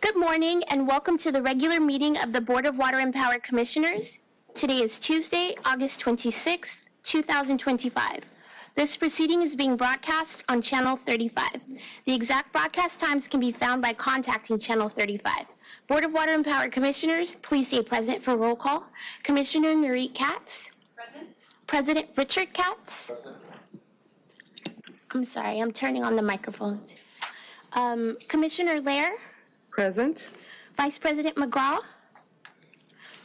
Good morning and welcome to the regular meeting of the Board of Water and Power Commissioners. Today is Tuesday, August 26th, 2025. This proceeding is being broadcast on Channel 35. The exact broadcast times can be found by contacting Channel 35. Board of Water and Power Commissioners, please stay present for roll call. Commissioner NURIT KATZ. Present. President Richard KATZ. Present. I'm sorry, I'm turning on the microphones. Commissioner LEHRER. Present. Vice President MCGRAW.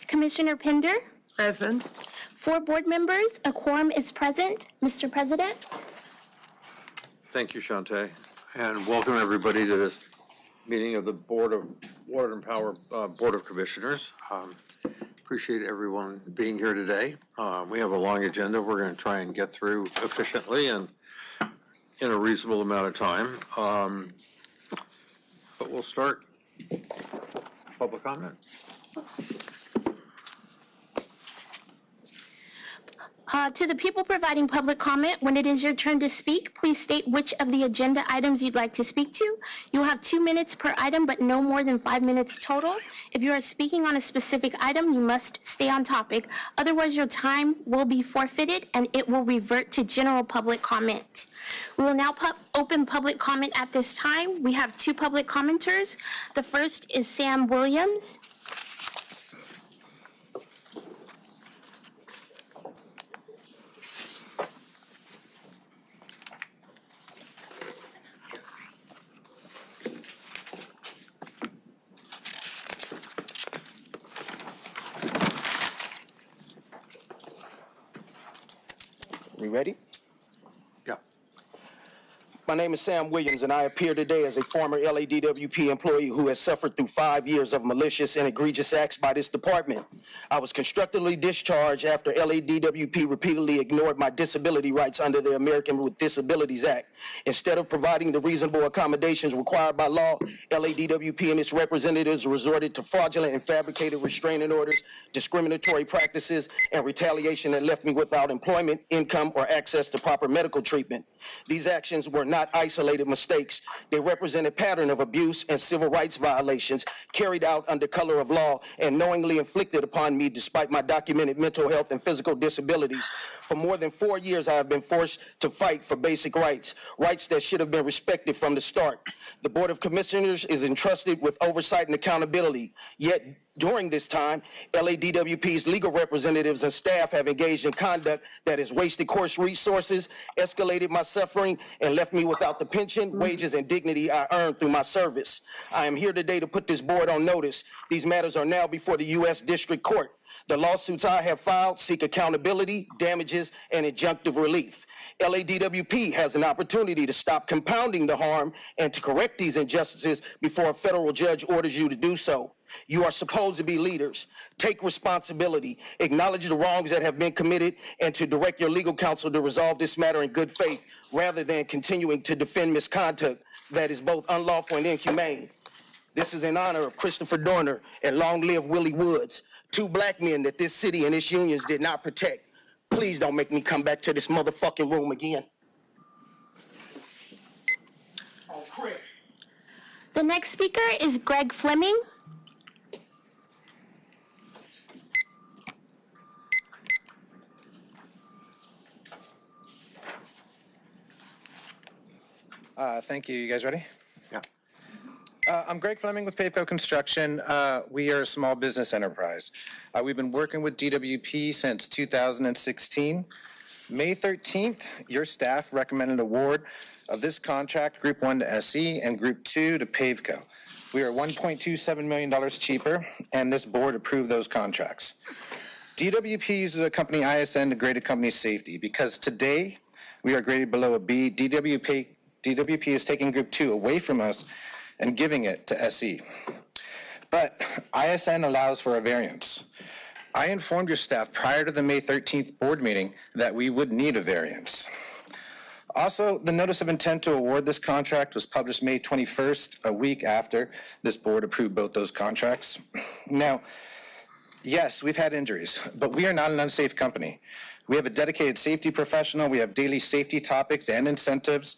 Commissioner PINDER. Present. 4 board members, a quorum is present. Mr. President. Thank you, Shantae, and welcome everybody to this meeting of the Board of Water and Power Board of Commissioners. Appreciate everyone being here today. We have a long agenda we're going to try and get through efficiently and in a reasonable amount of time. But we'll start public comment. To the people providing public comment, when it is your turn to speak, please state which of the agenda items you'd like to speak to. You'll have 2 minutes per item, but no more than 5 minutes total. If you are speaking on a specific item, you must stay on topic. Otherwise, your time will be forfeited and it will revert to general public comment. We will now open public comment at this time. We have 2 public commenters. The first is Sam Williams. We ready? Yeah. My name is Sam Williams, and I appear today as a former LADWP employee who has suffered through 5 years of malicious and egregious acts by this department. I was constructively discharged after LADWP repeatedly ignored my disability rights under the Americans with Disabilities Act. Instead of providing the reasonable accommodations required by law, LADWP and its representatives resorted to fraudulent and fabricated restraining orders, discriminatory practices, and retaliation that left me without employment, income, or access to proper medical treatment. These actions were not isolated mistakes. They represent a pattern of abuse and civil rights violations carried out under color of law and knowingly inflicted upon me despite my documented mental health and physical disabilities. For more than 4 years, I have been forced to fight for basic rights, rights that should have been respected from the start. The Board of Commissioners is entrusted with oversight and accountability, yet during this time, LADWP's legal representatives and staff have engaged in conduct that has wasted course resources, escalated my suffering, and left me without the pension, wages, and dignity I earned through my service. I am here today to put this board on notice. These matters are now before the U.S. District Court. The lawsuits I have filed seek accountability, damages, and injunctive relief. LADWP has an opportunity to stop compounding the harm and to correct these injustices before a federal judge orders you to do so. You are supposed to be leaders. Take responsibility, acknowledge the wrongs that have been committed, and to direct your legal counsel to resolve this matter in good faith, rather than continuing to defend misconduct that is both unlawful and inhumane. This is in honor of Christopher Dorner and long live Willie Woods, 2 black men that this city and its unions did not protect. Please don't make me come back to this motherfucking room again. Oh, crap. The next speaker is Greg Fleming. Thank you. You guys ready? Yeah. I'm Greg Fleming with Pavco Construction. We are a small business enterprise. We've been working with DWP since 2016. May 13th, your staff recommended award of this contract, Group 1 to SE and Group 2 to Pavco. We are $1.27 million cheaper, and this board approved those contracts. DWP uses a company ISN to grade a company's safety. Because today we are graded below a B, DWP is taking Group 2 away from us and giving it to SE. But ISN allows for a variance. I informed your staff prior to the May 13th board meeting that we would need a variance. Also, the notice of intent to award this contract was published May 21st, a week after this board approved both those contracts. Now, yes, we've had injuries, but we are not an unsafe company. We have a dedicated safety professional. We have daily safety topics and incentives.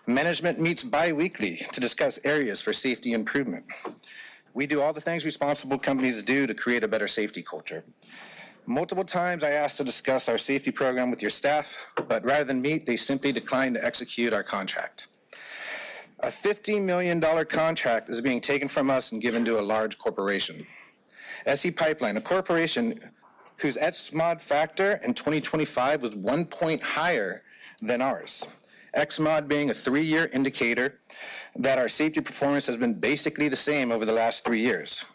Management meets bi-weekly to discuss areas for safety improvement. We do all the things responsible companies do to create a better safety culture. Multiple times I asked to discuss our safety program with your staff, but rather than meet, they simply declined to execute our contract. A $50 million contract is being taken from us and given to a large corporation. SE Pipeline, a corporation whose XMOD factor in 2025 was 1 point higher than ours. XMOD being a 3-year indicator that our safety performance has been basically the same over the last 3 years.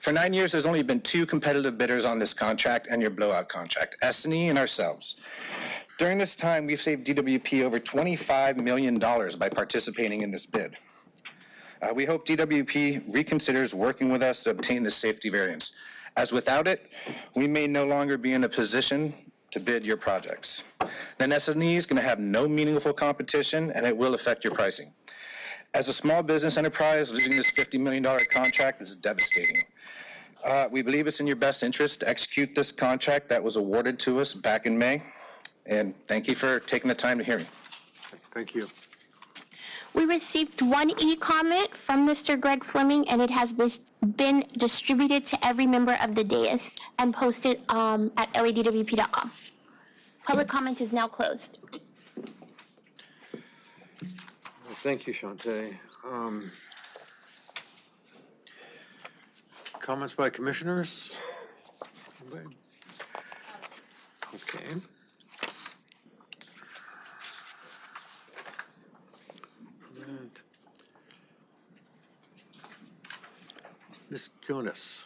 For 9 years, there's only been 2 competitive bidders on this contract and your blowout contract, S&E and ourselves. During this time, we've saved DWP over $25 million by participating in this bid. We hope DWP reconsiders working with us to obtain this safety variance, as without it, we may no longer be in a position to bid your projects. Then S&E is going to have no meaningful competition, and it will affect your pricing. As a small business enterprise, losing this $50 million contract is devastating. We believe it's in your best interest to execute this contract that was awarded to us back in May. And thank you for taking the time to hear me. Thank you. We received one e-comment from Mr. Greg Fleming, and it has been distributed to every member of the dais and posted at ledwp.com. Public comment is now closed. Thank you, Shantae. Comments by commissioners? Anybody? Okay. Ms. Jonas,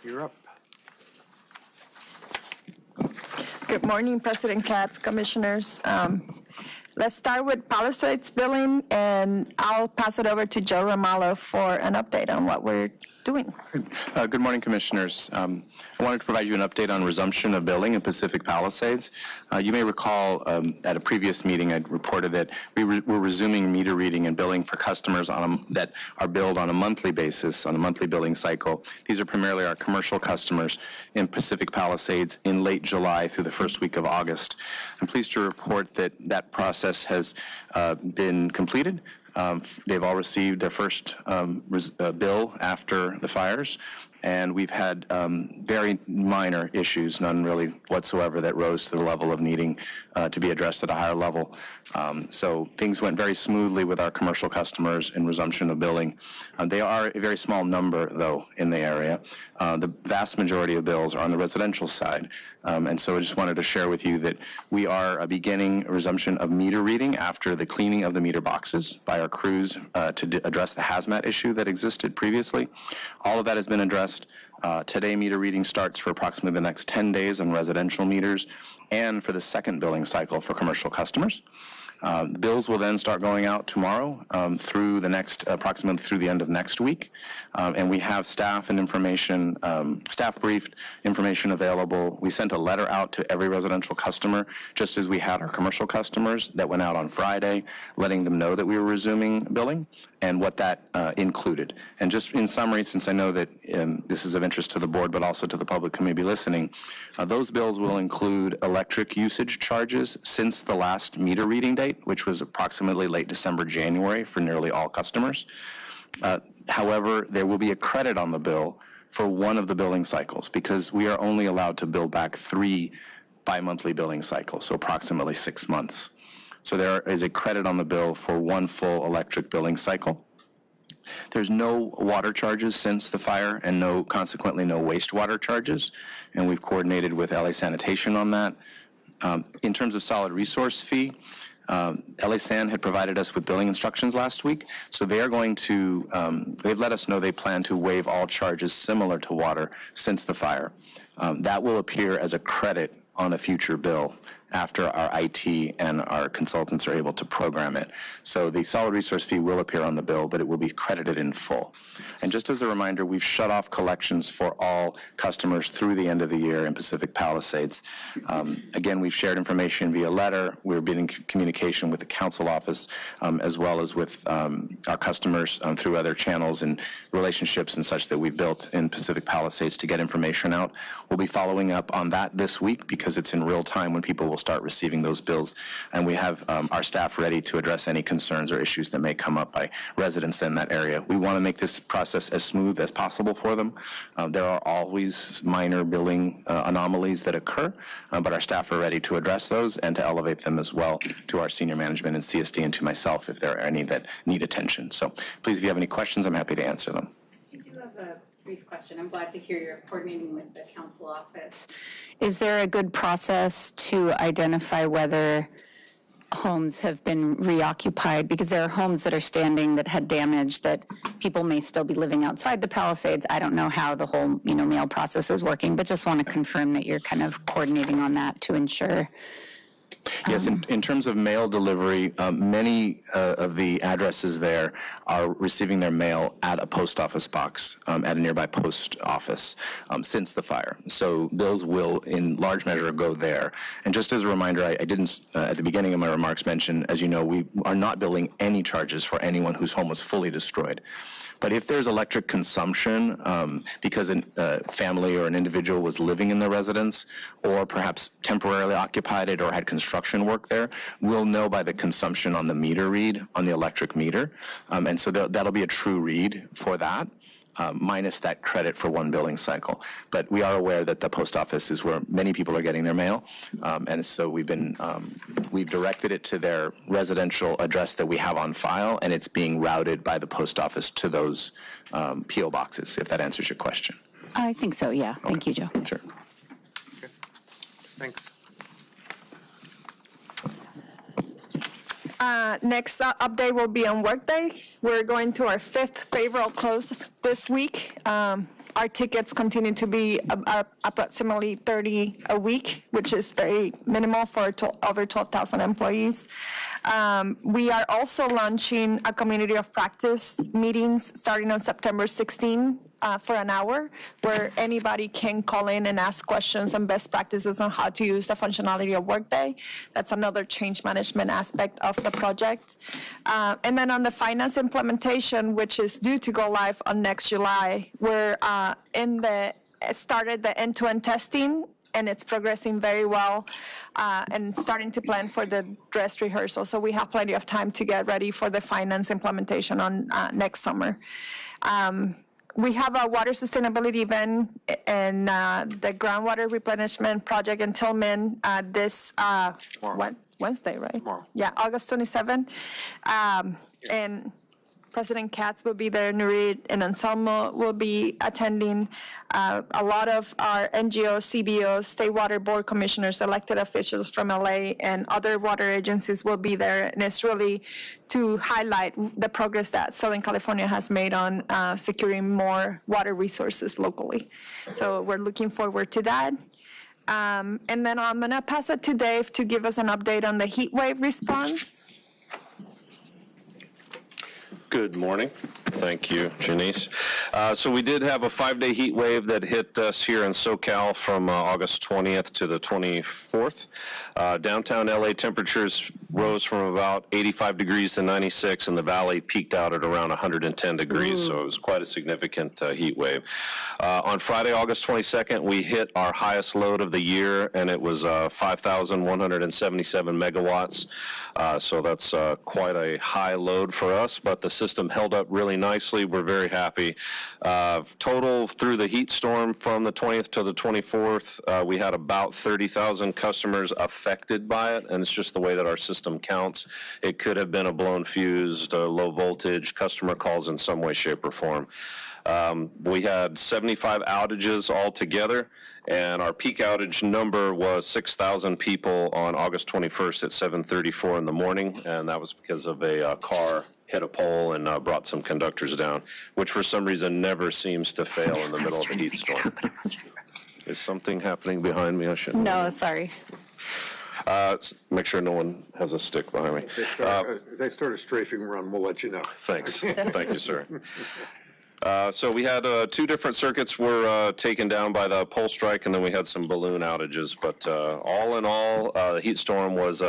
you're up. Good morning, President KATZ, Commissioners. Let's start with Palisades Building, and I'll pass it over to Joe Romalo for an update on what we're doing. Good morning, Commissioners. I wanted to provide you an update on resumption of billing in Pacific Palisades. You may recall at a previous meeting I reported that we're resuming meter reading and billing for customers that are billed on a monthly basis, on a monthly billing cycle. These are primarily our commercial customers in Pacific Palisades in late July through the first week of August. I'm pleased to report that that process has been completed. They've all received their first bill after the fires, and we've had very minor issues, none really whatsoever, that rose to the level of needing to be addressed at a higher level. So things went very smoothly with our commercial customers in resumption of billing. They are a very small number, though, in the area. The vast majority of bills are on the residential side. And so I just wanted to share with you that we are beginning a resumption of meter reading after the cleaning of the meter boxes by our crews to address the hazmat issue that existed previously. All of that has been addressed. Today, meter reading starts for approximately the next 10 days on residential meters and for the second billing cycle for commercial customers. The bills will then start going out tomorrow through the next, approximately through the end of next week. And we have staff and information, staff briefed information available. We sent a letter out to every residential customer, just as we had our commercial customers, that went out on Friday, letting them know that we were resuming billing and what that included. And just in summary, since I know that this is of interest to the board, but also to the public who may be listening, those bills will include electric usage charges since the last meter reading date, which was approximately late December, January for nearly all customers. However, there will be a credit on the bill for one of the billing cycles because we are only allowed to bill back 3 bi-monthly billing cycles, so approximately 6 months. So there is a credit on the bill for one full electric billing cycle. There's no water charges since the fire and consequently no wastewater charges, and we've coordinated with LA Sanitation on that. In terms of solid resource fee, LA San had provided us with billing instructions last week, so they are going to, they've let us know they plan to waive all charges similar to water since the fire. That will appear as a credit on a future bill after our IT and our consultants are able to program it. So the solid resource fee will appear on the bill, but it will be credited in full. And just as a reminder, we've shut off collections for all customers through the end of the year in Pacific Palisades. Again, we've shared information via letter. We've been in communication with the council office as well as with our customers through other channels and relationships and such that we've built in Pacific Palisades to get information out. We'll be following up on that this week because it's in real time when people will start receiving those bills. And we have our staff ready to address any concerns or issues that may come up by residents in that area. We want to make this process as smooth as possible for them. There are always minor billing anomalies that occur, but our staff are ready to address those and to elevate them as well to our senior management and CSD and to myself if there are any that need attention. So please, if you have any questions, I'm happy to answer them. I do have a brief question. I'm glad to hear you're coordinating with the council office. Is there a good process to identify whether homes have been reoccupied? Because there are homes that are standing that had damage that people may still be living outside the Palisades. I don't know how the whole, mail process is working, but just want to confirm that you're kind of coordinating on that to ensure. Yes, in terms of mail delivery, many of the addresses there are receiving their mail at a post office box at a nearby post office since the fire. So those will, in large measure, go there. And just as a reminder, I didn't, at the beginning of my remarks, mention, as you know, we are not billing any charges for anyone whose home was fully destroyed. But if there's electric consumption because a family or an individual was living in the residence or perhaps temporarily occupied it or had construction work there, we'll know by the consumption on the meter read, on the electric meter. And so that'll be a true read for that. Minus that credit for one billing cycle. But we are aware that the post office is where many people are getting their mail, and so we've directed it to their residential address that we have on file, and it's being routed by the post office to those P.O. boxes, if that answers your question. I think so, yeah. Okay. Thank you, Joe. Sure. Okay. Thanks. Next update will be on Workday. We're going to our 5th payroll close this week. Our tickets continue to be approximately 30 a week, which is very minimal for over 12,000 employees. We are also launching a community of practice meetings starting on September 16 for an hour, where anybody can call in and ask questions on best practices on how to use the functionality of Workday. That's another change management aspect of the project. And then on the finance implementation, which is due to go live on next July, we're started the end-to-end testing, and it's progressing very well, and starting to plan for the dress rehearsal. So we have plenty of time to get ready for the finance implementation on next summer. We have a water sustainability event and the groundwater replenishment project in Tillman this Wednesday, right? Tomorrow. Yeah, August 27. And President KATZ will be there, NURIT and Anselmo will be attending. A lot of our NGOs, CBOs, State Water Board commissioners, elected officials from LA and other water agencies will be there. And it's really to highlight the progress that Southern California has made on securing more water resources locally. So we're looking forward to that. And then I'm going to pass it to Dave to give us an update on the heat wave response. Good morning. Thank you, Janice. So we did have a 5-day heat wave that hit us here in SoCal from August 20th to the 24th. Downtown LA temperatures rose from about 85 degrees to 96, and the valley peaked out at around 110 degrees, so it was quite a significant heat wave. On Friday, August 22nd, we hit our highest load of the year, and it was 5,177 megawatts. So that's quite a high load for us, but the system held up really nicely. We're very happy. Total through the heat storm from the 20th to the 24th, we had about 30,000 customers affected by it, and it's just the way that our system counts. It could have been a blown fuse, low voltage, customer calls in some way, shape, or form. We had 75 outages altogether, and our peak outage number was 6,000 people on August 21st at 7:34 in the morning, and that was because of a car hit a pole and brought some conductors down, which for some reason never seems to fail in the middle of a heat storm. Is something happening behind me? I shouldn't. No, sorry. Make sure no one has a stick behind me. If they start a strafing run, we'll let you know. Thanks. Thank you, sir. So we had 2 different circuits were taken down by the pole strike, and then we had some balloon outages. But all in all, the heat storm was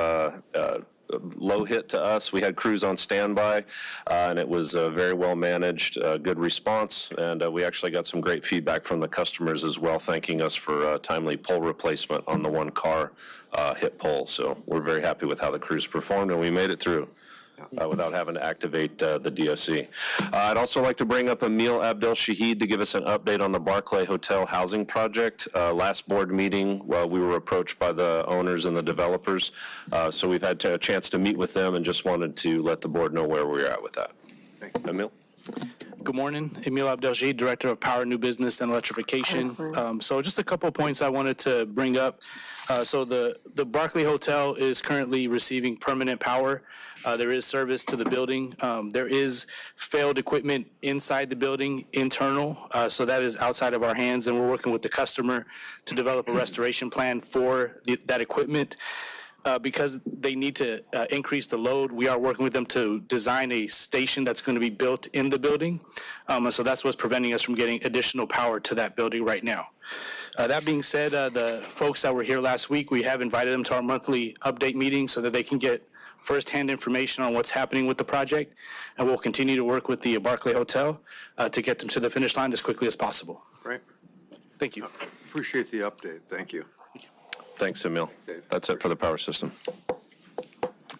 low hit to us. We had crews on standby, and it was very well managed, good response, and we actually got some great feedback from the customers as well, thanking us for timely pole replacement on the one car hit pole. So we're very happy with how the crews performed, and we made it through without having to activate the DSC. I'd also like to bring up Emil Abdel Shahid to give us an update on the Barclay Hotel housing project. Last board meeting, we were approached by the owners and the developers, so we've had a chance to meet with them and just wanted to let the board know where we're at with that. Thank you. Emil? Good morning. Emil Abdelji, Director of Power, New Business, and Electrification. So just a couple of points I wanted to bring up. So the Barclay Hotel is currently receiving permanent power. There is service to the building. There is failed equipment inside the building, internal, so that is outside of our hands, and we're working with the customer to develop a restoration plan for that equipment. Because they need to increase the load, we are working with them to design a station that's going to be built in the building. So that's what's preventing us from getting additional power to that building right now. That being said, the folks that were here last week, we have invited them to our monthly update meeting so that they can get firsthand information on what's happening with the project. And we'll continue to work with the Barclay Hotel to get them to the finish line as quickly as possible. Great. Thank you. Appreciate the update. Thank you. Thanks, Emil. That's it for the power system.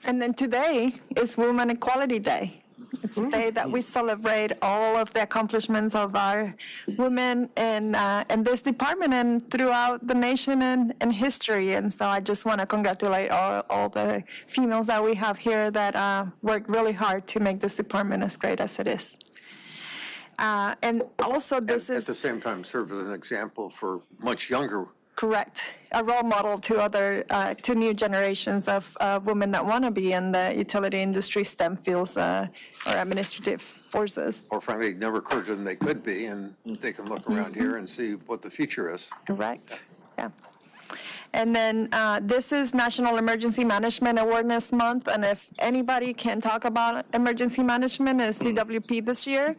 And then today is Women Equality Day. It's a day that we celebrate all of the accomplishments of our women in this department and throughout the nation and history. And so I just want to congratulate all the females that we have here that worked really hard to make this department as great as it is. And also this is... At the same time, serve as an example for much younger. Correct. A role model to new generations of women that want to be in the utility industry, STEM fields, or administrative forces. Or frankly, never occurred to them they could be, and they can look around here and see what the future is. Correct. Yeah. And then this is National Emergency Management Awareness Month, and if anybody can talk about emergency management, it's DWP this year.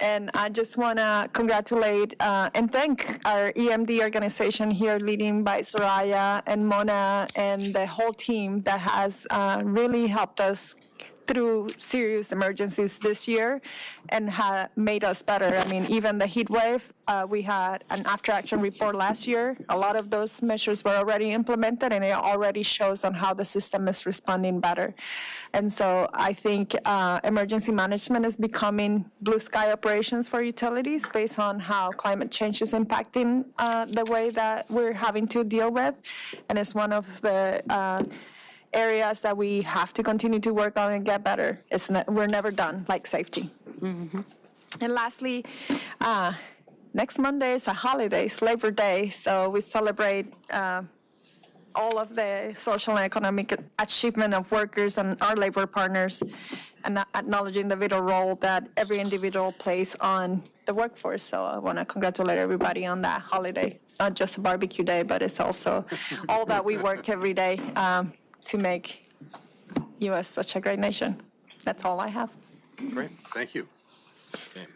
And I just want to congratulate and thank our EMD organization here, leading by Soraya and Mona and the whole team that has really helped us through serious emergencies this year and made us better. I mean, even the heat wave, we had an after-action report last year. A lot of those measures were already implemented, and it already shows on how the system is responding better. And so I think emergency management is becoming blue sky operations for utilities based on how climate change is impacting the way that we're having to deal with. And it's one of the areas that we have to continue to work on and get better. We're never done, like safety. Mm-hmm. And lastly, next Monday is a holiday, it's Labor Day, so we celebrate all of the social and economic achievement of workers and our labor partners, and acknowledging the vital role that every individual plays on the workforce. So I want to congratulate everybody on that holiday. It's not just a barbecue day, but it's also all that we work every day to make U.S. such a great nation. That's all I have. Great, thank you. Okay.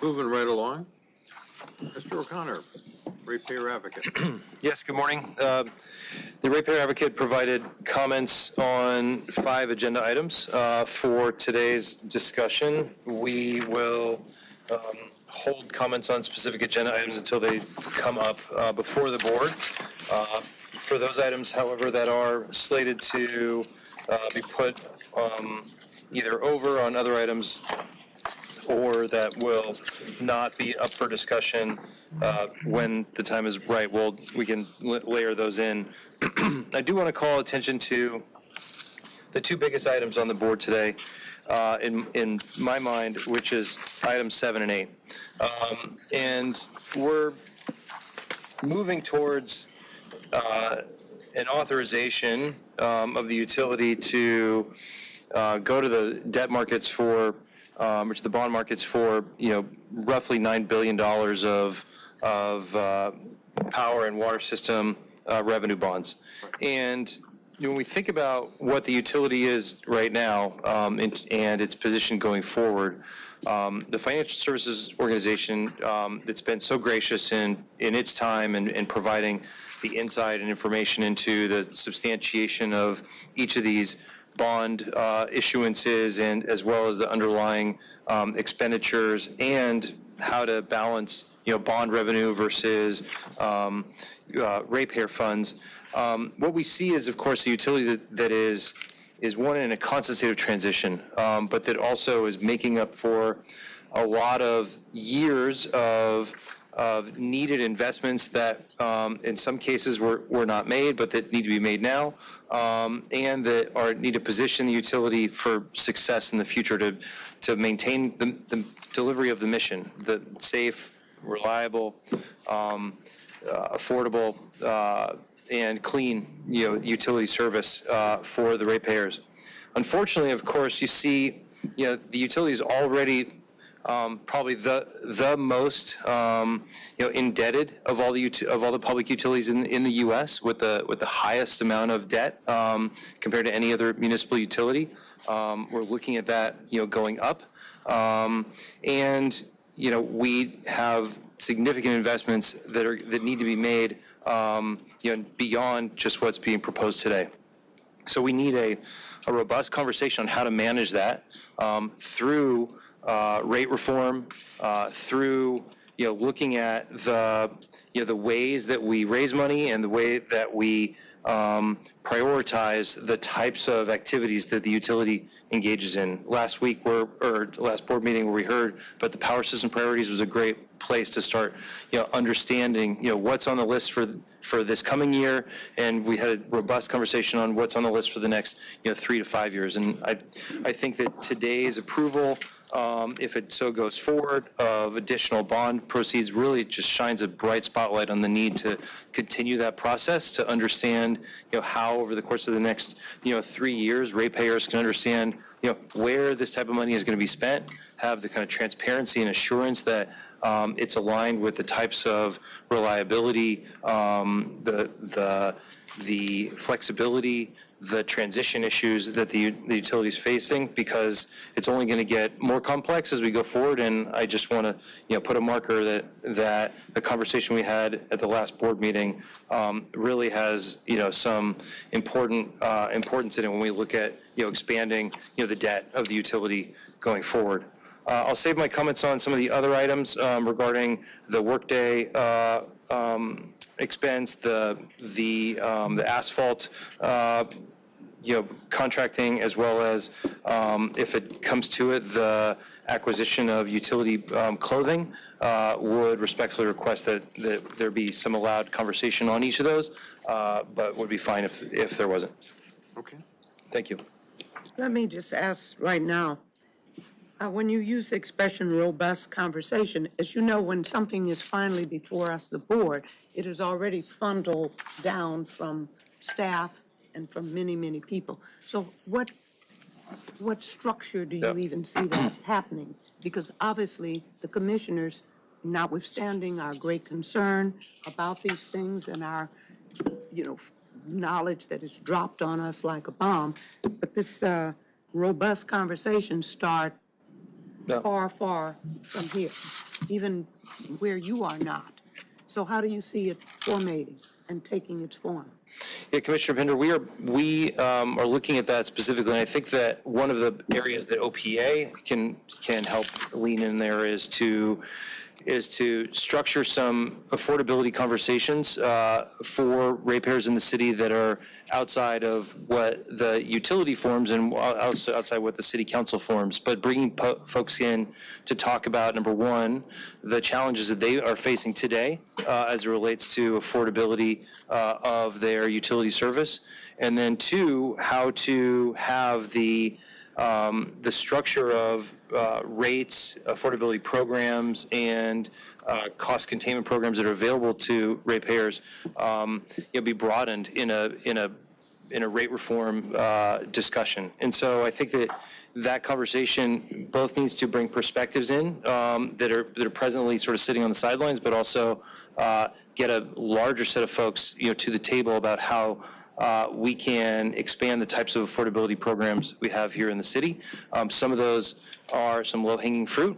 Moving right along, Mr. O'Connor, ratepayer advocate. Yes, good morning. The ratepayer advocate provided comments on 5 agenda items for today's discussion. We will hold comments on specific agenda items until they come up before the board. For those items, however, that are slated to be put either over on other items or that will not be up for discussion when the time is right, we can layer those in. I do want to call attention to the 2 biggest items on the board today, in my mind, which is items 7 and 8. And we're moving towards an authorization of the utility to go to the debt markets for, or to the bond markets for, roughly $9 billion of power and water system revenue bonds. And when we think about what the utility is right now and its position going forward, the financial services organization that's been so gracious in its time and providing the insight and information into the substantiation of each of these bond issuances, and as well as the underlying expenditures, and how to balance, bond revenue versus ratepayer funds. What we see is, of course, a utility that is one in a constant state of transition, but that also is making up for a lot of years of needed investments that in some cases were not made, but that need to be made now, and that need to position the utility for success in the future to maintain the delivery of the mission, the safe, reliable, affordable, and clean, utility service for the ratepayers. Unfortunately, of course, you see, the utilities already probably the most indebted of all the public utilities in the U.S. with the highest amount of debt compared to any other municipal utility. We're looking at that going up, and we have significant investments that need to be made beyond just what's being proposed today. So we need a robust conversation on how to manage that through rate reform, through looking at the ways that we raise money and the way that we prioritize the types of activities that the utility engages in. Last board meeting where we heard about the power system priorities was a great place to start, understanding, what's on the list for this coming year, and we had a robust conversation on what's on the list for the next, 3 to 5 years. And I think that today's approval, if it so goes forward, of additional bond proceeds really just shines a bright spotlight on the need to continue that process, to understand, how over the course of the next, 3 years, ratepayers can understand, where this type of money is going to be spent, have the kind of transparency and assurance that it's aligned with the types of reliability, the flexibility, the transition issues that the utility is facing, because it's only going to get more complex as we go forward. And I just want to, put a marker that the conversation we had at the last board meeting really has, some importance in it when we look at, expanding, the debt of the utility going forward. I'll save my comments on some of the other items regarding the workday expense, the asphalt, contracting, as well as, if it comes to it, the acquisition of utility clothing. Would respectfully request that there be some allowed conversation on each of those, but would be fine if there wasn't. Okay. Thank you. Let me just ask right now, when you use the expression robust conversation, as you know, when something is finally before us, the board, it is already funneled down from staff and from many, many people. So what structure do you even see that happening? Because obviously the commissioners, notwithstanding our great concern about these things and our, knowledge that is dropped on us like a bomb, but this robust conversation start far, far from here, even where you are not. So how do you see it formatting and taking its form? Yeah, Commissioner Pinder, we are looking at that specifically, and I think that one of the areas that OPA can help lean in there is to structure some affordability conversations for ratepayers in the city that are outside of what the utility forms and also outside what the city council forms, but bringing folks in to talk about, number one, the challenges that they are facing today as it relates to affordability of their utility service, and then two, how to have the structure of rates, affordability programs, and cost containment programs that are available to ratepayers, be broadened in a rate reform discussion. And so I think that conversation both needs to bring perspectives in that are presently sort of sitting on the sidelines, but also get a larger set of folks, to the table about how we can expand the types of affordability programs we have here in the city. Some of those are some low-hanging fruit,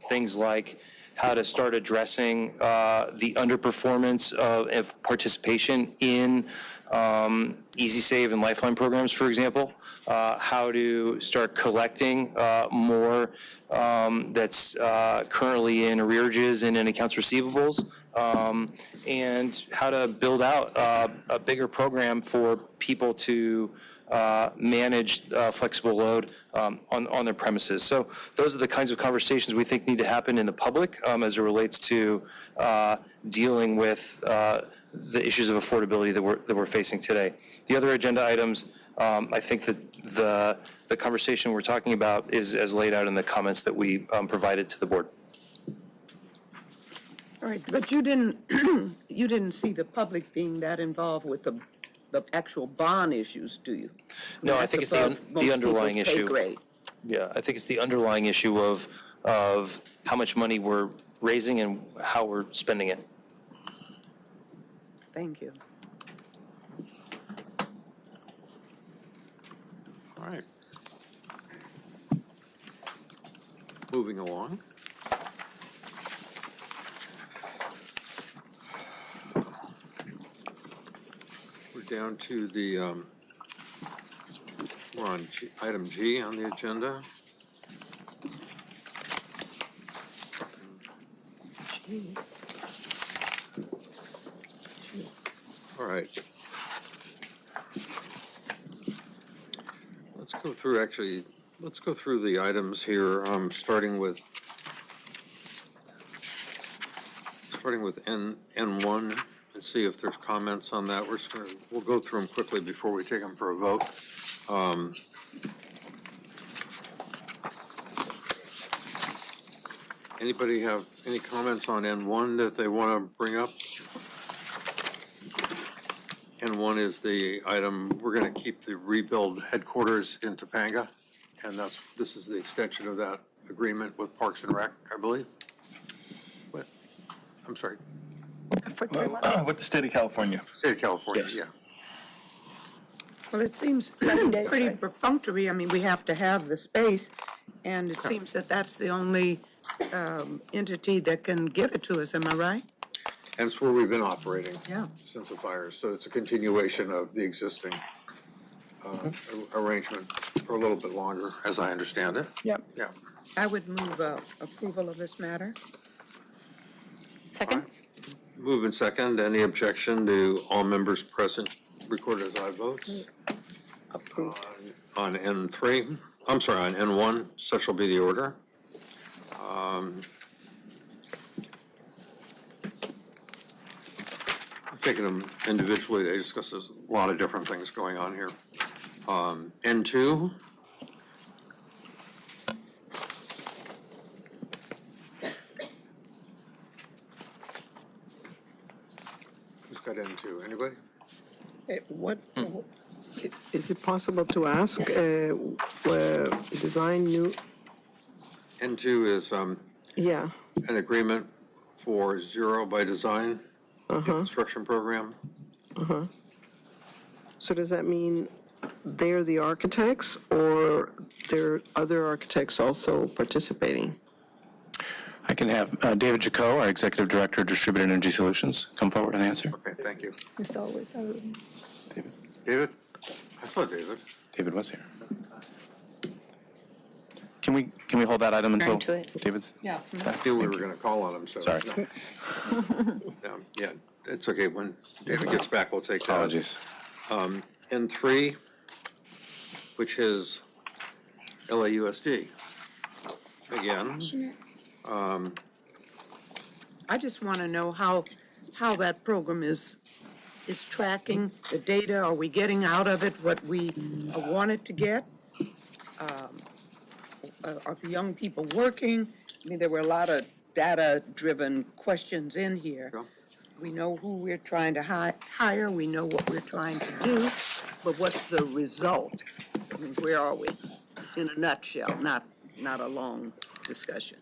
things like how to start addressing the underperformance of participation in Easy Save and Lifeline programs, for example, how to start collecting more that's currently in arrearages and in accounts receivables, and how to build out a bigger program for people to manage flexible load on their premises. So those are the kinds of conversations we think need to happen in the public as it relates to dealing with the issues of affordability that we're facing today. The other agenda items, I think that the conversation we're talking about is as laid out in the comments that we provided to the board. All right, but you didn't, you didn't see the public being that involved with the actual bond issues, do you? No, I think it's the underlying people's pay issue. grade. Yeah, I think it's the underlying issue of how much money we're raising and how we're spending it. Thank you. All right. Moving along. We're down to the, we're on item G on the agenda. All right. Let's go through, actually, let's go through the items here, starting with N1 and see if there's comments on that. We'll go through them quickly before we take them for a vote. Anybody have any comments on N1 that they want to bring up? N1 is the item, we're going to keep the rebuild headquarters in Topanga, and this is the extension of that agreement with Parks and Rec, I believe. What? I'm sorry. With the state of California. State of California, Yes. yeah. Well, it seems pretty perfunctory. I mean, we have to have the space, and it seems that that's the only entity that can give it to us, am I right? And it's where we've been operating Yeah. since the fires, so it's a continuation of the existing arrangement for a little bit longer, as I understand it. Yep. Yeah. I would move approval of this matter. Second? Move in second. Any objection to all members present recorded as aye votes? Approved. On N3, I'm sorry, on N1, such shall be the order. I'm taking them individually, they discuss there's a lot of different things going on here. N2. Who's got N2? Anybody? What, is it possible to ask, design new, N2 is yeah, an agreement for Zero by Design construction program. so does that mean they're the architects, or there are other architects also participating? I can have David Jaco, our Executive Director of Distributed Energy Solutions, come forward and answer. Okay, thank you. It's always David? David? I saw David. David was here. Can we hold that item until to it. David's? Yeah. I feel we were going to call on him, so. Sorry. Yeah, it's okay. When David gets back, we'll take that. Apologies. N3, which is LAUSD. Again, I just want to know how that program is tracking the data. Are we getting out of it what we wanted to get? Are the young people working? I mean, there were a lot of data-driven questions in here. Yeah. We know who we're trying to hire, we know what we're trying to do, but what's the result? I mean, where are we? In a nutshell, not a long discussion.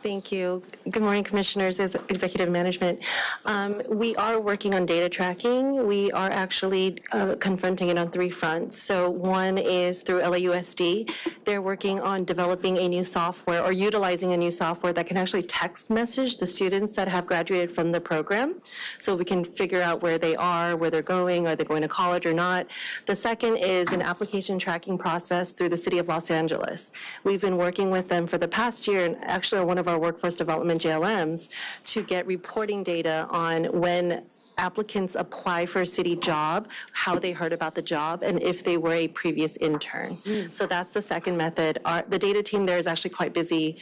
Thank you. Good morning, Commissioners, Executive Management. We are working on data tracking. We are actually confronting it on three fronts. So one is through LAUSD. They're working on developing a new software or utilizing a new software that can actually text message the students that have graduated from the program. So we can figure out where they are they're going to college or not. The second is an application tracking process through the City of Los Angeles. We've been working with them for the past year, and actually one of our workforce development JLMs, to get reporting data on when applicants apply for a city job, how they heard about the job, and if they were a previous intern. So that's the second method. The data team there is actually quite busy,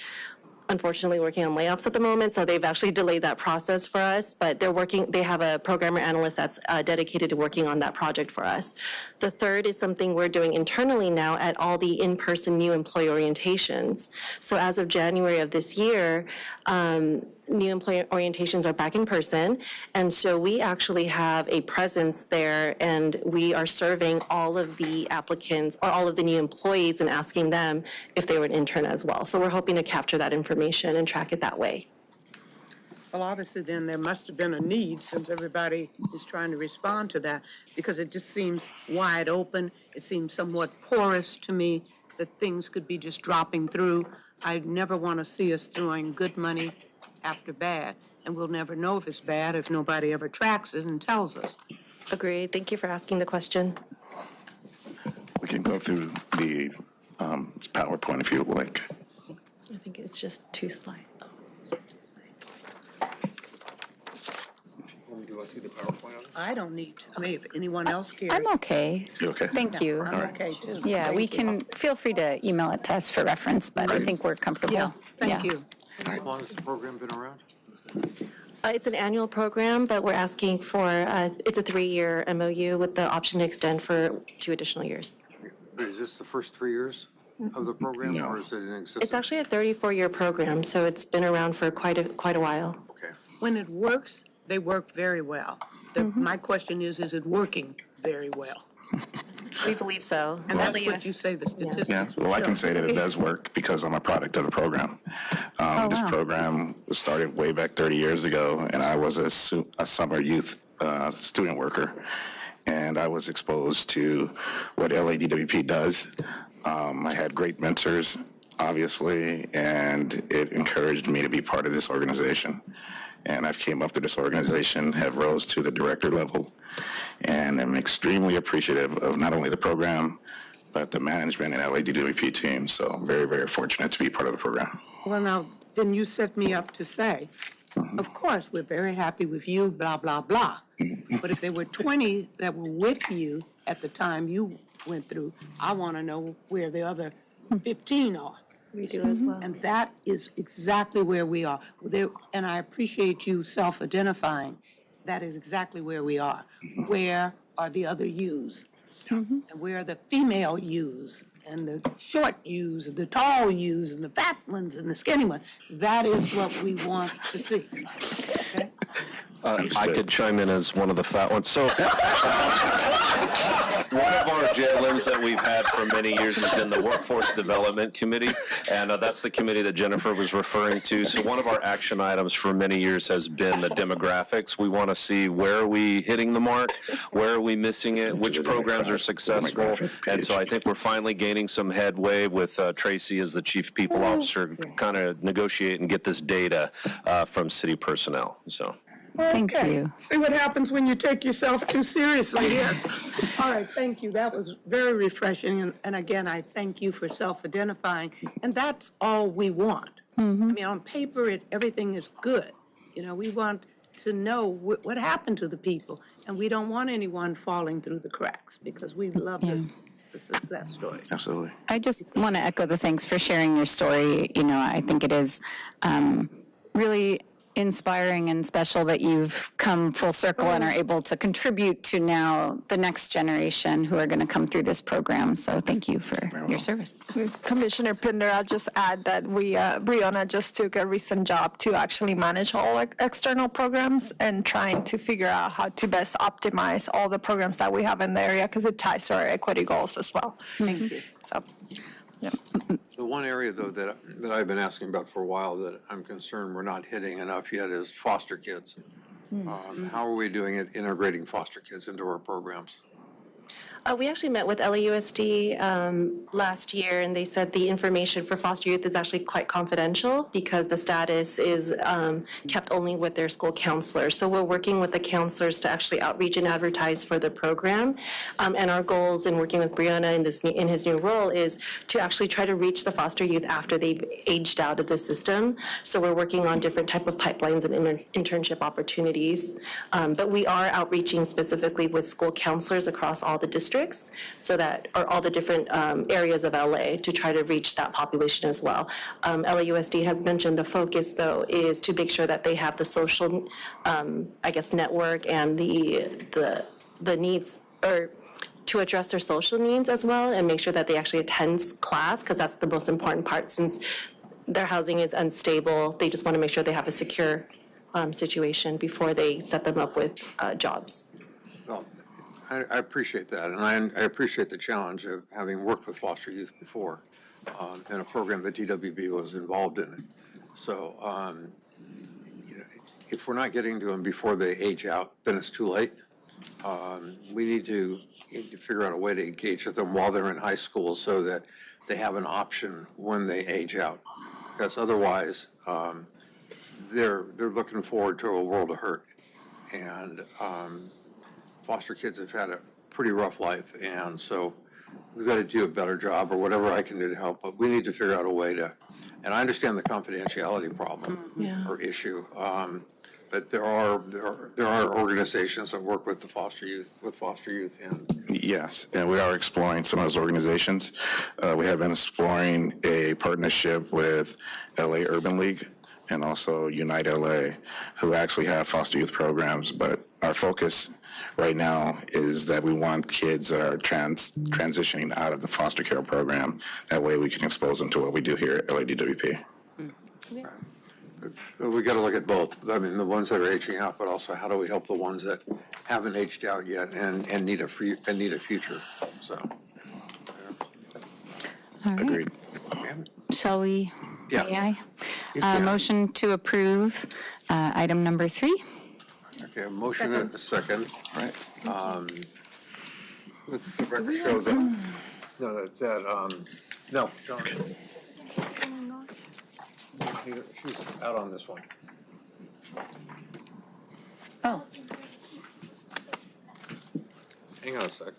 unfortunately working on layoffs at the moment, so they've actually delayed that process for us, but they have a programmer analyst that's dedicated to working on that project for us. The third is something we're doing internally now at all the in-person new employee orientations. So as of January of this year, new employee orientations are back in person, and so we actually have a presence there, and we are surveying all of the applicants or all of the new employees and asking them if they were an intern as well. So we're hoping to capture that information and track it that way. Well, obviously then there must have been a need since everybody is trying to respond to that, because it just seems wide open. It seems somewhat porous to me that things could be just dropping through. I never want to see us throwing good money after bad, and we'll never know if it's bad if nobody ever tracks it and tells us. Agreed. Thank you for asking the question. We can go through the PowerPoint if you would like. I think it's just 2 slides. I don't need to. I mean, if anyone else cares. I'm okay. You okay? Thank you. I'm okay too. Yeah, Thank we you. can, feel free to email it to us for reference, but I think we're comfortable. Yeah, thank Yeah. you. How long has the program been around? It's an annual program, but we're asking for, it's a 3-year MOU with the option to extend for 2 additional years. But is this the first 3 years of the program, or is it in existence? It's actually a 34-year program, so it's been around for quite a while. Okay. When it works, they work very well. My question is it working very well? We believe so. And that's what you say the statistics Yeah, well, I can say that it does work because I'm a product of the program. This program was started way back 30 years ago, and I was a summer youth student worker, and I was exposed to what LADWP does. I had great mentors, obviously, and it encouraged me to be part of this organization. And I've came up to this organization, have rose to the director level, and I'm extremely appreciative of not only the program, but the management and LADWP team. So I'm very, very fortunate to be part of the program. Well, now, then you set me up to say, of course, we're very happy with you, blah, blah, blah. But if there were 20 that were with you at the time you went through, I want to know where the other 15 are. We do as well. And that is exactly where we are. And I appreciate you self-identifying. That is exactly where we are. Where are the other yous? And where are the female yous? And the short yous, the tall yous, and the fat ones, and the skinny ones. That is what we want to see. Okay? I could chime in as one of the fat ones. So one of our JLMs that we've had for many years has been the Workforce Development Committee, and that's the committee that Jennifer was referring to. So one of our action items for many years has been the demographics. We want to see where are we hitting the mark, where are we missing it, which programs are successful, and so I think we're finally gaining some headway with Tracy as the Chief People Officer, kind of negotiate and get this data from city personnel, so. Thank you. See what happens when you take yourself too seriously here. All right, thank you. That was very refreshing. And again, I thank you for self-identifying. And that's all we want. I mean, on paper, everything is good. You know, we want to know what happened to the people. And we don't want anyone falling through the cracks because we love the success story. Absolutely. I just want to echo the thanks for sharing your story. You know, I think it is really inspiring and special that you've come full circle and are able to contribute to now the next generation who are going to come through this program. So thank you for your service. Commissioner Pinder, I'll just add that Brianna just took a recent job to actually manage all external programs and trying to figure out how to best optimize all the programs that we have in the area because it ties to our equity goals as well. Thank you. So The one area, though, that I've been asking about for a while that I'm concerned we're not hitting enough yet is foster kids. How are we doing at integrating foster kids into our programs? We actually met with LAUSD last year, and they said the information for foster youth is actually quite confidential because the status is kept only with their school counselors. So we're working with the counselors to actually outreach and advertise for the program. And our goals in working with Brianna in his new role is to actually try to reach the foster youth after they've aged out of the system. So we're working on different type of pipelines and internship opportunities. But we are outreaching specifically with school counselors across all the districts, so that, or all the different areas of LA, to try to reach that population as well. LAUSD has mentioned the focus, though, is to make sure that they have the social, network and the needs, or to address their social needs as well, and make sure that they actually attend class, because that's the most important part. Since their housing is unstable, they just want to make sure they have a secure situation before they set them up with jobs. Well, I appreciate that, and I appreciate the challenge of having worked with foster youth before in a program that DWB was involved in. So, if we're not getting to them before they age out, then it's too late. We need to figure out a way to engage with them while they're in high school so that they have an option when they age out. Because otherwise, they're looking forward to a world of hurt. And foster kids have had a pretty rough life, and so we've got to do a better job, or whatever I can do to help, but we need to figure out a way to, and I understand the confidentiality problem or issue, but there are organizations that work with the foster youth, and Yes, and we are exploring some of those organizations. We have been exploring a partnership with LA Urban League and also Unite LA, who actually have foster youth programs, but our focus right now is that we want kids that are transitioning out of the foster care program. That way we can expose them to what we do here at LADWP. we got to look at both. I mean, the ones that are aging out, but also how do we help the ones that haven't aged out yet and need a future? So, All right. Agreed. Shall we? Yeah. May I? Yeah. Motion to approve item number 3. Okay, a motion and a second. Right. Let the record show that, no, John. She's out on this one. Oh. Hang on a sec.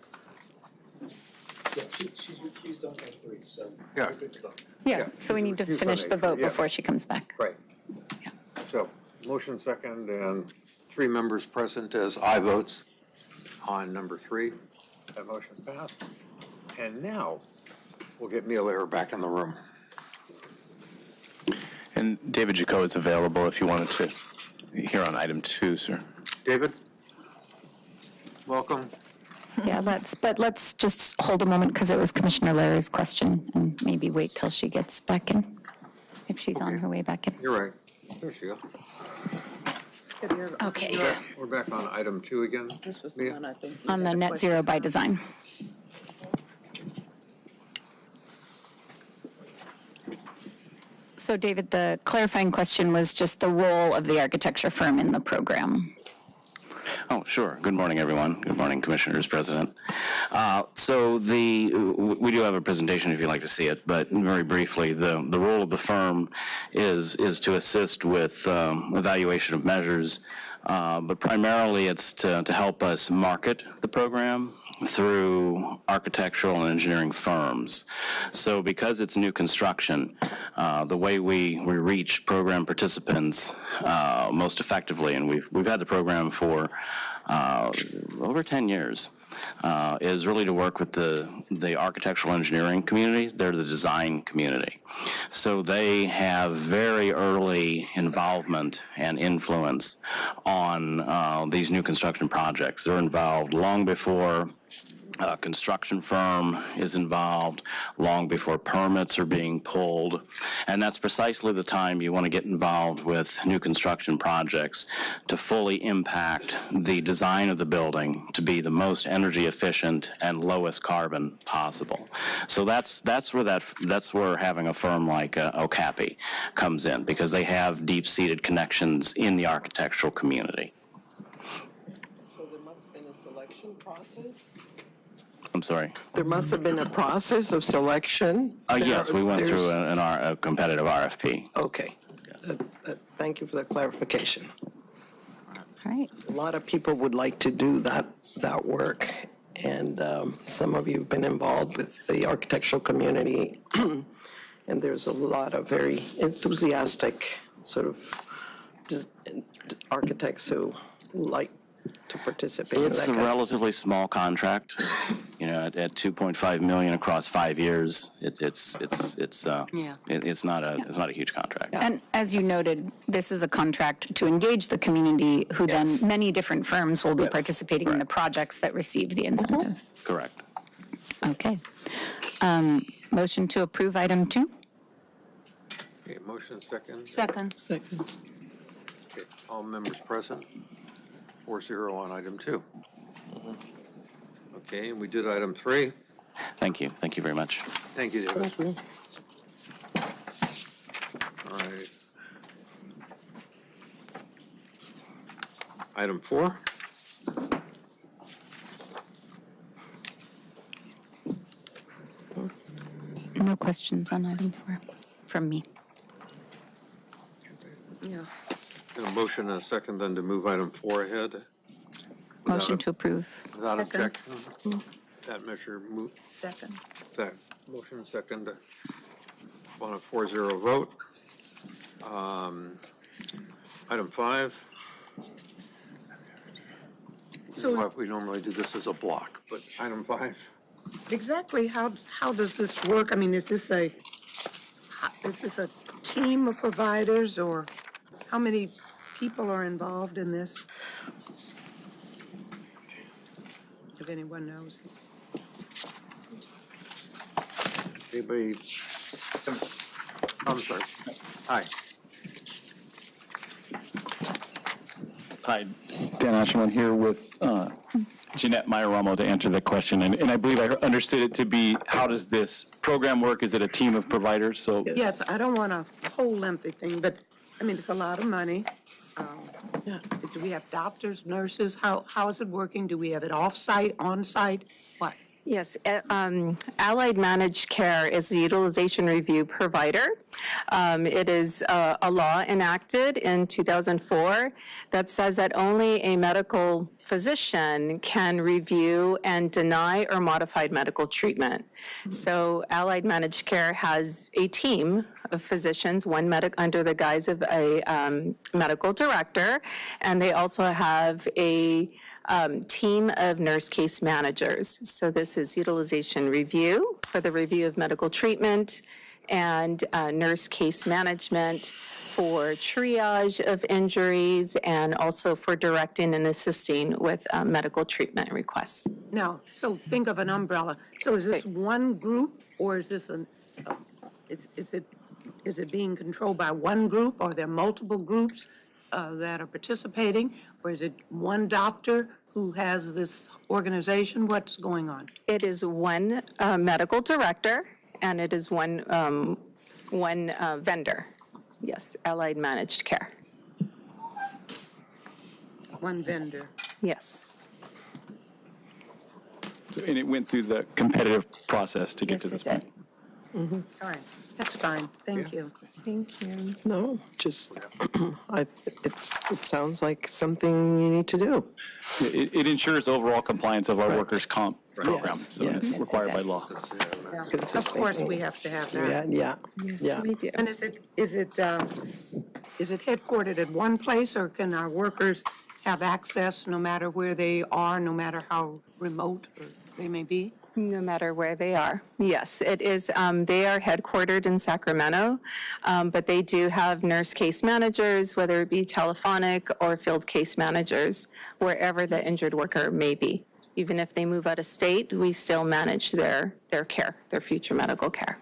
Yeah, she's recused on item 3, so. Yeah. we're good to go. Yeah, so we need to finish the vote Yeah. before she comes back. Right. So, motion second, and 3 members present as aye votes on number 3. That motion passed. And now, we'll get LEHRER back in the room. And David Jaco is available if you wanted to hear on item 2, sir. David? Welcome. Yeah, let's just hold a moment because it was Commissioner Lehrer's question, and maybe wait till she gets back in, if she's on her way back in. You're right. There she goes. Okay. We're back on item 2 again. This was the one I think. On the net zero by design. So David, the clarifying question was just the role of the architecture firm in the program. Oh, sure. Good morning, everyone. Good morning, Commissioners, President. We do have a presentation if you'd like to see it, but very briefly, the role of the firm is to assist with evaluation of measures, but primarily it's to help us market the program through architectural and engineering firms. So because it's new construction, the way we reach program participants most effectively, and we've had the program for over 10 years, is really to work with the architectural engineering community. They're the design community. So they have very early involvement and influence on these new construction projects. They're involved long before construction firm is involved long before permits are being pulled. And that's precisely the time you want to get involved with new construction projects to fully impact the design of the building to be the most energy efficient and lowest carbon possible. So that's where having a firm like Okapi comes in, because they have deep-seated connections in the architectural community. So there must have been a selection process? I'm sorry? There must have been a process of selection? Yes, we went through a competitive RFP. Okay. Thank you for the clarification. All right. A lot of people would like to do that work, and some of you have been involved with the architectural community, and there's a lot of very enthusiastic sort of architects who like to participate in that. It's a relatively small contract, you know, at 2.5 million across 5 years. It's not a huge contract. And as you noted, this is a contract to engage the community, who then many different firms will be participating in the projects that receive the incentives. Correct. Okay. Motion to approve item 2? Okay, motion second. Second. Okay, all members present. 4-0 on item 2. Okay, and we did item 3. Thank you. Thank you very much. Thank you, David. Thank you. All right. Item 4. No questions on item 4 from me. Yeah. And a motion and a second then to move item 4 ahead. Motion to approve. Without Second. objection. That measure move. Second. That motion and second on a 4-0 vote. Item 5. This is why we normally do this as a block, but item 5. Exactly how does this work? I mean, is this a team of providers, or how many people are involved in this? If anyone knows. Anybody? I'm sorry. Hi. Hi, Dan Asherman here with Jeanette Mayoramo to answer the question. And I believe I understood it to be, how does this program work? Is it a team of providers? So Yes, I don't want a whole lengthy thing, but, I mean, it's a lot of money. Do we have doctors, nurses? How is it working? Do we have it off-site, on-site? What? Yes, Allied Managed Care is a utilization review provider. It is a law enacted in 2004 that says that only a medical physician can review and deny or modify medical treatment. So Allied Managed Care has a team of physicians, one under the guise of a medical director, and they also have a team of nurse case managers. So this is utilization review for the review of medical treatment, and nurse case management for triage of injuries, and also for directing and assisting with medical treatment requests. Now, so think of an umbrella. So is this one group, or is this is it being controlled by one group, or are there multiple groups that are participating, or is it one doctor who has this organization? What's going on? It is one medical director, and it is one vendor. Yes, Allied Managed Care. One vendor. Yes. and it went through the competitive process to get to this point. All right, that's fine. Thank you. Thank you. No, just, it sounds like something you need to do. It ensures overall compliance of our workers' comp program, Yes, so it's yes. required by law. Yeah. Of course, we have to have that. Yeah. Yes, we do. And is it headquartered at one place, or can our workers have access no matter where they are, no matter how remote they may be? No matter where they are. Yes, it is. They are headquartered in Sacramento, but they do have nurse case managers, whether it be telephonic or field case managers, wherever the injured worker may be. Even if they move out of state, we still manage their care, their future medical care.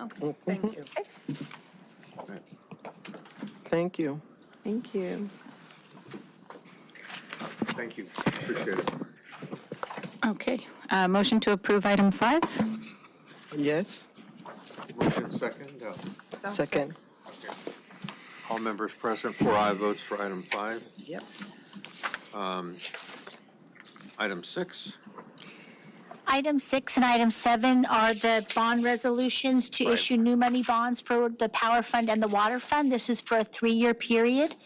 Okay, thank you. Thank you. Thank you. Thank you. Appreciate it. Okay, motion to approve item 5? Yes. Motion second. Second. Okay. All members present, 4 aye votes for item 5. Yep. Item 6. Item 6 and item 7 are the bond resolutions to issue new money bonds for the Power Fund and the Water Fund. This is for a 3-year period.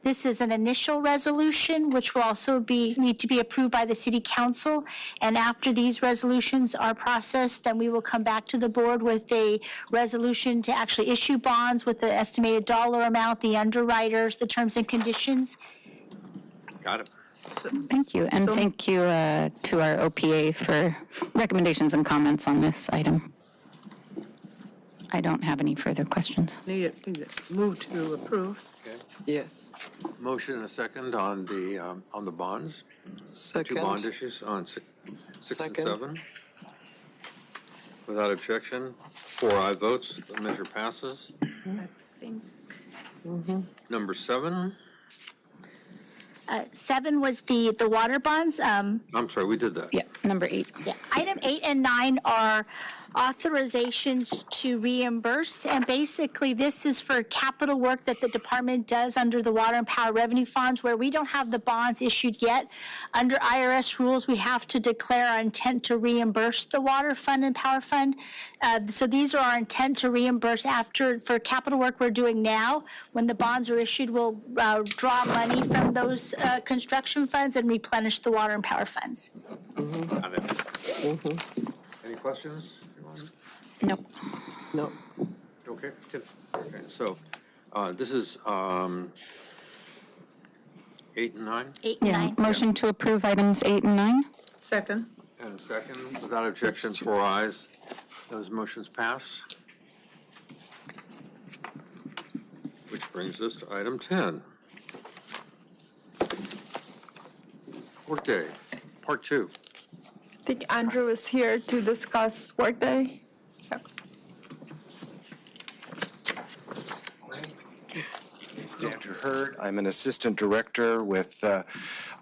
This is an initial resolution, which will also need to be approved by the City Council. And after these resolutions are processed, then we will come back to the board with a resolution to actually issue bonds with the estimated dollar amount, the underwriters, the terms and conditions. Got it. Thank you, and thank you to our OPA for recommendations and comments on this item. I don't have any further questions. Need move to approve. Okay. Yes. Motion and a second on the bonds. Second. 2 bond issues on 6 and Second. 7. Without objection, 4 aye votes. The measure passes. I think Number 7. 7 was the water bonds. I'm sorry, we did that. Yeah, number 8. Yeah, item 8 and 9 are authorizations to reimburse, and basically this is for capital work that the department does under the Water and Power Revenue Funds where we don't have the bonds issued yet. Under IRS rules, we have to declare our intent to reimburse the Water Fund and Power Fund. So these are our intent to reimburse for capital work we're doing now. When the bonds are issued, we'll draw money from those construction funds and replenish the Water and Power Funds. Got it. Any questions? Nope. No. Okay, Tim. Okay, so this is 8 and 9? 8 and 9. Motion to approve items 8 and 9? Second. And second, without objection, 4 ayes. Those motions pass. Which brings us to item 10. Workday, Part 2. I think Andrew is here to discuss Workday. Andrew Hurd. I'm an assistant director with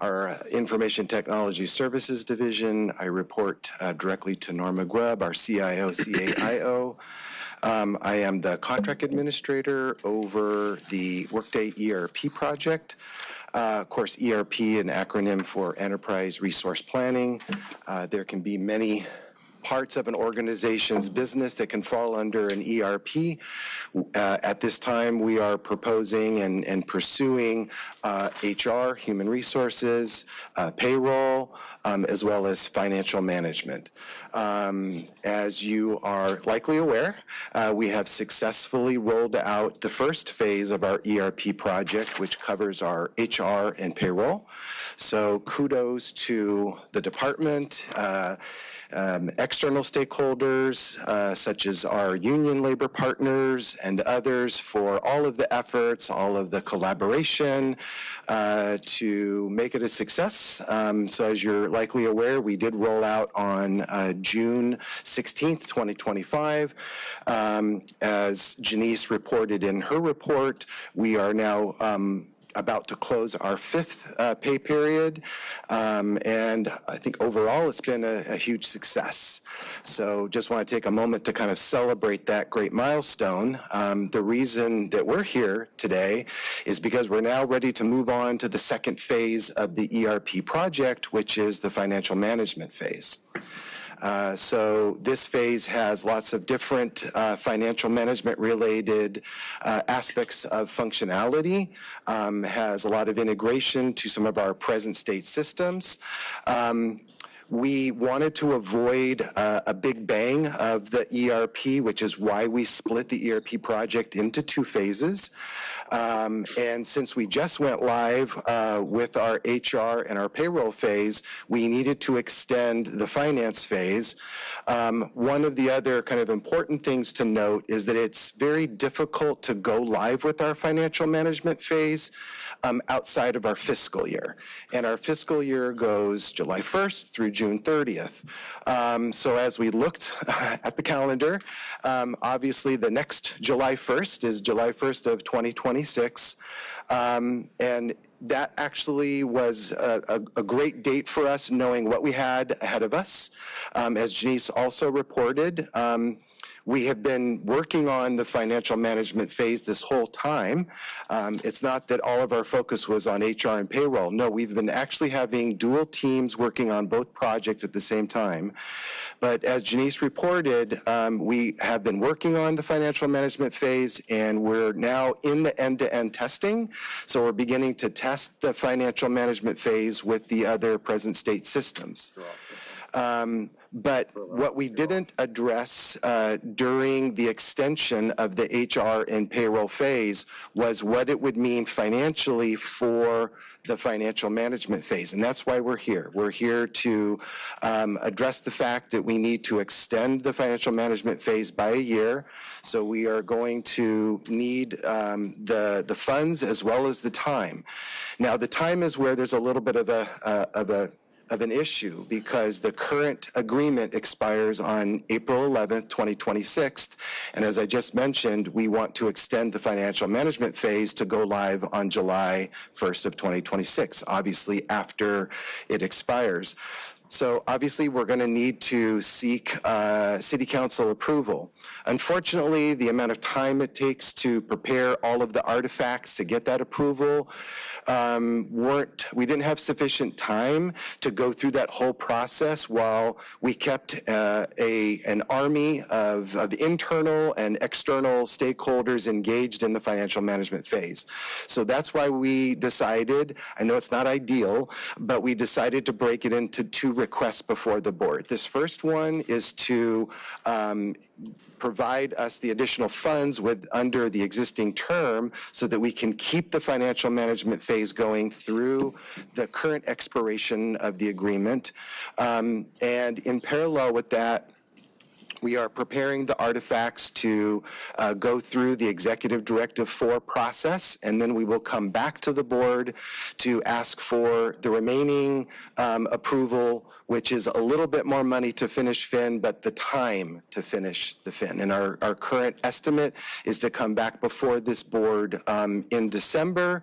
our Information Technology Services Division. I report directly to Norma Grubb, our CIO, CAIO. I am the contract administrator over the Workday ERP project. Of course, ERP, an acronym for Enterprise Resource Planning. There can be many parts of an organization's business that can fall under an ERP. At this time, we are proposing and pursuing HR, human resources, payroll, as well as financial management. As you are likely aware, we have successfully rolled out the first phase of our ERP project, which covers our HR and payroll. So kudos to the department, external stakeholders, such as our union labor partners and others, for all of the efforts, all of the collaboration to make it a success. So as you're likely aware, we did roll out on June 16th, 2025. As Janice reported in her report, we are now about to close our 5th pay period, and I think overall it's been a huge success. So just want to take a moment to kind of celebrate that great milestone. The reason that we're here today is because we're now ready to move on to the second phase of the ERP project, which is the financial management phase. So this phase has lots of different financial management related aspects of functionality, has a lot of integration to some of our present state systems. We wanted to avoid a big bang of the ERP, which is why we split the ERP project into 2 phases. And since we just went live with our HR and our payroll phase, we needed to extend the finance phase. One of the other kind of important things to note is that it's very difficult to go live with our financial management phase outside of our fiscal year. And our fiscal year goes July 1st through June 30th. So as we looked at the calendar, obviously the next July 1st is July 1st of 2026. And that actually was a great date for us, knowing what we had ahead of us. As Janice also reported, we have been working on the financial management phase this whole time. It's not that all of our focus was on HR and payroll. No, we've been actually having dual teams working on both projects at the same time. But as Janice reported, we have been working on the financial management phase, and we're now in the end-to-end testing. So we're beginning to test the financial management phase with the other present state systems. But what we didn't address during the extension of the HR and payroll phase was what it would mean financially for the financial management phase. And that's why we're here. We're here to address the fact that we need to extend the financial management phase by a year. So we are going to need the funds as well as the time. Now, the time is where there's a little bit of an issue, because the current agreement expires on April 11th, 2026. And as I just mentioned, we want to extend the financial management phase to go live on July 1st of 2026, obviously after it expires. So obviously we're going to need to seek city council approval. Unfortunately, the amount of time it takes to prepare all of the artifacts to get that approval we didn't have sufficient time to go through that whole process while we kept an army of internal and external stakeholders engaged in the financial management phase. So that's why we decided, I know it's not ideal, but we decided to break it into two requests before the board. This first one is to provide us the additional funds under the existing term so that we can keep the financial management phase going through the current expiration of the agreement. And in parallel with that, we are preparing the artifacts to go through the Executive Directive 4 process, and then we will come back to the board to ask for the remaining approval, which is a little bit more money to finish FIN, but the time to finish the FIN. And our current estimate is to come back before this board in December,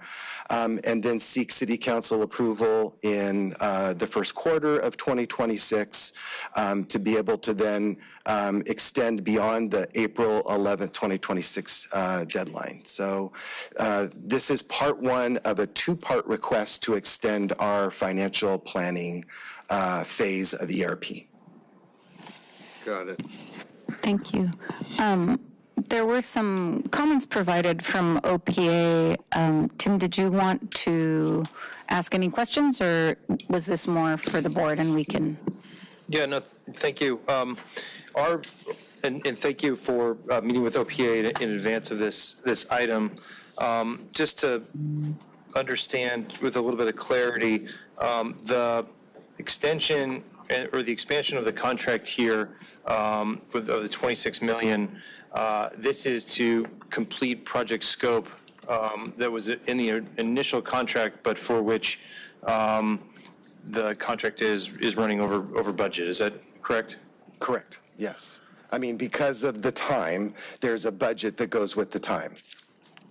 and then seek City Council approval in the first quarter of 2026 to be able to then extend beyond the April 11th, 2026 deadline. So this is part one of a two-part request to extend our financial planning phase of ERP. Got it. Thank you. There were some comments provided from OPA. Tim, did you want to ask any questions, or was this more for the board and we can? Yeah, no, thank you. And thank you for meeting with OPA in advance of this item. Just to understand with a little bit of clarity, the extension or the expansion of the contract here of the $26 million, this is to complete project scope that was in the initial contract, but for which the contract is running over budget. Is that correct? Correct, yes. I mean, because of the time, there's a budget that goes with the time.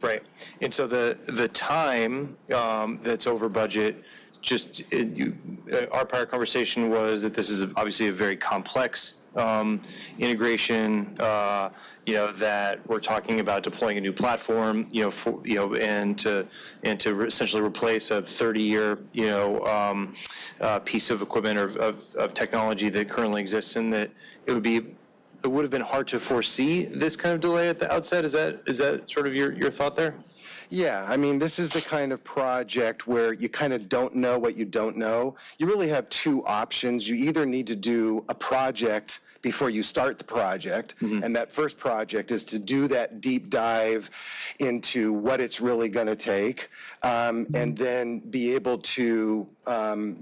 Right. And so the time that's over budget, our prior conversation was that this is obviously a very complex integration, that we're talking about deploying a new platform, and to essentially replace a 30-year, piece of equipment or of technology that currently exists, and that it would have been hard to foresee this kind of delay at the outset. Is that sort of your thought there? Yeah, I mean, this is the kind of project where you kind of don't know what you don't know. You really have two options. You either need to do a project before you start the project, and that first project is to do that deep dive into what it's really going to take, and then be able to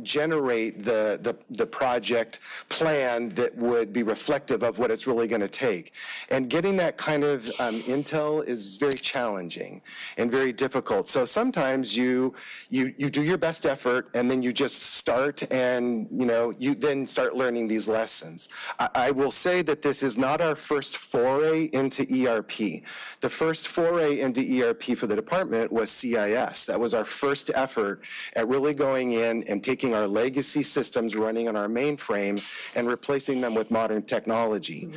generate the project plan that would be reflective of what it's really going to take. And getting that kind of intel is very challenging and very difficult. So sometimes you do your best effort, and then you just start, and you then start learning these lessons. I will say that this is not our first foray into ERP. The first foray into ERP for the department was CIS. That was our first effort at really going in and taking our legacy systems running on our mainframe and replacing them with modern technology.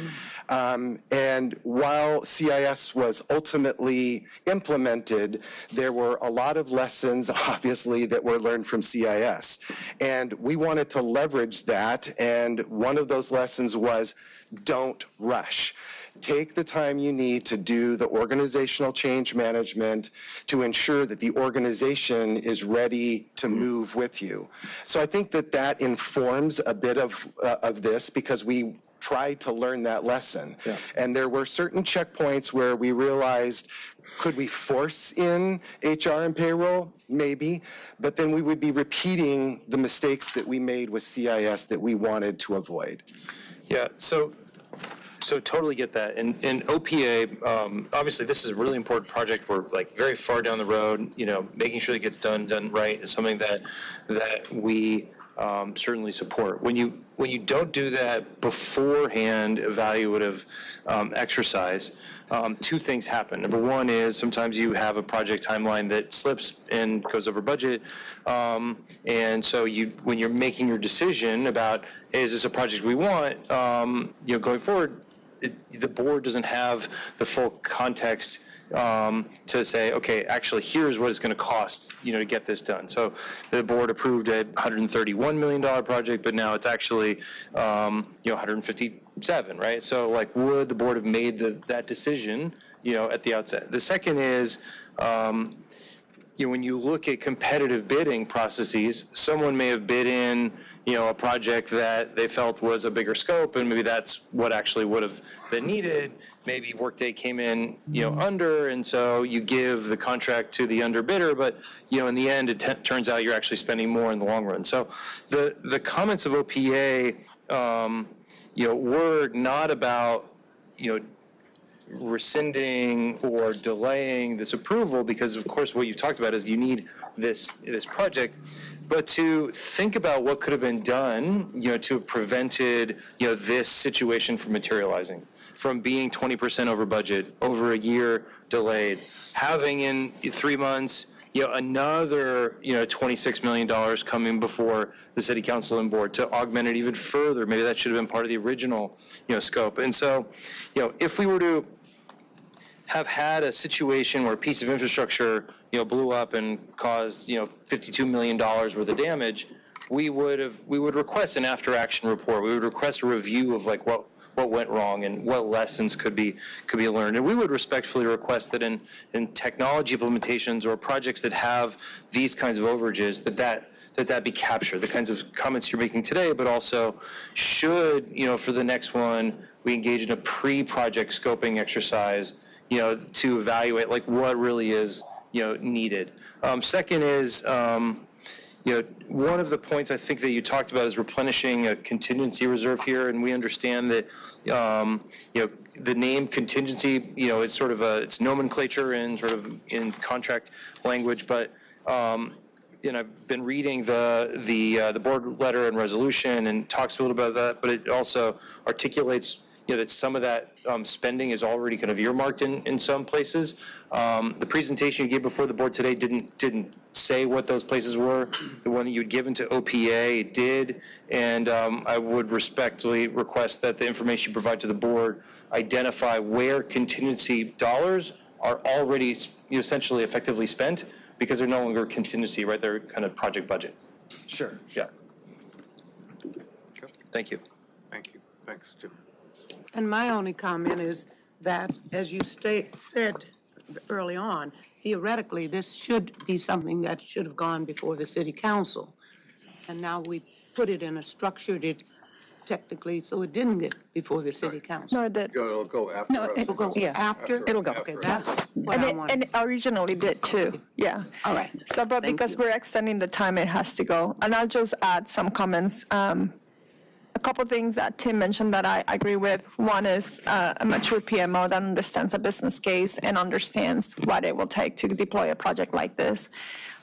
And while CIS was ultimately implemented, there were a lot of lessons, obviously, that were learned from CIS. And we wanted to leverage that, and one of those lessons was don't rush. Take the time you need to do the organizational change management to ensure that the organization is ready to move with you. So I think that informs a bit of this, because we tried to learn that lesson. Yeah. And there were certain checkpoints where we realized, could we force in HR and payroll? Maybe, but then we would be repeating the mistakes that we made with CIS that we wanted to avoid. Yeah, so totally get that. And OPA, obviously this is a really important project. We're like very far down the road, making sure it gets done right is something that we certainly support. When you don't do that beforehand evaluative exercise, two things happen. Number one is sometimes you have a project timeline that slips and goes over budget. And so when you're making your decision about, hey, is this a project we want, going forward, the board doesn't have the full context to say, okay, actually, here's what it's going to cost, to get this done. So the board approved a $131 million project, but now it's actually, 157, right? So, would the board have made that decision, at the outset? The second is, when you look at competitive bidding processes, someone may have bid in, a project that they felt was a bigger scope, and maybe that's what actually would have been needed. Maybe Workday came in, under, and so you give the contract to the underbidder, but, in the end, it turns out you're actually spending more in the long run. So the comments of OPA, were not about, rescinding or delaying this approval, because of course what you've talked about is you need this project, but to think about what could have been done, to have prevented, this situation from materializing, from being 20% over budget, over a year delayed, having in 3 months, another, $26 million coming before the city council and board to augment it even further. Maybe that should have been part of the original, scope. And so, if we were to have had a situation where a piece of infrastructure, blew up and caused, $52 million worth of damage, we would request an after-action report. We would request a review of what went wrong and what lessons could be learned. And we would respectfully request that in technology implementations or projects that have these kinds of overages, that be captured, the kinds of comments you're making today, but also should, for the next one, we engage in a pre-project scoping exercise, to evaluate what really is, needed. Second is, one of the points I think that you talked about is replenishing a contingency reserve here, and we understand that, the name contingency, is sort of it's nomenclature and sort of in contract language, but, I've been reading the board letter and resolution and talks a little about that, but it also articulates that some of that spending is already kind of earmarked in some places. The presentation you gave before the board today didn't say what those places were. The one that you'd given to OPA did, and I would respectfully request that the information you provide to the board identify where contingency dollars are already essentially effectively spent, because they're no longer contingency, right? They're kind of project budget. Sure. Yeah. Thank you. Thank you. Thanks, Jim. And my only comment is that, as you said, early on, theoretically, this should be something that should have gone before the city council. And now we put it in a structured it technically, so it didn't get before the city council. No, it did. It'll go after us. It'll go after? It'll go. Okay, that's what I wanted. And it originally did too, yeah. All right. So, but Thank because you. we're extending the time, it has to go. And I'll just add some comments. A couple things that Tim mentioned that I agree with. One is a mature PMO that understands a business case and understands what it will take to deploy a project like this.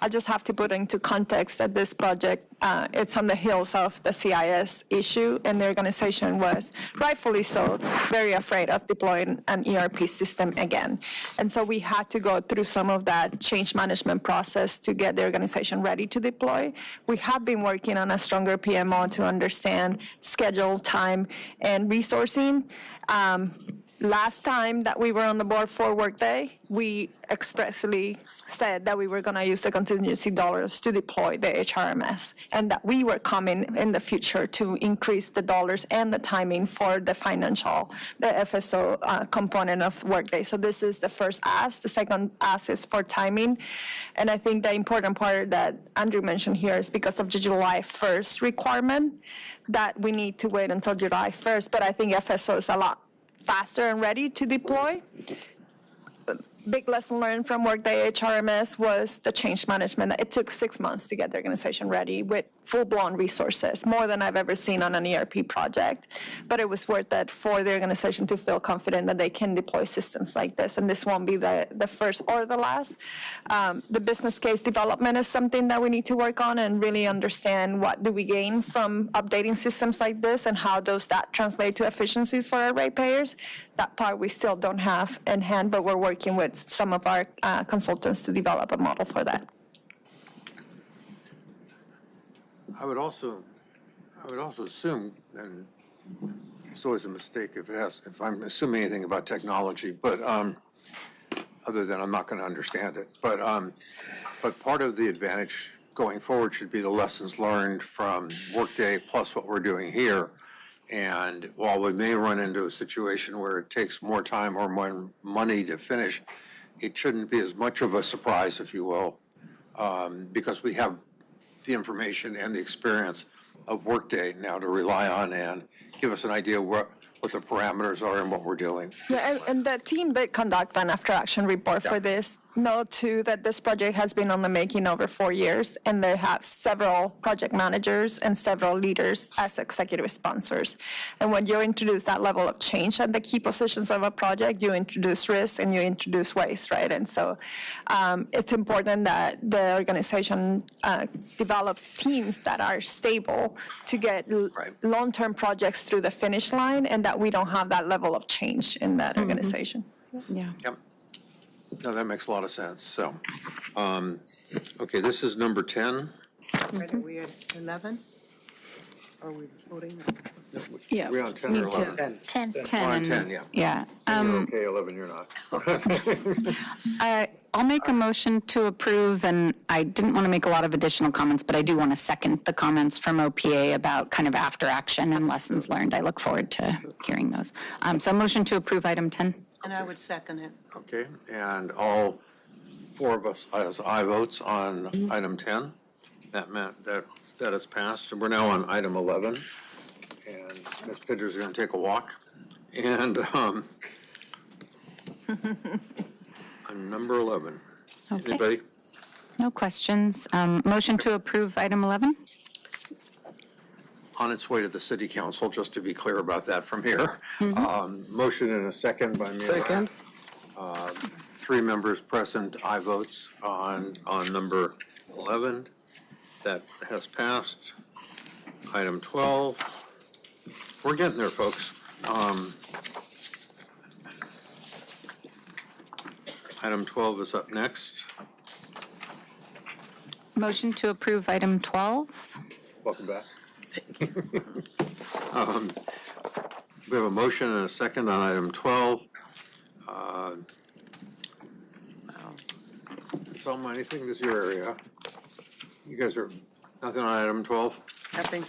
I just have to put into context that this project, it's on the heels of the CIS issue, and the organization was, rightfully so, very afraid of deploying an ERP system again. And so we had to go through some of that change management process to get the organization ready to deploy. We have been working on a stronger PMO to understand schedule, time, and resourcing. Last time that we were on the board for Workday, we expressly said that we were going to use the contingency dollars to deploy the HRMS, and that we were coming in the future to increase the dollars and the timing for the financial, the FSO component of Workday. So this is the first ask. The second ask is for timing. And I think the important part that Andrew mentioned here is because of the July 1st requirement that we need to wait until July 1st. But I think FSO is a lot faster and ready to deploy. Big lesson learned from Workday HRMS was the change management. It took 6 months to get the organization ready with full-blown resources, more than I've ever seen on an ERP project. But it was worth it for the organization to feel confident that they can deploy systems like this, and this won't be the first or the last. The business case development is something that we need to work on and really understand what do we gain from updating systems like this and how does that translate to efficiencies for our ratepayers. That part we still don't have in hand, but we're working with some of our consultants to develop a model for that. I would also assume, and it's always a mistake if I'm assuming anything about technology, but other than I'm not going to understand it. But part of the advantage going forward should be the lessons learned from Workday plus what we're doing here. And while we may run into a situation where it takes more time or more money to finish, it shouldn't be as much of a surprise, if you will, because we have the information and the experience of Workday now to rely on and give us an idea what the parameters are and what we're dealing. Yeah, and the team did conduct an after-action report for this. Note too that this project has been on the making over 4 years, and they have several project managers and several leaders as executive sponsors. And when you introduce that level of change at the key positions of a project, you introduce risk and you introduce waste, right? And so it's important that the organization develops teams that are stable to get long-term projects through the finish line, and that we don't have that level of change in that organization. Yeah. Yep. No, that makes a lot of sense. So, okay, this is number 10. Are we at 11? Are we voting? Yeah. We're on 10 or 11? 10. 10. On 10, yeah. Yeah. You're okay, 11, you're not. I'll make a motion to approve, and I didn't want to make a lot of additional comments, but I do want to second the comments from OPA about kind of after action and lessons learned. I look forward to hearing those. So motion to approve item 10. And I would second it. Okay, and all 4 of us as aye votes on item 10. That is passed. And we're now on item 11. And Ms. Pinder's going to take a walk. And on number 11. Okay. Anybody? No questions. Motion to approve item 11. On its way to the city council, just to be clear about that from here. Motion and a second by me. Second. 3 members present, aye votes on number 11. That has passed. Item 12. We're getting there, folks. Item 12 is up next. Motion to approve item 12. Welcome back. We have a motion and a second on item 12. Selma, anything this is your area? You guys are, nothing on item 12? Nothing.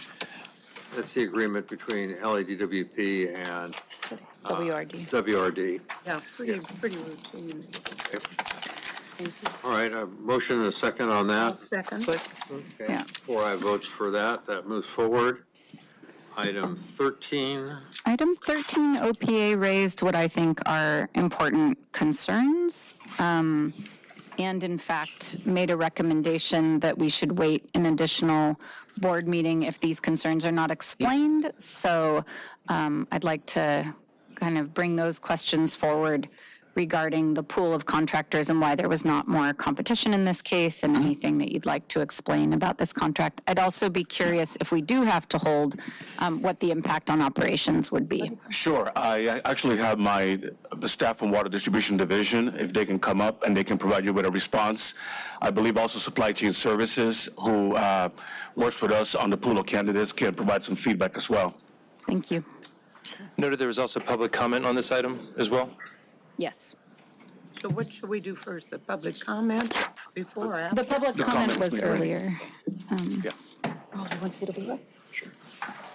That's the agreement between LEDWP and WRD. WRD. Yeah, pretty routine. All right, a motion and a second on that. Second. Okay. Yeah. 4 aye votes for that. That moves forward. Item 13. Item 13, OPA raised what I think are important concerns, and in fact made a recommendation that we should wait an additional board meeting if these concerns are not explained. So I'd like to kind of bring those questions forward regarding the pool of contractors and why there was not more competition in this case, and anything that you'd like to explain about this contract. I'd also be curious, if we do have to hold, what the impact on operations would be. Sure. I actually have the staff from Water Distribution Division, if they can come up and they can provide you with a response. I believe also Supply Chain Services, who works with us on the pool of candidates, can provide some feedback as well. Thank you. Noted there was also public comment on this item as well. Yes. So what should we do first, the public comment before or after? The public comment was earlier. Oh, you want to sit over here? Sure.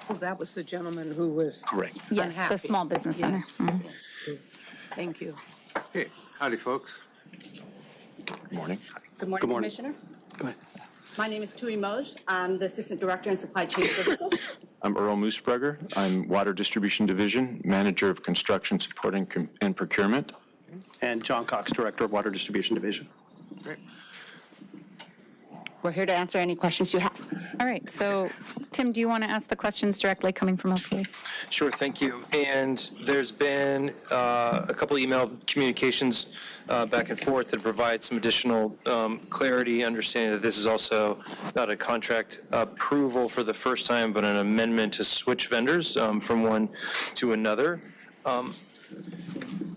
Oh, that was the gentleman who was correct. Yes, the Small Business Center. Yes. Mhm. Thank you. Okay, howdy, folks. Good morning. Good morning, Commissioner. Go ahead. My name is Tui Moj. I'm the Assistant Director in Supply Chain Services. I'm Earl Moosbrugger. I'm Water Distribution Division, Manager of Construction Support and Procurement. And John Cox, Director of Water Distribution Division. Great. We're here to answer any questions you have. All right, so Tim, do you want to ask the questions directly coming from OPA? Sure, thank you. And there's been a couple email communications back and forth that provide some additional clarity, understanding that this is also not a contract approval for the first time, but an amendment to switch vendors from one to another.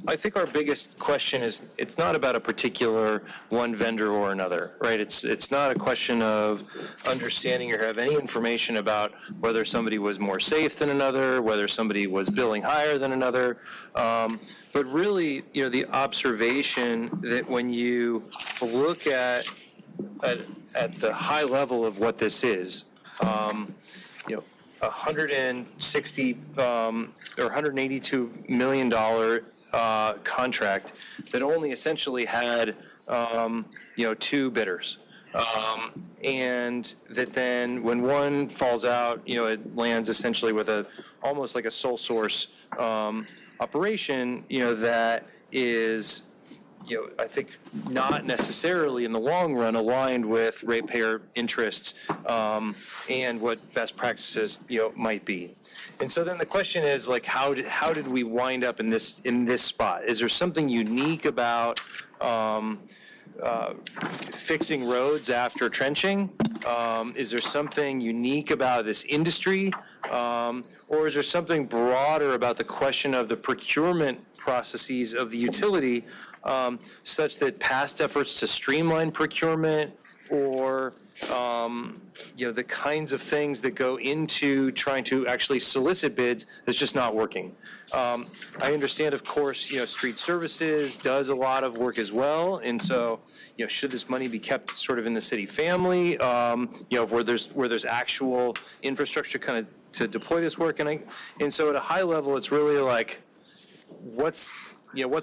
I think our biggest question is, it's not about a particular one vendor or another, right? It's not a question of understanding or have any information about whether somebody was more safe than another, whether somebody was billing higher than another. But really, the observation that when you look at the high level of what this is, $160 or $182 million contract that only essentially had, two bidders. And that then when one falls out, it lands essentially with almost like a sole source operation, that is, I think not necessarily in the long run aligned with ratepayer interests and what best practices, might be. And so then the question is, like, how did we wind up in this spot? Is there something unique about fixing roads after trenching? Is there something unique about this industry? Or is there something broader about the question of the procurement processes of the utility, such that past efforts to streamline procurement or the kinds of things that go into trying to actually solicit bids is just not working. I understand, of course, street services does a lot of work as well, and so should this money be kept sort of in the city family, where there's actual infrastructure kind of to deploy this work, and so at a high level, it's really like, what's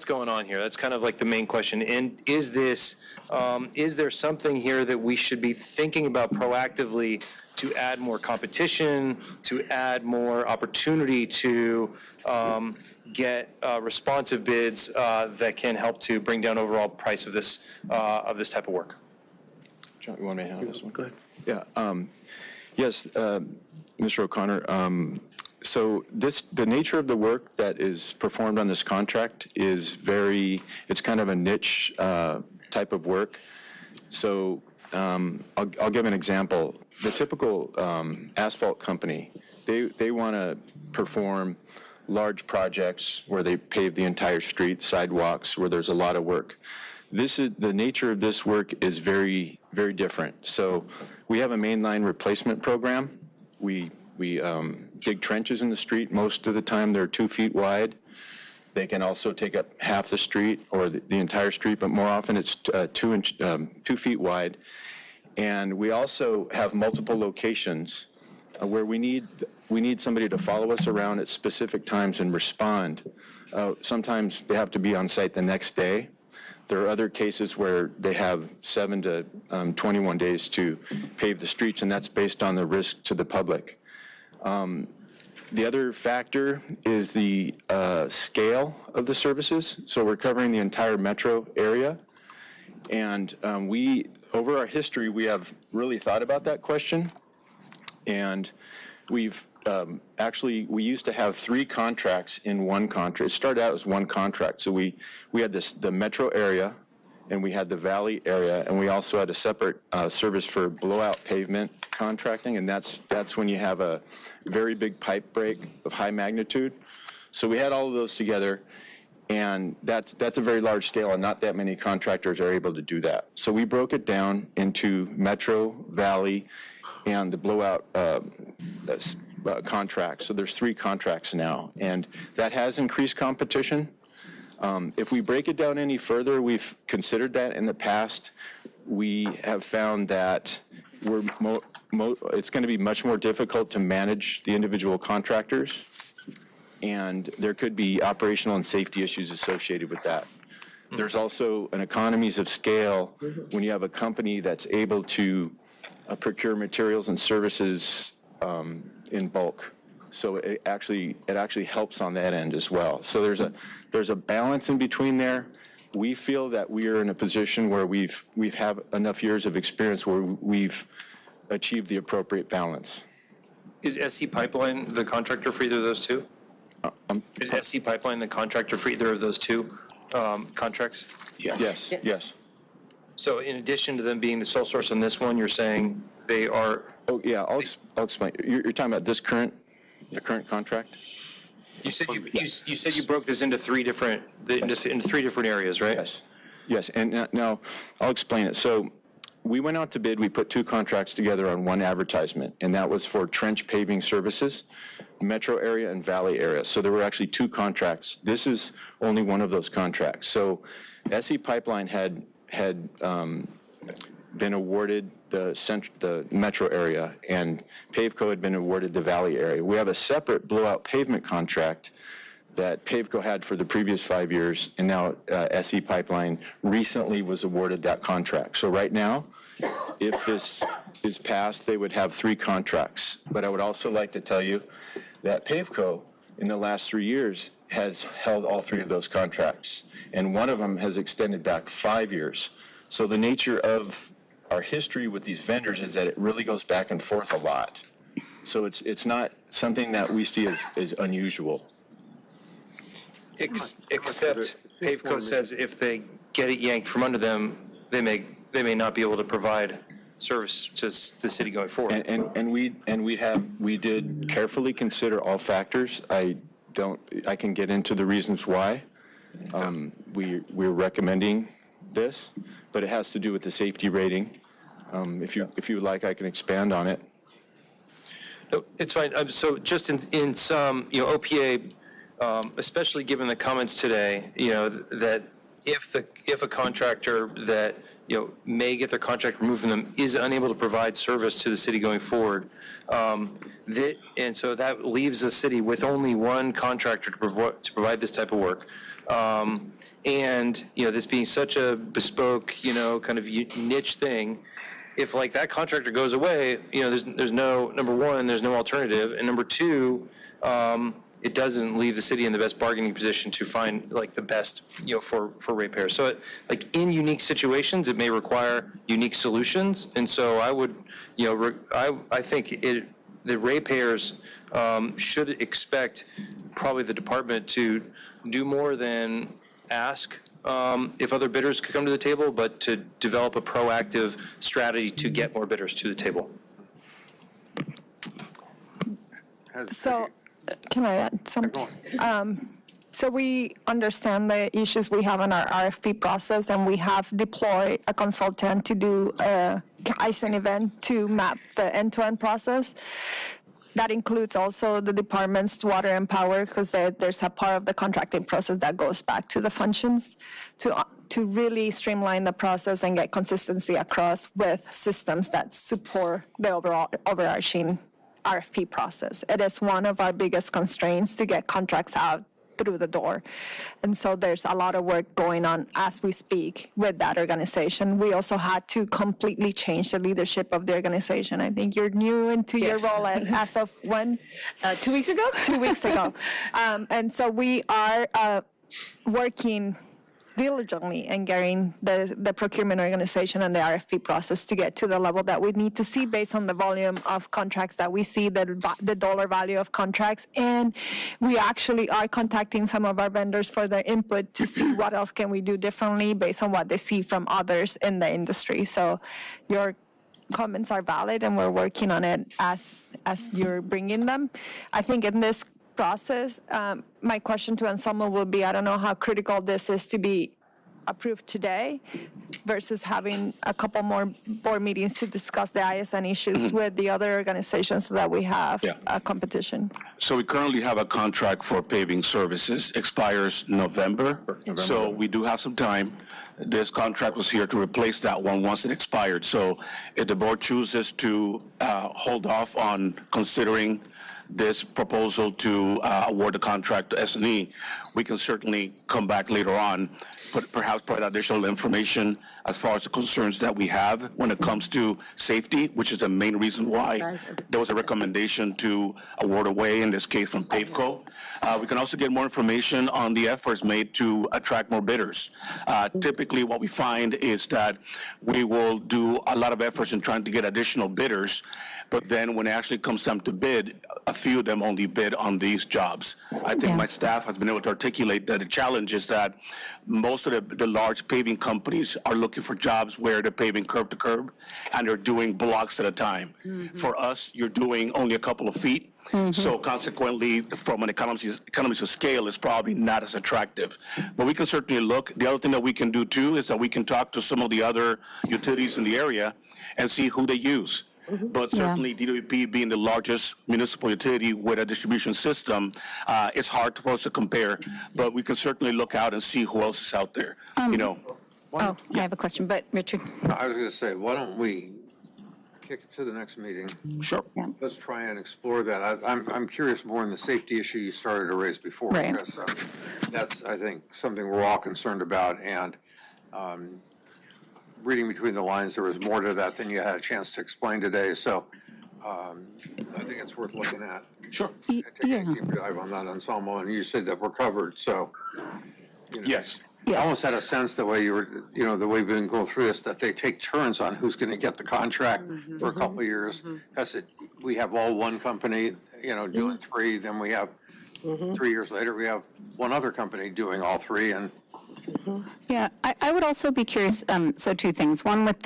going on here? That's kind of like the main question. And is there something here that we should be thinking about proactively to add more competition, to add more opportunity to get responsive bids that can help to bring down overall price of this type of work? John, you want me to handle this one? Go ahead. Yeah. Yes, Mr. O'Connor. So the nature of the work that is performed on this contract is it's kind of a niche type of work. So I'll give an example. The typical asphalt company, they want to perform large projects where they pave the entire street, sidewalks, where there's a lot of work. The nature of this work is very, very different. So we have a mainline replacement program. We dig trenches in the street. Most of the time they're 2 feet wide. They can also take up half the street or the entire street, but more often it's 2 feet wide. And we also have multiple locations where we need somebody to follow us around at specific times and respond. Sometimes they have to be on site the next day. There are other cases where they have 7 to 21 days to pave the streets, and that's based on the risk to the public. The other factor is the scale of the services. So we're covering the entire metro area. And over our history, we have really thought about that question. And we've we used to have 3 contracts in one contract. It started out as one contract. So we had the metro area, and we had the valley area, and we also had a separate service for blowout pavement contracting, and that's when you have a very big pipe break of high magnitude. So we had all of those together, and that's a very large scale, and not that many contractors are able to do that. So we broke it down into metro, valley, and the blowout contract. So there's 3 contracts now, and that has increased competition. If we break it down any further, we've considered that in the past. We have found that it's going to be much more difficult to manage the individual contractors, and there could be operational and safety issues associated with that. There's also an economies of scale when you have a company that's able to procure materials and services in bulk. So it actually helps on that end as well. So there's a balance in between there. We feel that we are in a position where we've had enough years of experience where we've achieved the appropriate balance. Is SC Pipeline the contractor for either of those 2? Is SC Pipeline the contractor for either of those 2 contracts? Yeah. Yes. So in addition to them being the sole source on this one, you're saying they are? Oh, yeah, I'll explain. You're talking about the current contract? You said you broke this into 3 different into 3 different areas, right? Yes, and now I'll explain it. So we went out to bid, we put 2 contracts together on one advertisement, and that was for trench paving services, metro area and valley area. So there were actually 2 contracts. This is only one of those contracts. So SE Pipeline had been awarded the metro area, and Pavco had been awarded the valley area. We have a separate blowout pavement contract that Pavco had for the previous 5 years, and now SE Pipeline recently was awarded that contract. So right now, if this is passed, they would have 3 contracts. But I would also like to tell you that Pavco, in the last 3 years, has held all 3 of those contracts, and one of them has extended back 5 years. So the nature of our history with these vendors is that it really goes back and forth a lot. So it's not something that we see as unusual. Except Pavco says if they get it yanked from under them, they may not be able to provide service to the city going forward. And we did carefully consider all factors. I can get into the reasons why we're recommending this, but it has to do with the safety rating. If you would like, I can expand on it. No, it's fine. So just in some, OPA, especially given the comments today, that if a contractor that, may get their contract removed from them is unable to provide service to the city going forward, and so that leaves the city with only one contractor to provide this type of work. And, this being such a bespoke, kind of niche thing, if like that contractor goes away, there's no, number one, there's no alternative. And number 2, it doesn't leave the city in the best bargaining position to find like the best, for ratepayers. So in unique situations, it may require unique solutions. And so I would, I think the ratepayers should expect probably the department to do more than ask if other bidders could come to the table, but to develop a proactive strategy to get more bidders to the table. So, can I add something? So we understand the issues we have in our RFP process, and we have deployed a consultant to do a Kaizen event to map the end-to-end process. That includes also the department's water and power, because there's a part of the contracting process that goes back to the functions to really streamline the process and get consistency across with systems that support the overarching RFP process. It is one of our biggest constraints to get contracts out through the door. And so there's a lot of work going on as we speak with that organization. We also had to completely change the leadership of the organization. I think you're new into your role as of when? 2 weeks ago? 2 weeks ago. And so we are working diligently and getting the procurement organization and the RFP process to get to the level that we need to see based on the volume of contracts that we see, the dollar value of contracts. And we actually are contacting some of our vendors for their input to see what else can we do differently based on what they see from others in the industry. So your comments are valid, and we're working on it as you're bringing them. I think in this process, my question to Anselmo will be, I don't know how critical this is to be approved today versus having a couple more board meetings to discuss the ISN issues with the other organizations so that we have a competition. So we currently have a contract for paving services, expires November. So we do have some time. This contract was here to replace that one once it expired. So if the board chooses to hold off on considering this proposal to award the contract to S&E, we can certainly come back later on, but perhaps provide additional information as far as the concerns that we have when it comes to safety, which is the main reason why there was a recommendation to award away, in this case from PAVECO. We can also get more information on the efforts made to attract more bidders. Typically what we find is that we will do a lot of efforts in trying to get additional bidders, but then when it actually comes time to bid, a few of them only bid on these jobs. I think my staff has been able to articulate that the challenge is that most of the large paving companies are looking for jobs where they're paving curb to curb, and they're doing blocks at a time. For us, you're doing only a couple of feet. So consequently, from an economies of scale, it's probably not as attractive. But we can certainly look. The other thing that we can do too is that we can talk to some of the other utilities in the area and see who they use. But certainly DWP being the largest municipal utility with a distribution system, it's hard for us to compare, but we can certainly look out and see who else is out there, you know. I have a question, but Richard. I was going to say, why don't we kick it to the next meeting? Sure. Let's try and explore that. I'm curious more in the safety issue you started to raise before, because that's, I think, something we're all concerned about, and reading between the lines, there was more to that than you had a chance to explain today. So I think it's worth looking at. Sure. Take a deep dive on that, Anselmo, and you said that we're covered. So, you know, yes. I almost had a sense the way you were, you know, the way we've been going through this, that they take turns on who's going to get the contract for a couple of years. Because we have all one company, you know, doing three. Then we have 3 years later, we have one other company doing all three. And Yeah, I would also be curious, so two things. One with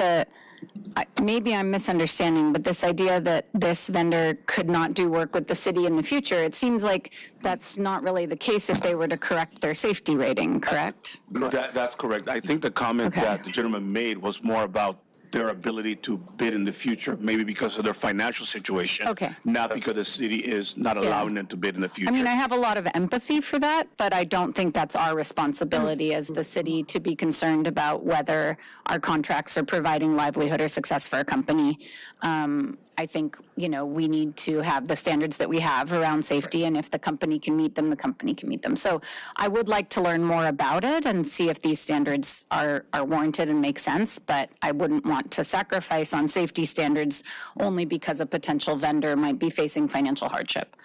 maybe I'm misunderstanding, but this idea that this vendor could not do work with the city in the future, it seems like that's not really the case if they were to correct their safety rating, correct? That's correct. I think the comment that the gentleman made was more about their ability to bid in the future, maybe because of their financial situation, not because the city is not allowing them to bid in the future. I mean, I have a lot of empathy for that, but I don't think that's our responsibility as the city to be concerned about whether our contracts are providing livelihood or success for a company. I think, you know, we need to have the standards that we have around safety, and if the company can meet them, the company can meet them. So I would like to learn more about it and see if these standards are warranted and make sense, but I wouldn't want to sacrifice on safety standards only because a potential vendor might be facing financial hardship.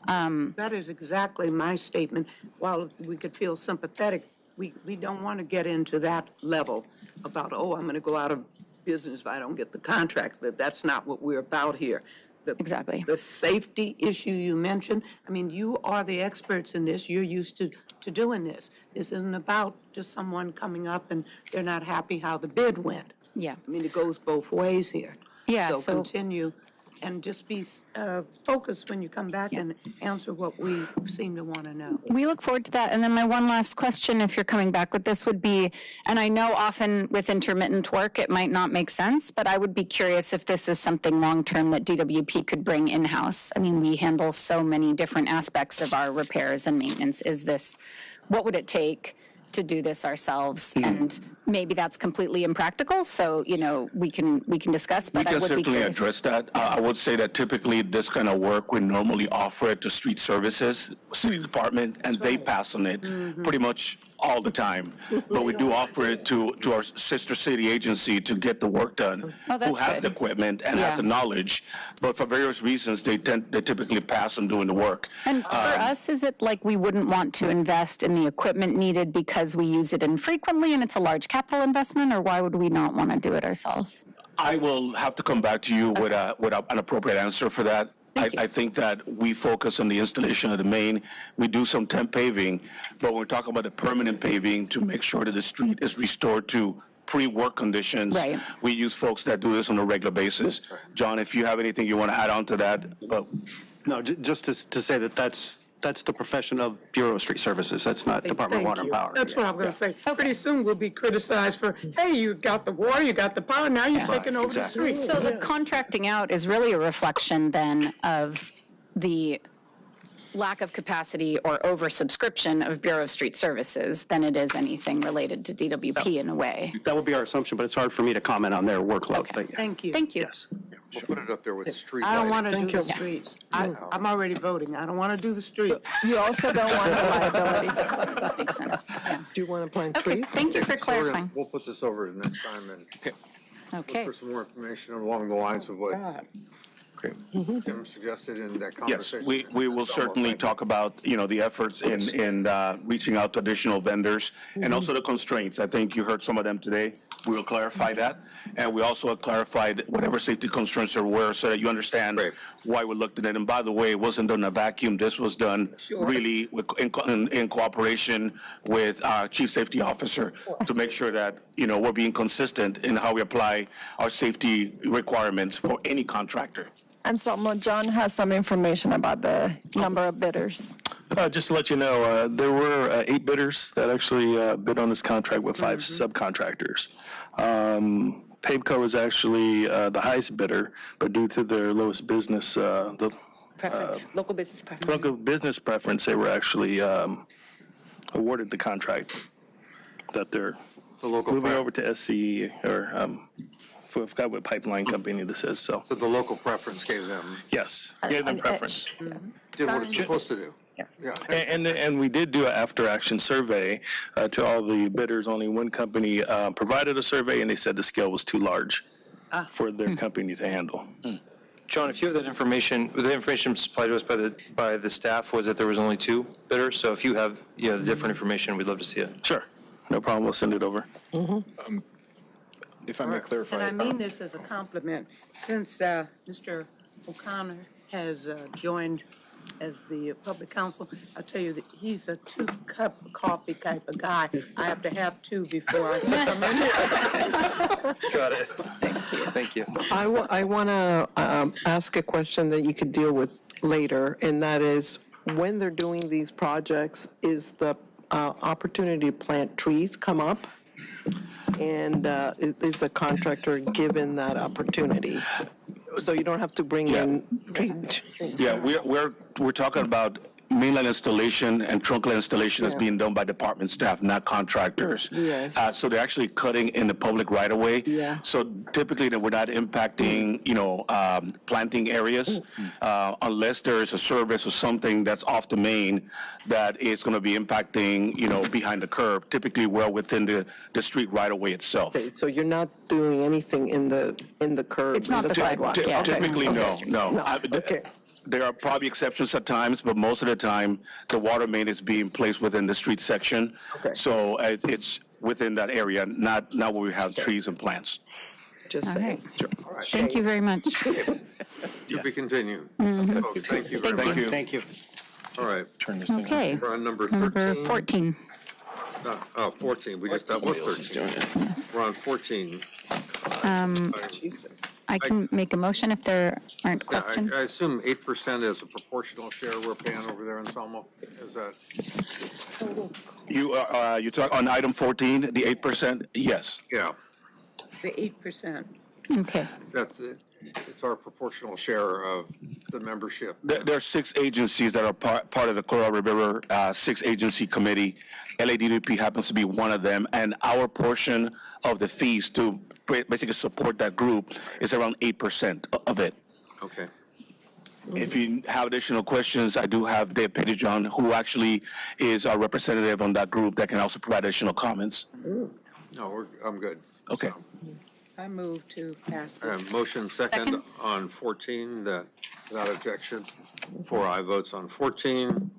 That is exactly my statement. While we could feel sympathetic, we don't want to get into that level about, oh, I'm going to go out of business if I don't get the contract. That's not what we're about here. Exactly. The safety issue you mentioned, I mean, you are the experts in this. You're used to doing this. This isn't about just someone coming up and they're not happy how the bid went. Yeah. I mean, it goes both ways here. Yeah, So continue and just be focused when you come back and answer what we seem to want to know. We look forward to that. And then my one last question, if you're coming back with this, would be, and I know often with intermittent work, it might not make sense, but I would be curious if this is something long-term that DWP could bring in-house. I mean, we handle so many different aspects of our repairs and maintenance. What would it take to do this ourselves? And maybe that's completely impractical, so, we can discuss, We but I can would be certainly curious. address that. I would say that typically this kind of work, we normally offer it to street services, city department, and they pass on it pretty much all the time. But we do offer it to our sister city agency to get the work done, Oh, that's who has good. the equipment and has Yeah. the knowledge. But for various reasons, they typically pass on doing the work. And for us, is it like we wouldn't want to invest in the equipment needed because we use it infrequently and it's a large capital investment, or why would we not want to do it ourselves? I will have to come back to you with an appropriate answer for that. I think that we focus on the installation of the main. We do some temp paving, but when we're talking about the permanent paving to make sure that the street is restored to pre-work conditions, Right. we use folks that do this on a regular basis. John, if you have anything you want to add on to that, No, just to say that that's the profession of Bureau of Street Services. That's not Department of Water and Power. That's what I'm going to say. Pretty soon we'll be criticized for, hey, you got the water, you got the power, now you're taking over the street. So the contracting out is really a reflection then of the lack of capacity or oversubscription of Bureau of Street Services than it is anything related to DWP in a way. That would be our assumption, but it's hard for me to comment on their workload. But yeah. Thank you. Thank you. Yes. We'll put it up there with street I don't lighting. want to do the streets. I'm already voting. I don't want to do the street. You also don't want the liability. Makes sense. Yeah. Do you want to plant Okay, trees? thank you for So clarifying. we'll put this over to next time and Okay. look for some more information along the lines of what Tim suggested in that yes, conversation. we will certainly talk about, the efforts in reaching out to additional vendors and also the constraints. I think you heard some of them today. We will clarify that. And we also clarified whatever safety concerns there were so that you understand why we looked at it. And by the way, it wasn't done in a vacuum. This was done really in cooperation with our chief safety officer to make sure that, we're being consistent in how we apply our safety requirements for any contractor. And John has some information about the number of bidders. Just to let you know, there were 8 bidders that actually bid on this contract with 5 subcontractors. Pavco is actually the highest bidder, but due to their lowest business, Preference, local business preference. local business preference, they were actually awarded the contract that they're moving over to SCE, or I forgot what pipeline company this is, so. So the local preference gave them, Yes, gave them preference. did what it's supposed to do. Yeah. And we did do an after-action survey to all the bidders. Only one company provided a survey, and they said the scale was too large for their company to handle. John, if you have that information, the information supplied to us by the staff was that there was only 2 bidders. So if you have the different information, we'd love to see it. Sure, no problem. We'll send it over. If I may clarify. And I mean this as a compliment. Since Mr. O'Connor has joined as the public counsel, I'll tell you that he's a 2-cup coffee type of guy. I have to have 2 before I can come in here. Got it. Thank you. I want to ask a question that you could deal with later, and that is, when they're doing these projects, is the opportunity to plant trees come up? And is the contractor given that opportunity? So you don't have to bring in trees? Yeah, we're talking about mainline installation and trunk installation that's being done by department staff, not contractors. Yes. So they're actually cutting in the public right of way. Yeah. So typically, we're not impacting, planting areas unless there is a service or something that's off the main that is going to be impacting, behind the curb. Typically, we're within the street right of way itself. Okay, so you're not doing anything in the curb? It's not the sidewalk, yeah. Typically, no. Okay. There are probably exceptions at times, but most of the time, the water main is being placed within the street section. Okay. So it's within that area, not where we have trees and plants. Just All saying. right. All right. Thank you very much. To be continued. Folks, thank you very Thank much. you. Thank you. All right, Okay, we're on number number 13. 14. 14, that was 13. We're on 14. I can make a motion if there aren't Yeah, questions. I assume 8% is a proportional share we're paying over there in Selma? Is that, You talk on item 14, the 8%? Yes. yeah, The 8%. Okay, that's it. It's our proportional share of the membership? There are 6 agencies that are part of the Colorado River 6-agency committee. LADWP happens to be one of them, and our portion of the fees to basically support that group is around 8% of it. Okay. If you have additional questions, I do have Dave Pettijohn, who actually is our representative on that group that can also provide additional comments. No, I'm good. Okay. I move to pass this. Motion second on 14, without objection. 4 aye votes on 14.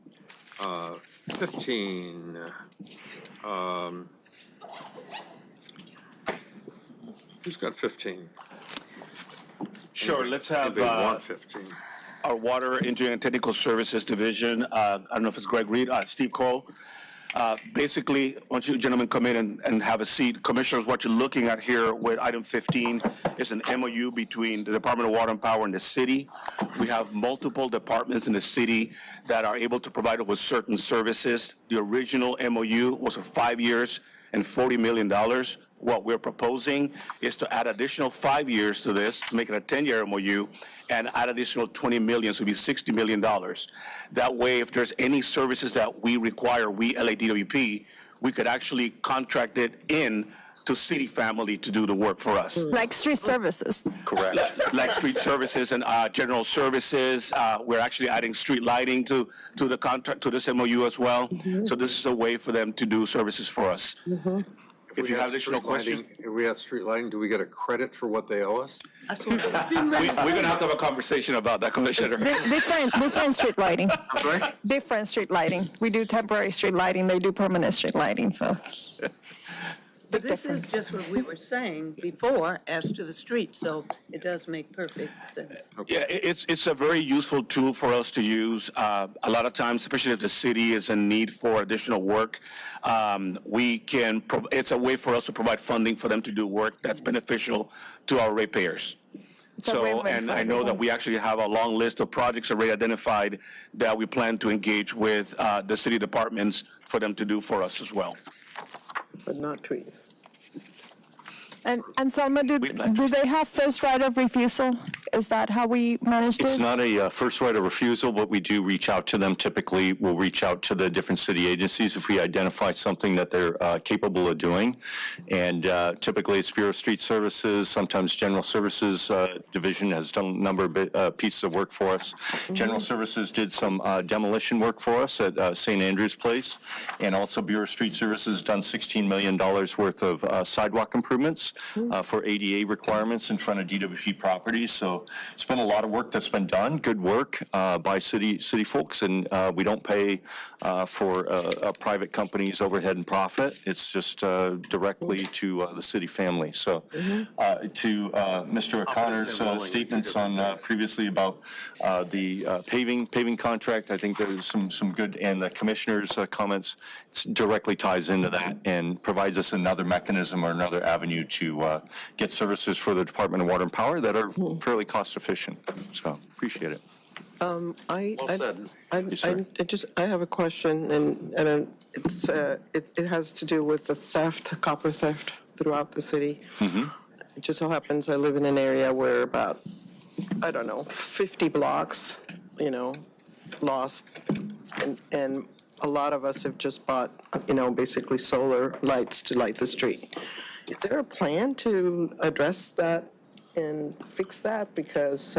15. Who's got 15? Sure, let's have Anybody want 15? our Water Engineering and Technical Services Division. I don't know if it's Greg Reed, Steve Cole. Basically, once you gentlemen come in and have a seat, commissioners, what you're looking at here with item 15 is an MOU between the Department of Water and Power and the city. We have multiple departments in the city that are able to provide us with certain services. The original MOU was for 5 years and $40 million. What we're proposing is to add additional 5 years to this, to make it a 10-year MOU, and add additional $20 million, so it'll be $60 million. That way, if there's any services that we require, we LADWP, we could actually contract it in to city family to do the work for us. Like street services. Correct. Like street services and general services. We're actually adding street lighting to the contract, to this MOU as well. So this is a way for them to do services for us. If you have additional questions. If we have street lighting, do we get a credit for what they owe us? We're going to have a conversation about that, Commissioner. Different street lighting. Sorry? Different street lighting. We do temporary street lighting, they do permanent street lighting, so. But this is just what we were saying before as to the street, so it does make perfect sense. Yeah, it's a very useful tool for us to use. A lot of times, especially if the city is in need for additional work, it's a way for us to provide funding for them to do work that's beneficial to our ratepayers. So, and I know that we actually have a long list of projects already identified that we plan to engage with the city departments for them to do for us as well. But not trees. And Selma, do they have first right of refusal? Is that how we manage this? It's not a first right of refusal, but we do reach out to them. Typically, we'll reach out to the different city agencies if we identify something that they're capable of doing. And typically, it's Bureau of Street Services. Sometimes General Services Division has done a number of pieces of work for us. General Services did some demolition work for us at St. Andrew's Place. And also Bureau of Street Services done $16 million worth of sidewalk improvements for ADA requirements in front of DWP properties. So it's been a lot of work that's been done, good work by city folks, and we don't pay for a private company's overhead and profit. It's just directly to the city family. So to Mr. O'Connor's statements on previously about the paving contract, I think there's some good, and the commissioner's comments directly ties into that and provides us another mechanism or another avenue to get services for the Department of Water and Power that are fairly cost efficient. So appreciate it. I said. I have a question, and it has to do with the copper theft throughout the city. It just so happens I live in an area where about, 50 blocks, lost, and a lot of us have just bought, basically solar lights to light the street. Is there a plan to address that and fix that? Because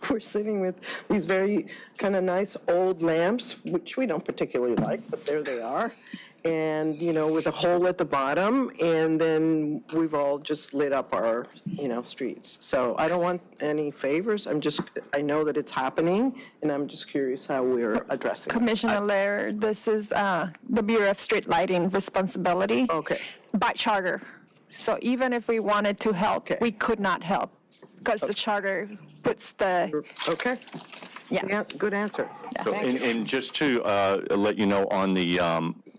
we're sitting with these very kind of nice old lamps, which we don't particularly like, but there they are. And, with a hole at the bottom, and then we've all just lit up our, streets. So I don't want any favors. I know that it's happening, and I'm just curious how we're addressing it. Commissioner LEHRER, this is the Bureau of Street Lighting responsibility. Okay. By charter. So even if we wanted to help, we could not help because the charter puts the. Okay. Yeah. Good answer. So, and just to let you know on the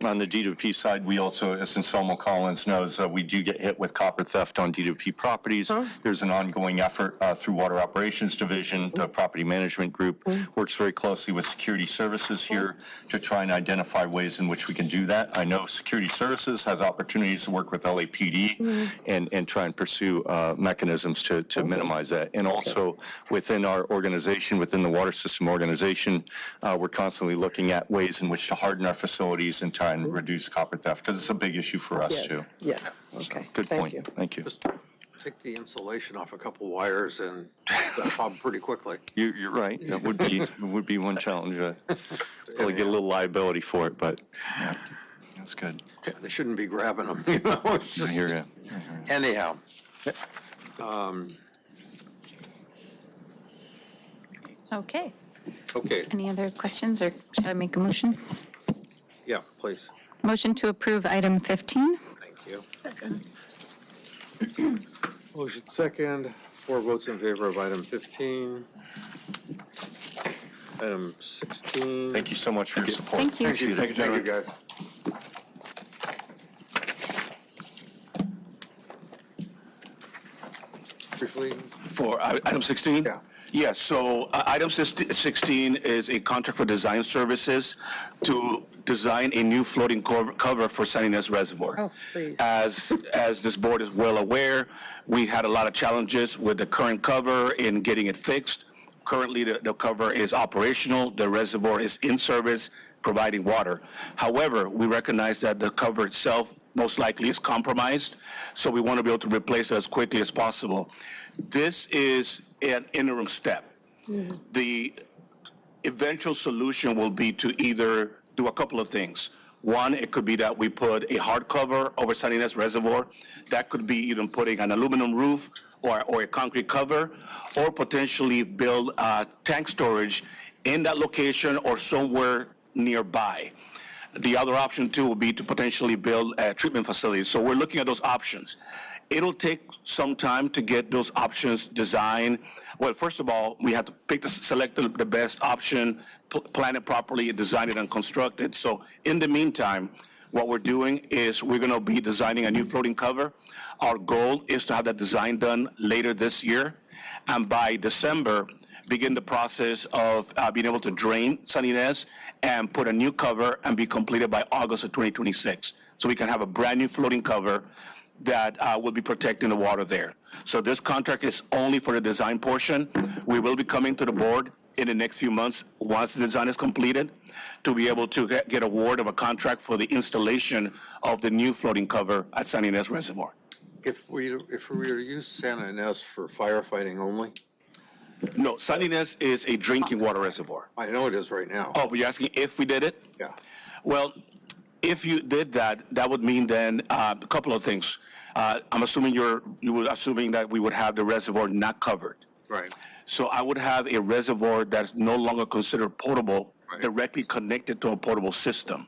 On the DWP side, we also, as Anselmo Collins knows, we do get hit with copper theft on DWP properties. There's an ongoing effort through Water Operations Division. The Property Management Group works very closely with Security Services here to try and identify ways in which we can do that. I know Security Services has opportunities to work with LAPD and try and pursue mechanisms to minimize that. And also within our organization, within the water system organization, we're constantly looking at ways in which to harden our facilities and try and reduce copper theft, because it's a big issue for us too. Yeah, okay. Good point. Thank you. Just take the insulation off a couple wires and that fob pretty quickly. You're right. That would be one challenge. Probably get a little liability for it, but yeah, that's good. Yeah, they shouldn't be grabbing them, you know. It's just, I hear you. anyhow. Okay. Okay. Any other questions, or should I make a motion? Yeah, please. Motion to approve item 15. Thank you. Motion second. 4 votes in favor of item 15. Item 16. Thank you so much for your support. Thank you. Thank you, gentlemen. guys. Briefly. For item 16? Yeah. Yes, so item 16 is a contract for design services to design a new floating cover for San Ynez Reservoir. Oh, please. As this board is well aware, we had a lot of challenges with the current cover in getting it fixed. Currently, the cover is operational, the reservoir is in service, providing water. However, we recognize that the cover itself most likely is compromised, so we want to be able to replace it as quickly as possible. This is an interim step. The eventual solution will be to either do a couple of things. One, it could be that we put a hard cover over San Ynez Reservoir. That could be even putting an aluminum roof or a concrete cover, or potentially build tank storage in that location or somewhere nearby. The other option too would be to potentially build a treatment facility. So we're looking at those options. It'll take some time to get those options designed. Well, first of all, we have to select the best option, plan it properly, design it, and construct it. So in the meantime, what we're doing is we're going to be designing a new floating cover. Our goal is to have that design done later this year, and by December, begin the process of being able to drain San Ynez and put a new cover and be completed by August of 2026. So we can have a brand new floating cover that will be protecting the water there. So this contract is only for the design portion. We will be coming to the board in the next few months, once the design is completed, to be able to get award of a contract for the installation of the new floating cover at San Ynez Reservoir. If we were to use San Ynez for firefighting only? No, San Ynez is a drinking water reservoir. I know it is right now. Oh, but you're asking if we did it? Yeah. Well, if you did that, that would mean then a couple of things. I'm assuming you were assuming that we would have the reservoir not covered. Right. So I would have a reservoir that's no longer considered potable, directly connected to a potable system.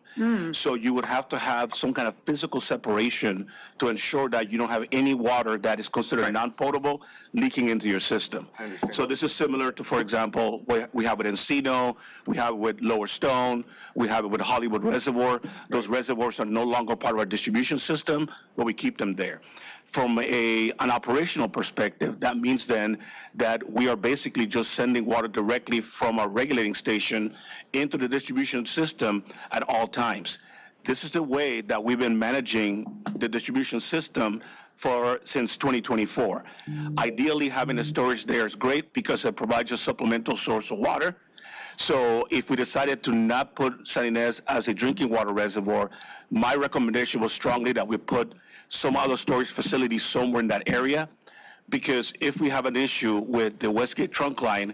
So you would have to have some kind of physical separation to ensure that you don't have any water that is considered non-potable leaking into your system. So this is similar to, for example, we have it in Encino, we have it with Lower Stone, we have it with Hollywood Reservoir. Those reservoirs are no longer part of our distribution system, but we keep them there. From an operational perspective, that means then that we are basically just sending water directly from our regulating station into the distribution system at all times. This is the way that we've been managing the distribution system since 2024. Ideally, having the storage there is great because it provides a supplemental source of water. So if we decided to not put San Ynez as a drinking water reservoir, my recommendation was strongly that we put some other storage facility somewhere in that area, because if we have an issue with the Westgate trunk line,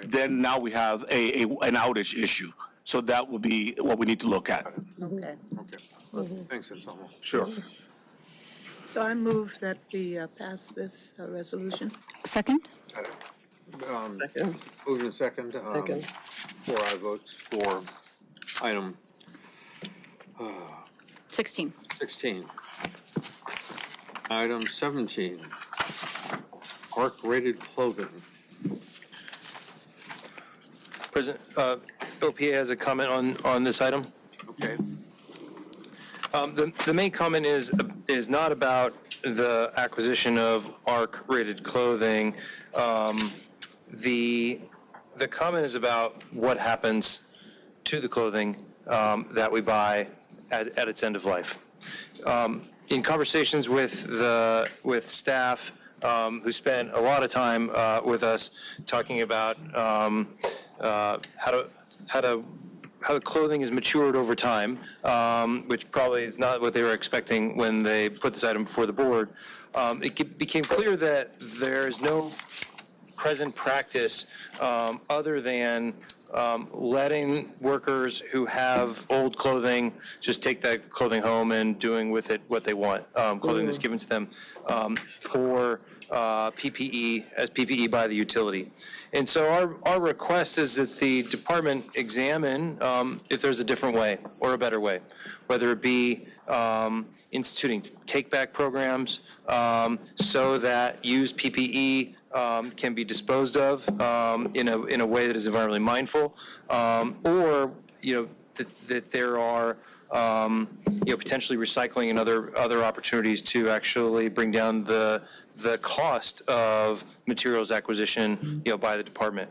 then now we have an outage issue. So that would be what we need to look at. Okay. Well, thanks, Anselmo. Sure. So I move that we pass this resolution. Second? Second. Moving in second. Second. 4 aye votes for item 16. 16. Item 17, ARC-rated clothing. President, OPA has a comment on this item. Okay. The main comment is not about the acquisition of ARC-rated clothing. The comment is about what happens to the clothing that we buy at its end of life. In conversations with staff who spent a lot of time with us talking about how the clothing is matured over time, which probably is not what they were expecting when they put this item before the board, it became clear that there is no present practice other than letting workers who have old clothing just take that clothing home and doing with it what they want, clothing that's given to them for PPE, as PPE by the utility. And so our request is that the department examine if there's a different way or a better way, whether it be instituting take-back programs so that used PPE can be disposed of in a way that is environmentally mindful, or that there are potentially recycling and other opportunities to actually bring down the cost of materials acquisition by the department.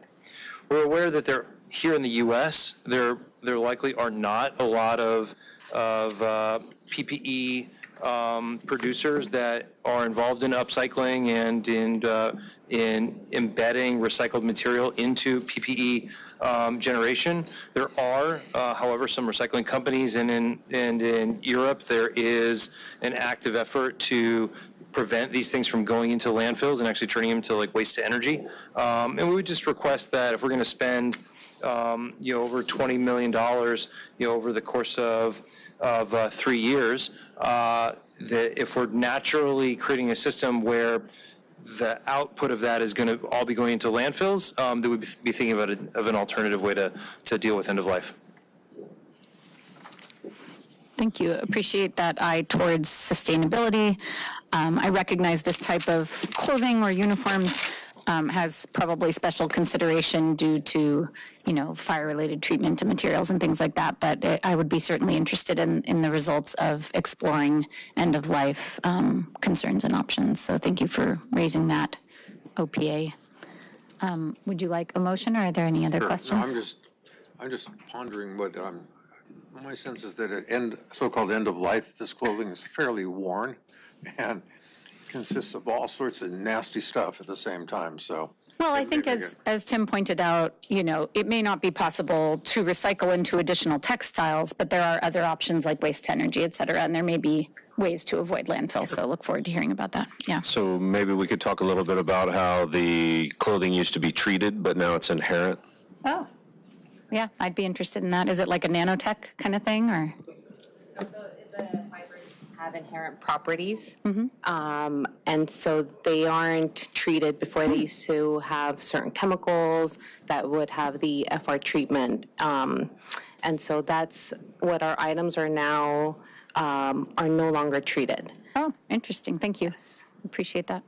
We're aware that here in the U.S. there likely are not a lot of PPE producers that are involved in upcycling and in embedding recycled material into PPE generation. There are, however, some recycling companies, and in Europe there is an active effort to prevent these things from going into landfills and actually turning them into like waste to energy. And we would just request that if we're going to spend over $20 million, over the course of 3 years, that if we're naturally creating a system where the output of that is going to all be going into landfills, that we'd be thinking about of an alternative way to deal with end of life. Thank you. Appreciate that eye towards sustainability. I recognize this type of clothing or uniforms has probably special consideration due to, fire-related treatment to materials and things like that, but I would be certainly interested in the results of exploring end-of-life concerns and options. So thank you for raising that, OPA. Would you like a motion, or are there any other questions? No, I'm just pondering what my sense is that at so-called end of life, this clothing is fairly worn and consists of all sorts of nasty stuff at the same time. So, well, I think as Tim pointed out, it may not be possible to recycle into additional textiles, but there are other options like waste to energy, et cetera, and there may be ways to avoid landfill. So look forward to hearing about that. Yeah. So maybe we could talk a little bit about how the clothing used to be treated, but now it's inherent. Oh, yeah, I'd be interested in that. Is it like a nanotech kind of thing, or? So the fibers have inherent properties, and so they aren't treated before. They used to have certain chemicals that would have the FR treatment, and so that's what our items are now are no longer treated. Oh, interesting. Thank you. Appreciate that.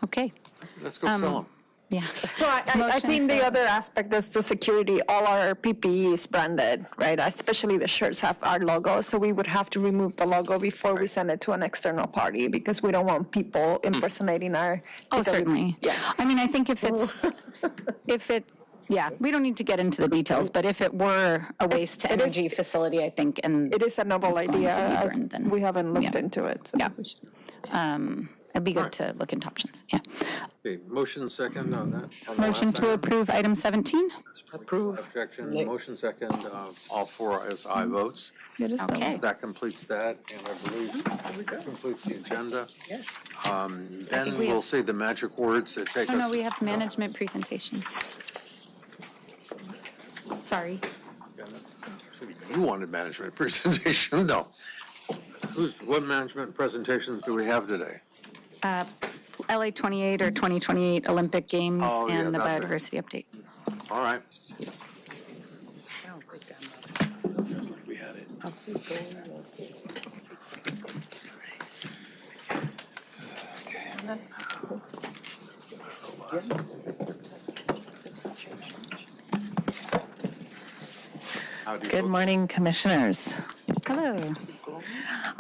Okay. Let's go sell them. Yeah. Well, I think the other aspect is the security. All our PPE is branded, right? Especially the shirts have our logo, so we would have to remove the logo before we send it to an external party because we don't want people impersonating our. Oh, certainly. Yeah. I mean, I think if we don't need to get into the details, but if it were a waste to energy facility, I think, and it is a novel idea. We haven't looked into it. So yeah. It'd be good to look into options. Yeah. Okay, motion second on that. Motion to approve item 17. Approve. Objection. Motion second. All four as aye votes. Okay. That completes that, and I believe that completes the agenda. Then we'll say the magic words that take us. Oh no, we have management presentations. Sorry. You wanted management presentation? No. What management presentations do we have today? LA 28 or 2028 Olympic Games and the that's biodiversity update. All right. We had it. Good morning, commissioners. Hello.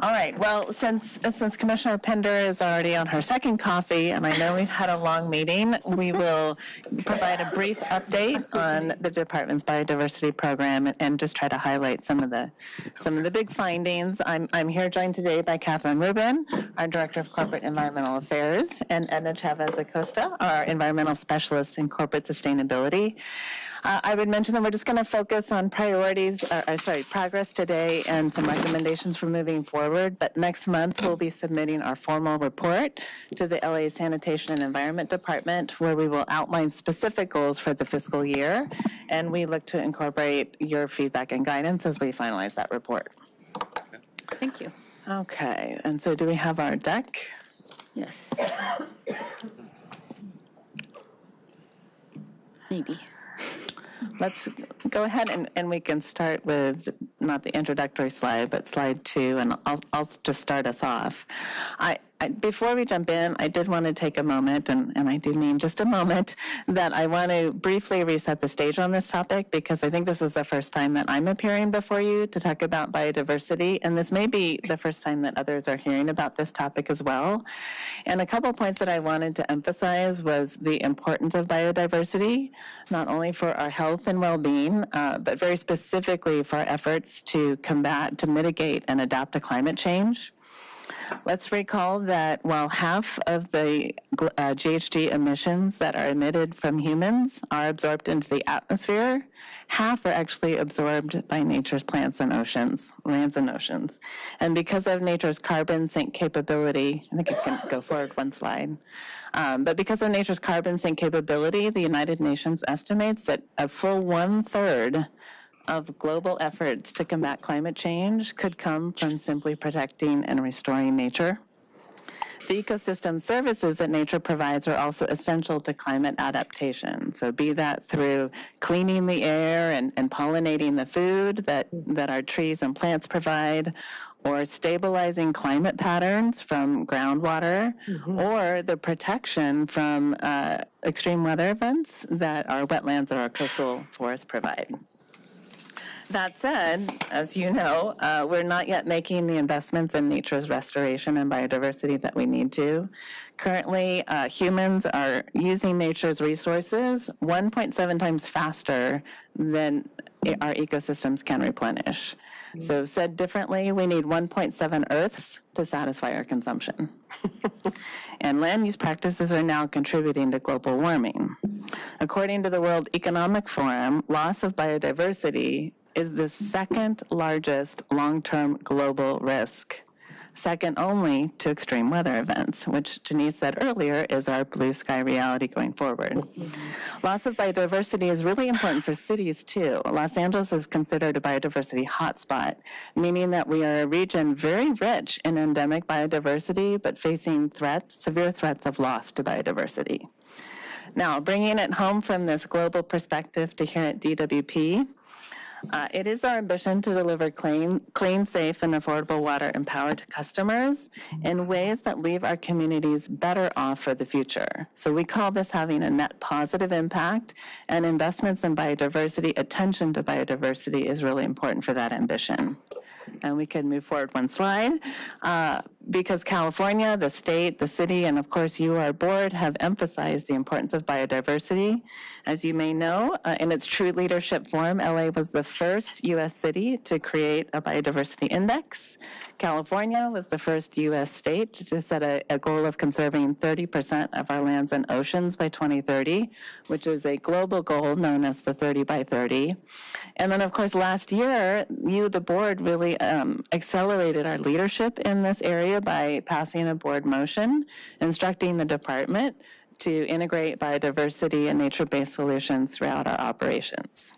All right, well, since Commissioner Pinder is already on her second coffee, and I know we've had a long meeting, we will provide a brief update on the department's biodiversity program and just try to highlight some of the big findings. I'm here joined today by Catherine Rubin, our Director of Corporate Environmental Affairs, and Edna Chavez Acosta, our Environmental Specialist in Corporate Sustainability. I would mention that we're just going to focus on progress today and some recommendations for moving forward. But next month, we'll be submitting our formal report to the LA Sanitation and Environment Department, where we will outline specific goals for the fiscal year. And we look to incorporate your feedback and guidance as we finalize that report. Thank you. Okay, and so do we have our deck? Yes. Maybe. Let's go ahead and we can start with not the introductory slide, but slide 2, and I'll just start us off. Before we jump in, I did want to take a moment, and I do mean just a moment, that I want to briefly reset the stage on this topic, because I think this is the first time that I'm appearing before you to talk about biodiversity, and this may be the first time that others are hearing about this topic as well. And a couple points that I wanted to emphasize was the importance of biodiversity, not only for our health and well-being, but very specifically for our efforts to mitigate and adapt to climate change. Let's recall that while half of the GHG emissions that are emitted from humans are absorbed into the atmosphere, half are actually absorbed by nature's plants and oceans, lands and oceans. And because of nature's carbon sink capability, I think it can go forward one slide, but because of nature's carbon sink capability, the United Nations estimates that a full 1/3 of global efforts to combat climate change could come from simply protecting and restoring nature. The ecosystem services that nature provides are also essential to climate adaptation. So be that through cleaning the air and pollinating the food that our trees and plants provide, or stabilizing climate patterns from groundwater, or the protection from extreme weather events that our wetlands or our coastal forests provide. That said, as you know, we're not yet making the investments in nature's restoration and biodiversity that we need to. Currently, humans are using nature's resources 1.7 times faster than our ecosystems can replenish. So said differently, we need 1.7 Earths to satisfy our consumption. And land use practices are now contributing to global warming. According to the World Economic Forum, loss of biodiversity is the second largest long-term global risk, second only to extreme weather events, which Denise said earlier is our blue sky reality going forward. Loss of biodiversity is really important for cities too. Los Angeles is considered a biodiversity hotspot, meaning that we are a region very rich in endemic biodiversity, but facing severe threats of loss to biodiversity. Now, bringing it home from this global perspective to here at DWP, it is our ambition to deliver clean, safe, and affordable water and power to customers in ways that leave our communities better off for the future. So we call this having a net positive impact, and investments in biodiversity, attention to biodiversity is really important for that ambition. And we can move forward one slide. Because California, the state, the city, and of course you, our board, have emphasized the importance of biodiversity. As you may know, in its true leadership form, LA was the first U.S. city to create a biodiversity index. California was the first U.S. state to set a goal of conserving 30% of our lands and oceans by 2030, which is a global goal known as the 30 by 30. And then, of course, last year, you, the board, really accelerated our leadership in this area by passing a board motion instructing the department to integrate biodiversity and nature-based solutions throughout our operations.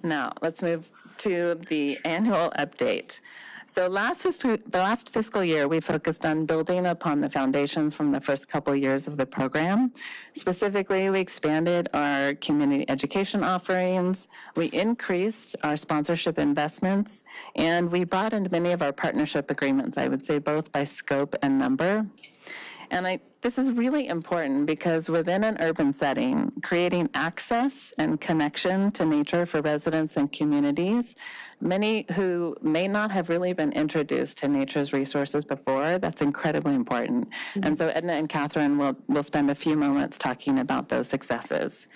Now, let's move to the annual update. So the last fiscal year, we focused on building upon the foundations from the first couple years of the program. Specifically, we expanded our community education offerings, we increased our sponsorship investments, and we broadened many of our partnership agreements, I would say both by scope and number. And this is really important because within an urban setting, creating access and connection to nature for residents and communities, many who may not have really been introduced to nature's resources before, that's incredibly important. And so Edna and Catherine will spend a few moments talking about those successes.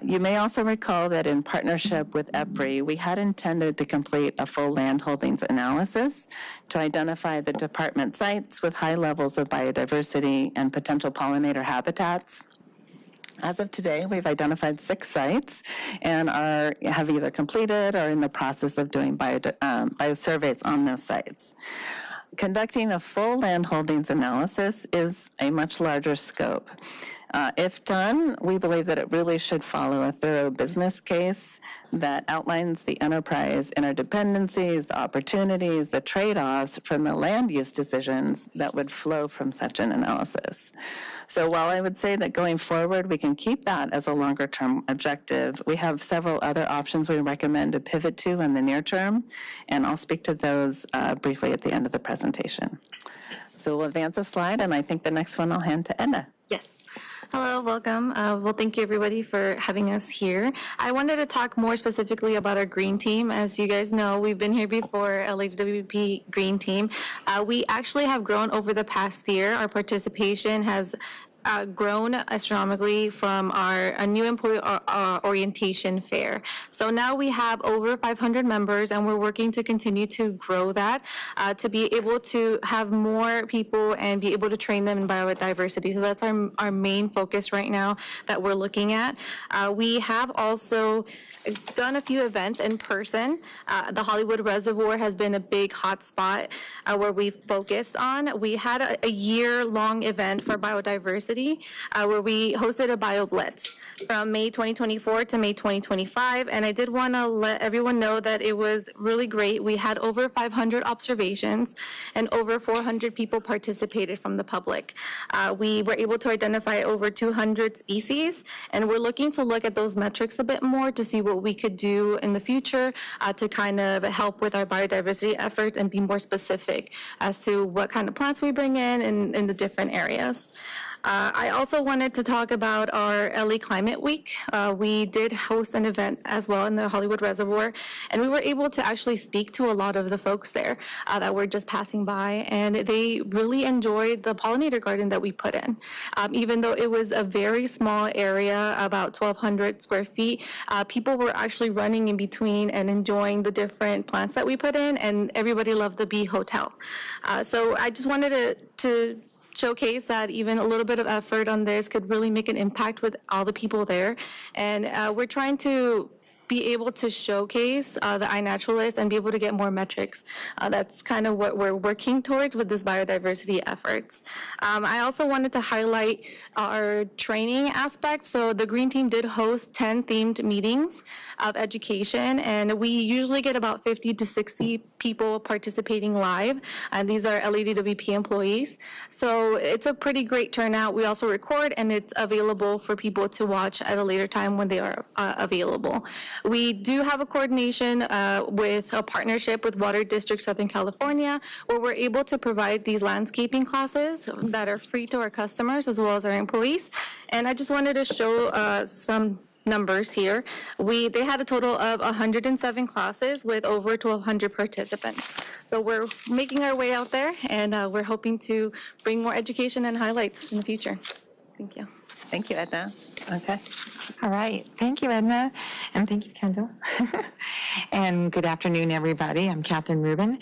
You may also recall that in partnership with EPRI, we had intended to complete a full land holdings analysis to identify the department sites with high levels of biodiversity and potential pollinator habitats. As of today, we've identified 6 sites and have either completed or in the process of doing biosurveys on those sites. Conducting a full land holdings analysis is a much larger scope. If done, we believe that it really should follow a thorough business case that outlines the enterprise interdependencies, the opportunities, the trade-offs from the land use decisions that would flow from such an analysis. So while I would say that going forward, we can keep that as a longer-term objective, we have several other options we recommend to pivot to in the near term, and I'll speak to those briefly at the end of the presentation. So we'll advance a slide, and I think the next one I'll hand to Edna. Yes. Hello, welcome. Well, thank you everybody for having us here. I wanted to talk more specifically about our green team. As you guys know, we've been here before, LEHRER green team. We actually have grown over the past year. Our participation has grown astronomically from a new employee orientation fair. So now we have over 500 members, and we're working to continue to grow that to be able to have more people and be able to train them in biodiversity. So that's our main focus right now that we're looking at. We have also done a few events in person. The Hollywood Reservoir has been a big hot spot where we've focused on. We had a year-long event for biodiversity where we hosted a bio blitz from May 2024 to May 2025, and I did want to let everyone know that it was really great. We had over 500 observations and over 400 people participated from the public. We were able to identify over 200 species, and we're looking to look at those metrics a bit more to see what we could do in the future to kind of help with our biodiversity efforts and be more specific as to what kind of plants we bring in the different areas. I also wanted to talk about our LA Climate Week. We did host an event as well in the Hollywood Reservoir, and we were able to actually speak to a lot of the folks there that were just passing by, and they really enjoyed the pollinator garden that we put in. Even though it was a very small area, about 1,200 square feet, people were actually running in between and enjoying the different plants that we put in, and everybody loved the bee hotel. So I just wanted to showcase that even a little bit of effort on this could really make an impact with all the people there. And we're trying to be able to showcase the iNaturalist and be able to get more metrics. That's kind of what we're working towards with this biodiversity efforts. I also wanted to highlight our training aspect. So the Green Team did host 10 themed meetings of education, and we usually get about 50 to 60 people participating live, and these are LEDWP employees. So it's a pretty great turnout. We also record, and it's available for people to watch at a later time when they are available. We do have a coordination with a partnership with Water District Southern California, where we're able to provide these landscaping classes that are free to our customers as well as our employees. And I just wanted to show some numbers here. They had a total of 107 classes with over 1,200 participants. So we're making our way out there, and we're hoping to bring more education and highlights in the future. Thank you. Thank you, Edna. Okay. All right. Thank you, Edna. And thank you, Kendall. And good afternoon, everybody. I'm Catherine Rubin.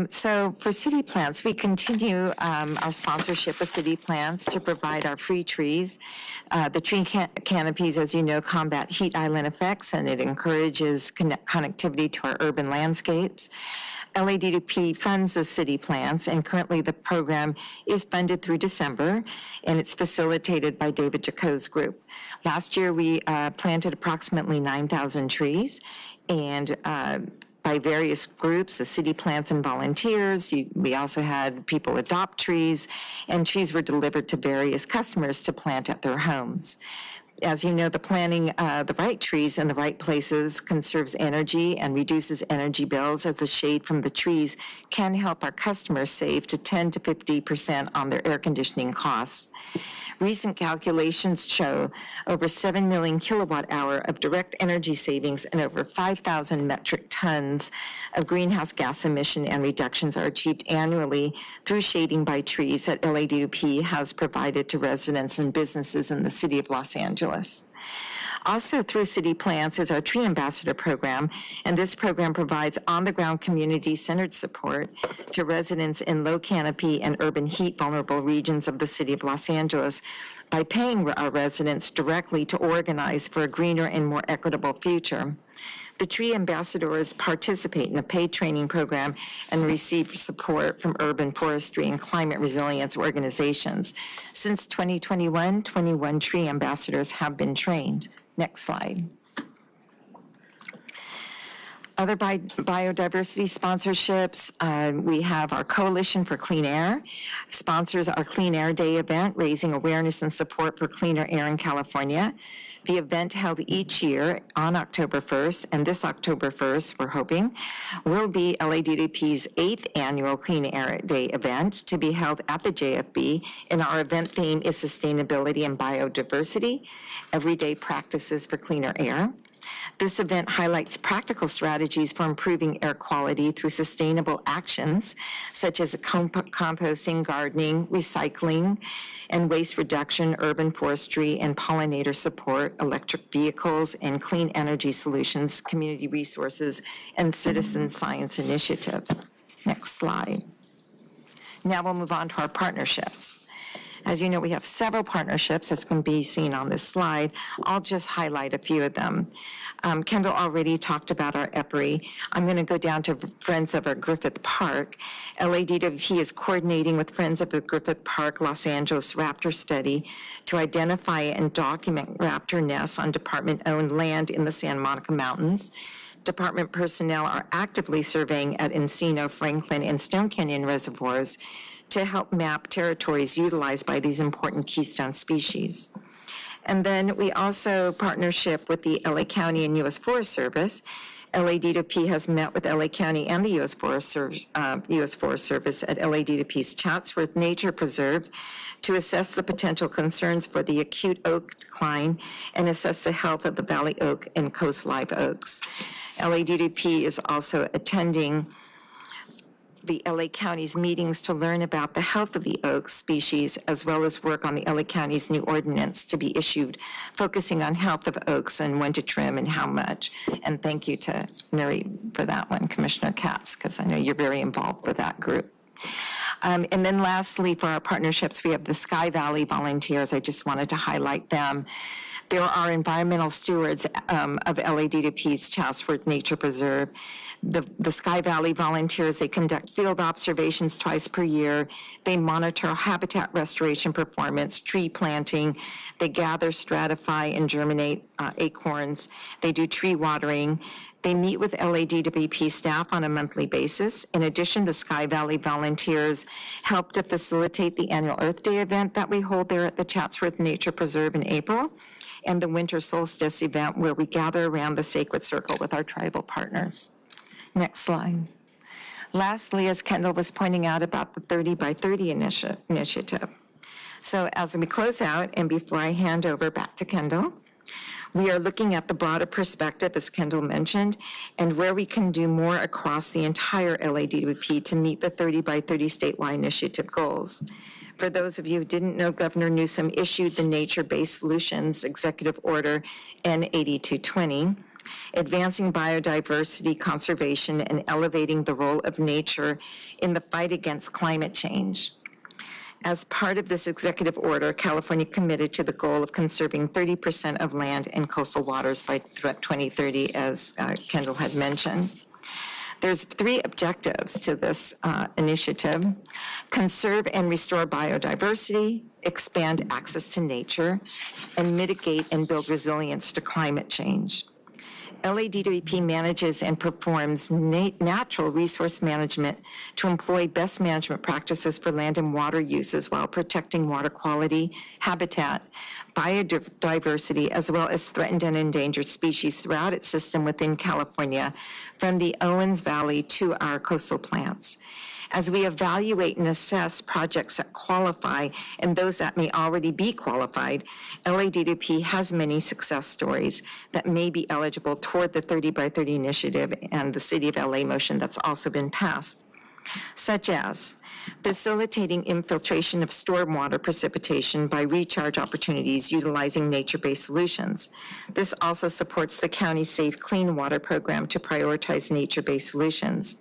So for City Plants, we continue our sponsorship of City Plants to provide our free trees. The tree canopies, as you know, combat heat island effects, and it encourages connectivity to our urban landscapes. LEDWP funds the City Plants, and currently the program is funded through December, and it's facilitated by David Jaco's group. Last year, we planted approximately 9,000 trees, and by various groups, the City Plants and volunteers. We also had people adopt trees, and trees were delivered to various customers to plant at their homes. As you know, the planting the right trees in the right places conserves energy and reduces energy bills, as the shade from the trees can help our customers save to 10 to 50% on their air conditioning costs. Recent calculations show over 7 million kilowatt hour of direct energy savings and over 5,000 metric tons of greenhouse gas emission and reductions are achieved annually through shading by trees that LADWP has provided to residents and businesses in the city of Los Angeles. Also through City Plants is our Tree Ambassador program, and this program provides on-the-ground community-centered support to residents in low canopy and urban heat vulnerable regions of the city of Los Angeles by paying our residents directly to organize for a greener and more equitable future. The Tree Ambassadors participate in a paid training program and receive support from urban forestry and climate resilience organizations. Since 2021, 21 Tree Ambassadors have been trained. Next slide. Other biodiversity sponsorships, we have our Coalition for Clean Air, sponsors our Clean Air Day event, raising awareness and support for cleaner air in California. The event held each year on October 1st, and this October 1st, we're hoping, will be LADWP's 8th annual Clean Air Day event to be held at the JFB, and our event theme is Sustainability and Biodiversity, Everyday Practices for Cleaner Air. This event highlights practical strategies for improving air quality through sustainable actions, such as composting, gardening, recycling, and waste reduction, urban forestry, and pollinator support, electric vehicles, and clean energy solutions, community resources, and citizen science initiatives. Next slide. Now we'll move on to our partnerships. As you know, we have several partnerships, as can be seen on this slide. I'll just highlight a few of them. Kendall already talked about our EPRI. I'm going to go down to Friends of our Griffith Park. LADWP is coordinating with Friends of the Griffith Park Los Angeles Raptor Study to identify and document raptor nests on department-owned land in the Santa Monica Mountains. Department personnel are actively surveying at Encino, Franklin, and Stone Canyon reservoirs to help map territories utilized by these important keystone species. And then we also partnership with the LA County and U.S. Forest Service. LADWP has met with LA County and the U.S. Forest Service at LADWP's Chatsworth Nature Preserve to assess the potential concerns for the acute oak decline and assess the health of the valley oak and coast live oaks. LADWP is also attending the LA County's meetings to learn about the health of the oak species, as well as work on the LA County's new ordinance to be issued, focusing on health of oaks and when to trim and how much. And thank you to NURIT for that one, Commissioner KATZ, because I know you're very involved with that group. And then lastly, for our partnerships, we have the Sky Valley Volunteers. I just wanted to highlight them. There are environmental stewards of LADWP's Chatsworth Nature Preserve. The Sky Valley Volunteers, they conduct field observations twice per year. They monitor habitat restoration performance, tree planting. They gather, stratify, and germinate acorns. They do tree watering. They meet with LADWP staff on a monthly basis. In addition, the Sky Valley Volunteers help to facilitate the annual Earth Day event that we hold there at the Chatsworth Nature Preserve in April, and the Winter Solstice event where we gather around the sacred circle with our tribal partners. Next slide. Lastly, as Kendall was pointing out about the 30 by 30 initiative. So as we close out, and before I hand over back to Kendall, we are looking at the broader perspective, as Kendall mentioned, and where we can do more across the entire LADWP to meet the 30 by 30 statewide initiative goals. For those of you who didn't know, Governor Newsom issued the Nature-Based Solutions Executive Order N8220, advancing biodiversity conservation and elevating the role of nature in the fight against climate change. As part of this executive order, California committed to the goal of conserving 30% of land and coastal waters by 2030, as Kendall had mentioned. There's 3 objectives to this initiative: conserve and restore biodiversity, expand access to nature, and mitigate and build resilience to climate change. LADWP manages and performs natural resource management to employ best management practices for land and water uses while protecting water quality, habitat, biodiversity, as well as threatened and endangered species throughout its system within California, from the Owens Valley to our coastal plants. As we evaluate and assess projects that qualify and those that may already be qualified, LADWP has many success stories that may be eligible toward the 30 by 30 initiative and the City of LA motion that's also been passed, such as facilitating infiltration of stormwater precipitation by recharge opportunities utilizing nature-based solutions. This also supports the county's Safe Clean Water program to prioritize nature-based solutions.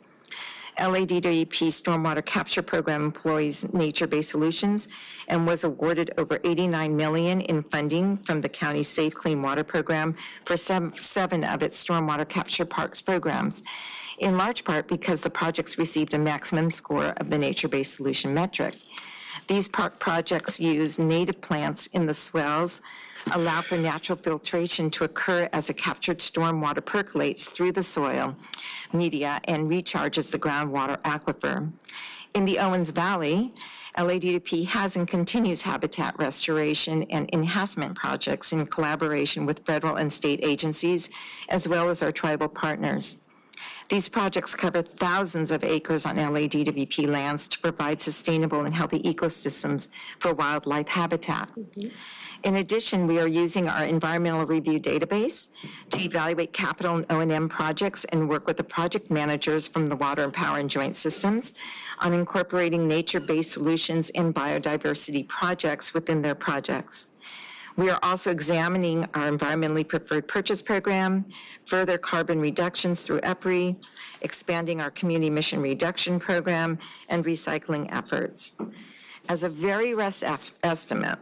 LADWP Stormwater Capture Program employs nature-based solutions and was awarded over $89 million in funding from the county's Safe Clean Water program for seven of its stormwater capture parks programs, in large part because the projects received a maximum score of the nature-based solution metric. These park projects use native plants in the swells, allow for natural filtration to occur as a captured stormwater percolates through the soil media and recharges the groundwater aquifer. In the Owens Valley, LADWP has and continues habitat restoration and enhancement projects in collaboration with federal and state agencies, as well as our tribal partners. These projects cover thousands of acres on LADWP lands to provide sustainable and healthy ecosystems for wildlife habitat. In addition, we are using our environmental review database to evaluate capital and O&M projects and work with the project managers from the Water and Power and Joint Systems on incorporating nature-based solutions and biodiversity projects within their projects. We are also examining our environmentally preferred purchase program, further carbon reductions through EPRI, expanding our community emission reduction program, and recycling efforts. As a very rough estimate,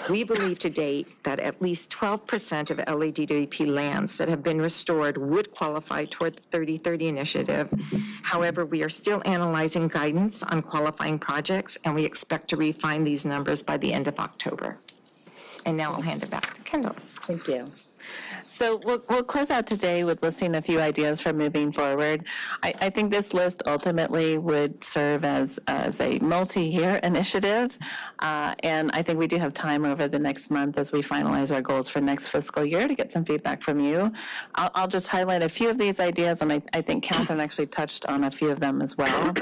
we believe to date that at least 12% of LADWP lands that have been restored would qualify toward the 3030 initiative. However, we are still analyzing guidance on qualifying projects, and we expect to refine these numbers by the end of October. And now I'll hand it back to Kendall. Thank you. So we'll close out today with listing a few ideas for moving forward. I think this list ultimately would serve as a multi-year initiative, and I think we do have time over the next month as we finalize our goals for next fiscal year to get some feedback from you. I'll just highlight a few of these ideas, and I think Catherine actually touched on a few of them as well.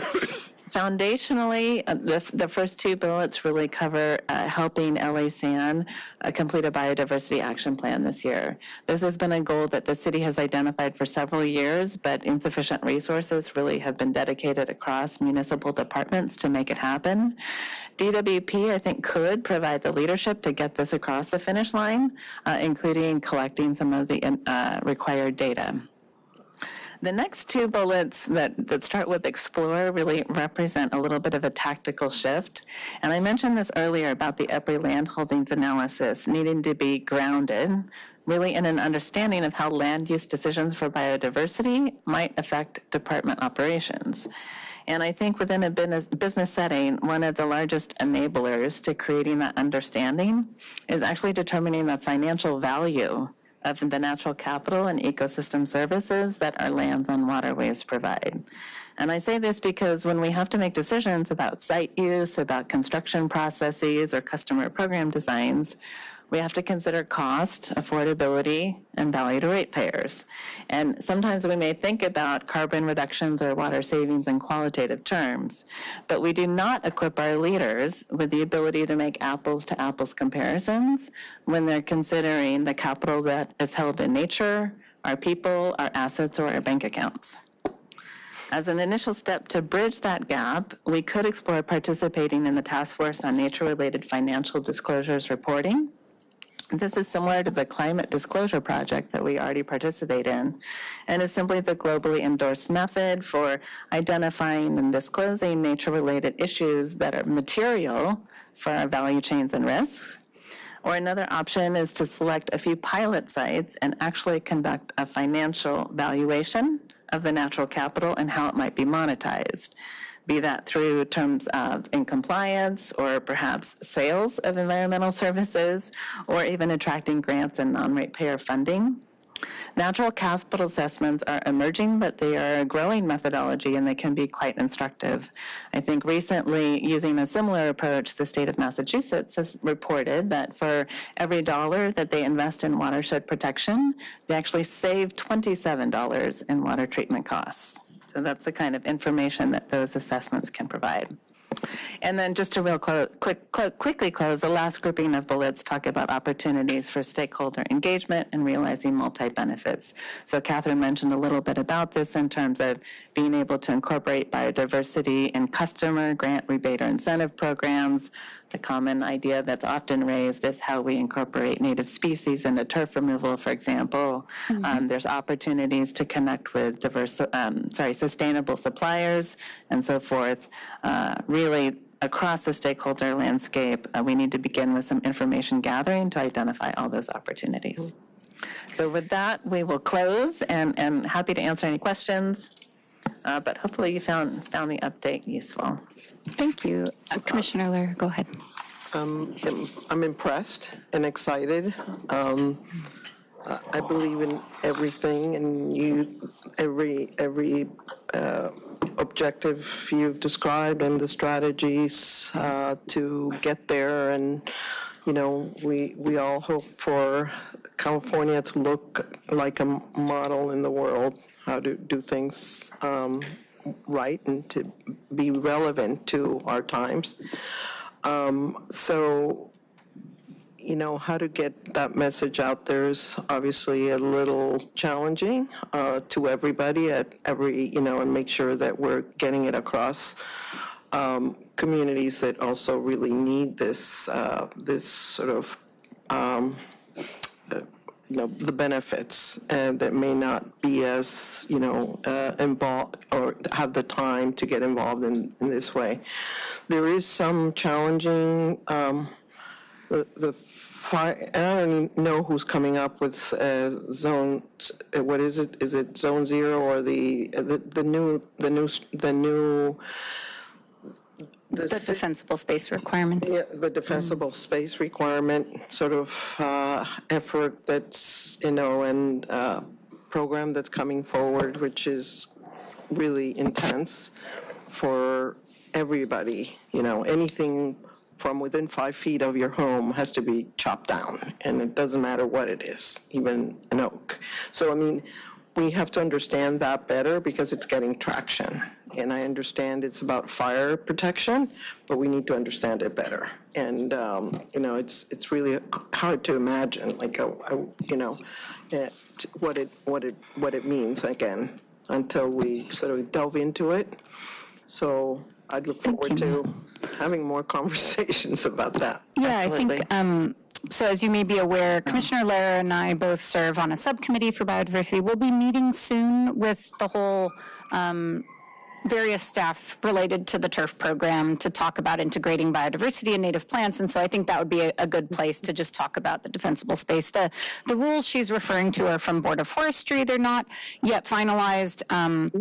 Foundationally, the first two bullets really cover helping LA San complete a biodiversity action plan this year. This has been a goal that the city has identified for several years, but insufficient resources really have been dedicated across municipal departments to make it happen. DWP, I think, could provide the leadership to get this across the finish line, including collecting some of the required data. The next two bullets that start with explore really represent a little bit of a tactical shift. And I mentioned this earlier about the EPRI land holdings analysis needing to be grounded really in an understanding of how land use decisions for biodiversity might affect department operations. And I think within a business setting, one of the largest enablers to creating that understanding is actually determining the financial value of the natural capital and ecosystem services that our lands and waterways provide. And I say this because when we have to make decisions about site use, about construction processes, or customer program designs, we have to consider cost, affordability, and value to ratepayers. And sometimes we may think about carbon reductions or water savings in qualitative terms, but we do not equip our leaders with the ability to make apples to apples comparisons when they're considering the capital that is held in nature, our people, our assets, or our bank accounts. As an initial step to bridge that gap, we could explore participating in the Task Force on Nature-Related Financial Disclosures reporting. This is similar to the Climate Disclosure Project that we already participate in, and is simply the globally endorsed method for identifying and disclosing nature-related issues that are material for our value chains and risks. Or another option is to select a few pilot sites and actually conduct a financial valuation of the natural capital and how it might be monetized, be that through terms of in compliance or perhaps sales of environmental services, or even attracting grants and non-ratepayer funding. Natural capital assessments are emerging, but they are a growing methodology and they can be quite instructive. I think recently, using a similar approach, the state of Massachusetts has reported that for every dollar that they invest in watershed protection, they actually save $27 in water treatment costs. So that's the kind of information that those assessments can provide. And then just to quickly close, the last grouping of bullets talk about opportunities for stakeholder engagement and realizing multi-benefits. So Catherine mentioned a little bit about this in terms of being able to incorporate biodiversity in customer, grant, rebate, or incentive programs. The common idea that's often raised is how we incorporate native species into turf removal, for example. There's opportunities to connect with sustainable suppliers and so forth. Really, across the stakeholder landscape, we need to begin with some information gathering to identify all those opportunities. So with that, we will close, and happy to answer any questions. But hopefully you found the update useful. Thank you. Commissioner LEHRER, go ahead. I'm impressed and excited. I believe in everything, and every objective you've described and the strategies to get there. And we all hope for California to look like a model in the world, how to do things right and to be relevant to our times. So, how to get that message out there is obviously a little challenging to everybody and make sure that we're getting it across communities that also really need this sort of the benefits that may not be as involved or have the time to get involved in this way. There is some challenging I don't even know who's coming up with zone. What is it? Is it zone 0 or the new? The defensible space requirements. Yeah, the defensible space requirement sort of effort that's, and program that's coming forward, which is really intense for everybody. Anything from within 5 feet of your home has to be chopped down, and it doesn't matter what it is, even an oak. So, we have to understand that better because it's getting traction. And I understand it's about fire protection, but we need to understand it better. And, it's really hard to imagine, what it means, again, until we sort of delve into it. So I'd look forward to having more conversations about that. Yeah, Absolutely. I think, so as you may be aware, Commissioner LEHRER and I both serve on a subcommittee for biodiversity. We'll be meeting soon with the whole various staff related to the turf program to talk about integrating biodiversity and native plants. And so I think that would be a good place to just talk about the defensible space. The rules she's referring to are from Board of Forestry. They're not yet finalized,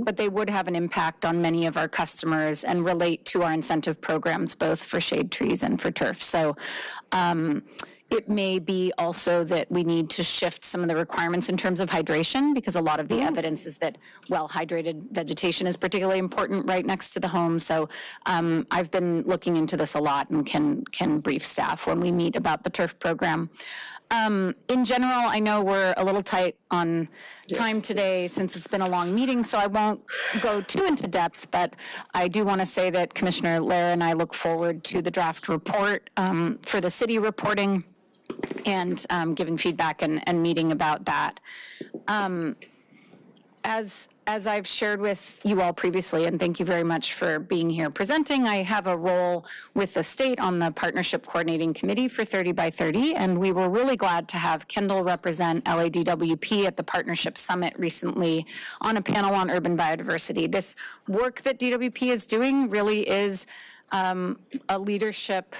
but they would have an impact on many of our customers and relate to our incentive programs, both for shade trees and for turf. So it may be also that we need to shift some of the requirements in terms of hydration, because a lot of the evidence is that well-hydrated vegetation is particularly important right next to the home. So I've been looking into this a lot and can brief staff when we meet about the turf program. In general, I know we're a little tight on time today since it's been a long meeting, so I won't go too into depth, but I do want to say that Commissioner LEHRER and I look forward to the draft report for the city reporting and giving feedback and meeting about that. As I've shared with you all previously, and thank you very much for being here presenting, I have a role with the state on the Partnership Coordinating Committee for 30 by 30, and we were really glad to have Kendall represent LADWP at the Partnership Summit recently on a panel on urban biodiversity. This work that DWP is doing really is a leadership,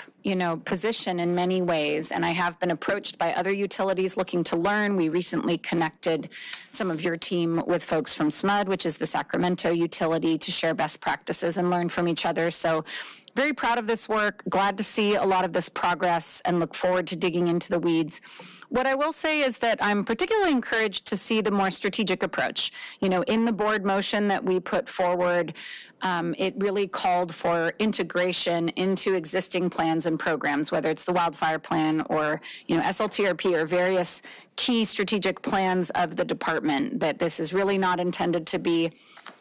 position in many ways. And I have been approached by other utilities looking to learn. We recently connected some of your team with folks from SMUD, which is the Sacramento utility, to share best practices and learn from each other. So very proud of this work, glad to see a lot of this progress, and look forward to digging into the weeds. What I will say is that I'm particularly encouraged to see the more strategic approach. You know, in the board motion that we put forward, it really called for integration into existing plans and programs, whether it's the wildfire plan or, you know, SLTRP or various key strategic plans of the department, that this is really not intended to be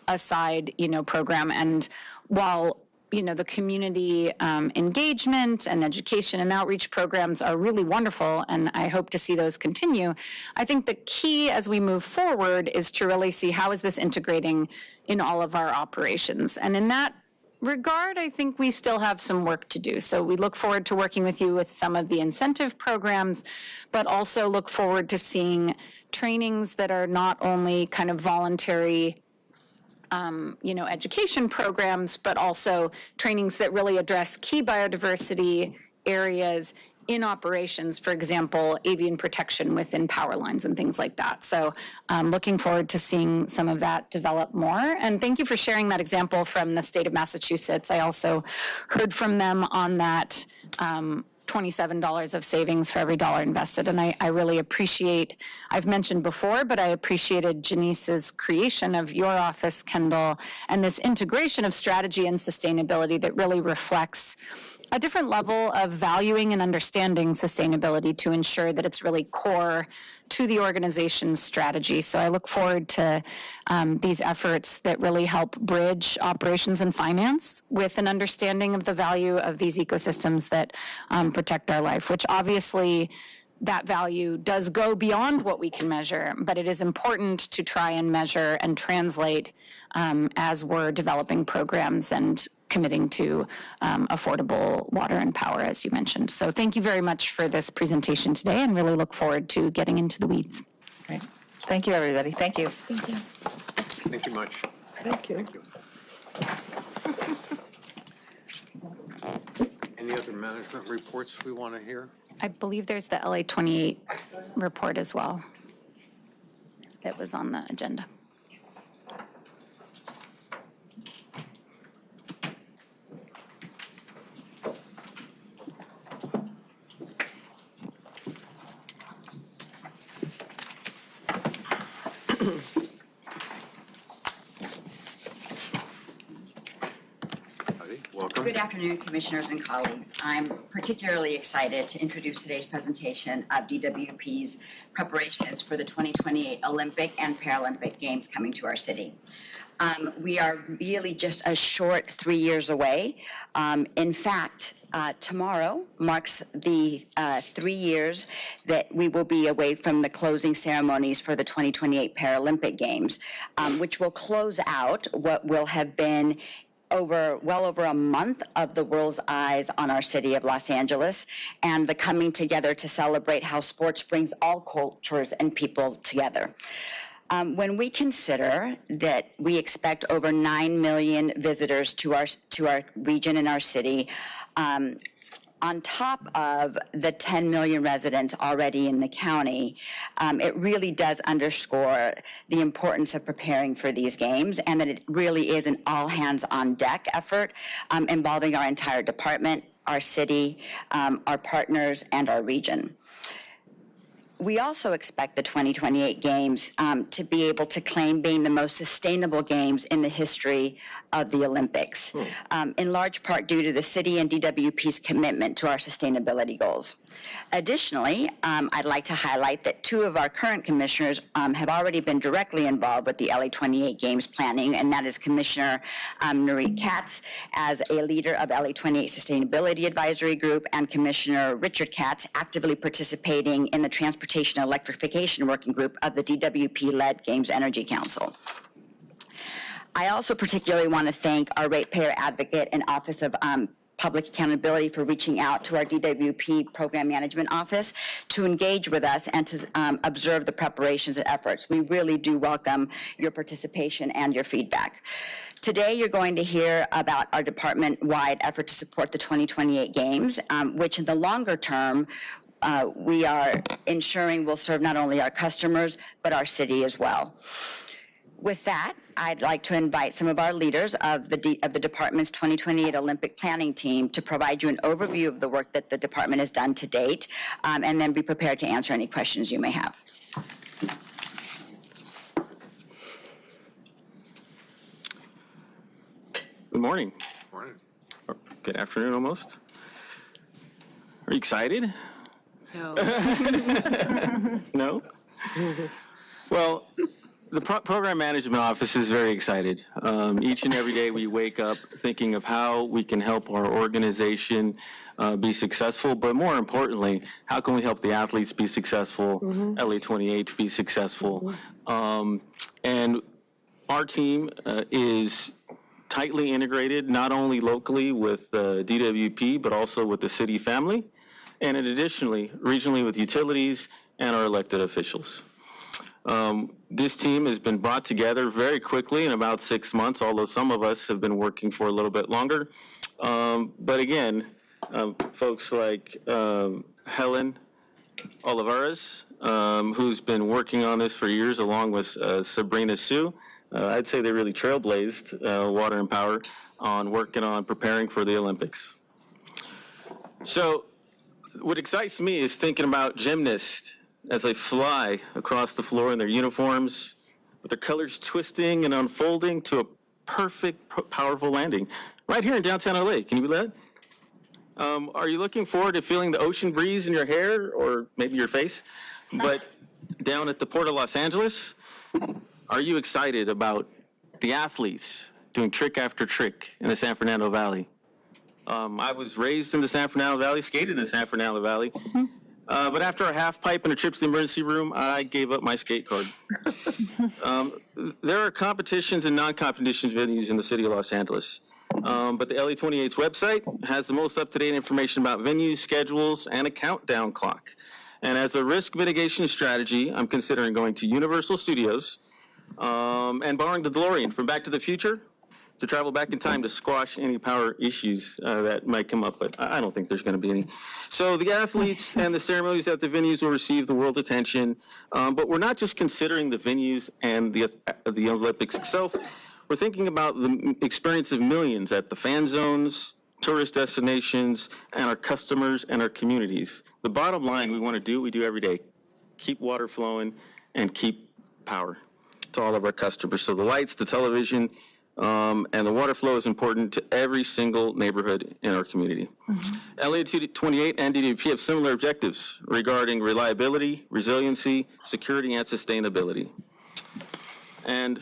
a side, you know, program. And while, you know, the community engagement and education and outreach programs are really wonderful, and I hope to see those continue, I think the key as we move forward is to really see how is this integrating in all of our operations. And in that regard, I think we still have some work to do. So we look forward to working with you with some of the incentive programs, but also look forward to seeing trainings that are not only kind of voluntary you know, education programs, but also trainings that really address key biodiversity areas in operations, for example, avian protection within power lines and things like that. So looking forward to seeing some of that develop more. And thank you for sharing that example from the state of Massachusetts. I also heard from them on that $27 of savings for every dollar invested. And I really appreciate, I've mentioned before, but I appreciated Janice's creation of your office, Kendall, and this integration of strategy and sustainability that really reflects a different level of valuing and understanding sustainability to ensure that it's really core to the organization's strategy. So I look forward to these efforts that really help bridge operations and finance with an understanding of the value of these ecosystems that protect our life, which obviously that value does go beyond what we can measure, but it is important to try and measure and translate as we're developing programs and committing to affordable water and power, as you mentioned. So thank you very much for this presentation today, and really look forward to getting into the weeds. Great. Thank you, everybody. Thank you. Thank you. Thank you much. Thank you. Any other management reports we want to hear? I believe there's the LA 28 report as well that was on the agenda. Welcome. Good afternoon, commissioners and colleagues. I'm particularly excited to introduce today's presentation of DWP's preparations for the 2028 Olympic and Paralympic Games coming to our city. We are really just a short 3 years away. In fact, tomorrow marks the 3 years that we will be away from the closing ceremonies for the 2028 Paralympic Games, which will close out what will have been well over a month of the world's eyes on our city of Los Angeles, and the coming together to celebrate how sports brings all cultures and people together. When we consider that we expect over 9 million visitors to our region and our city, on top of the 10 million residents already in the county, it really does underscore the importance of preparing for these games, and that it really is an all-hands-on-deck effort involving our entire department, our city, our partners, and our region. We also expect the 2028 Games to be able to claim being the most sustainable games in the history of the Olympics, in large part due to the city and DWP's commitment to our sustainability goals. Additionally, I'd like to highlight that 2 of our current commissioners have already been directly involved with the LA 28 Games planning, and that is Commissioner NURIT KATZ as a leader of LA 28 Sustainability Advisory Group, and Commissioner Richard KATZ actively participating in the Transportation and Electrification Working Group of the DWP-led Games Energy Council. I also particularly want to thank our ratepayer advocate and Office of Public Accountability for reaching out to our DWP Program Management Office to engage with us and to observe the preparations and efforts. We really do welcome your participation and your feedback. Today, you're going to hear about our department-wide effort to support the 2028 Games, which in the longer term, we are ensuring will serve not only our customers, but our city as well. With that, I'd like to invite some of our leaders of the department's 2028 Olympic planning team to provide you an overview of the work that the department has done to date, and then be prepared to answer any questions you may have. Good morning. Morning. Or good afternoon, almost. Are you excited? No. No? Well, the program management office is very excited. Each and every day we wake up thinking of how we can help our organization be successful, but more importantly, how can we help the athletes be successful, LA28 be successful. And our team is tightly integrated, not only locally with DWP, but also with the city family, and additionally, regionally with utilities and our elected officials. This team has been brought together very quickly in about 6 months, although some of us have been working for a little bit longer. But again, folks like Helen Olivares, who's been working on this for years, along with Sabrina Sue, I'd say they really trailblazed Water and Power on working on preparing for the Olympics. So what excites me is thinking about gymnasts as they fly across the floor in their uniforms, with their colors twisting and unfolding to a perfect, powerful landing right here in downtown LA. Can you believe that? Are you looking forward to feeling the ocean breeze in your hair or maybe your face? But down at the Port of Los Angeles, are you excited about the athletes doing trick after trick in the San Fernando Valley? I was raised in the San Fernando Valley, skated in the San Fernando Valley. But after a half pipe and a trip to the emergency room, I gave up my skate card. There are competitions and non-competition venues in the city of Los Angeles. But the LA28's website has the most up-to-date information about venues, schedules, and a countdown clock. And as a risk mitigation strategy, I'm considering going to Universal Studios and borrowing the DeLorean from Back to the Future to travel back in time to squash any power issues that might come up, but I don't think there's going to be any. So the athletes and the ceremonies at the venues will receive the world's attention, but we're not just considering the venues and the Olympics itself. We're thinking about the experience of millions at the fan zones, tourist destinations, and our customers and our communities. The bottom line we want to do, we do every day. Keep water flowing and keep power to all of our customers. So the lights, the television, and the water flow is important to every single neighborhood in our community. LA28 and DWP have similar objectives regarding reliability, resiliency, security, and sustainability. And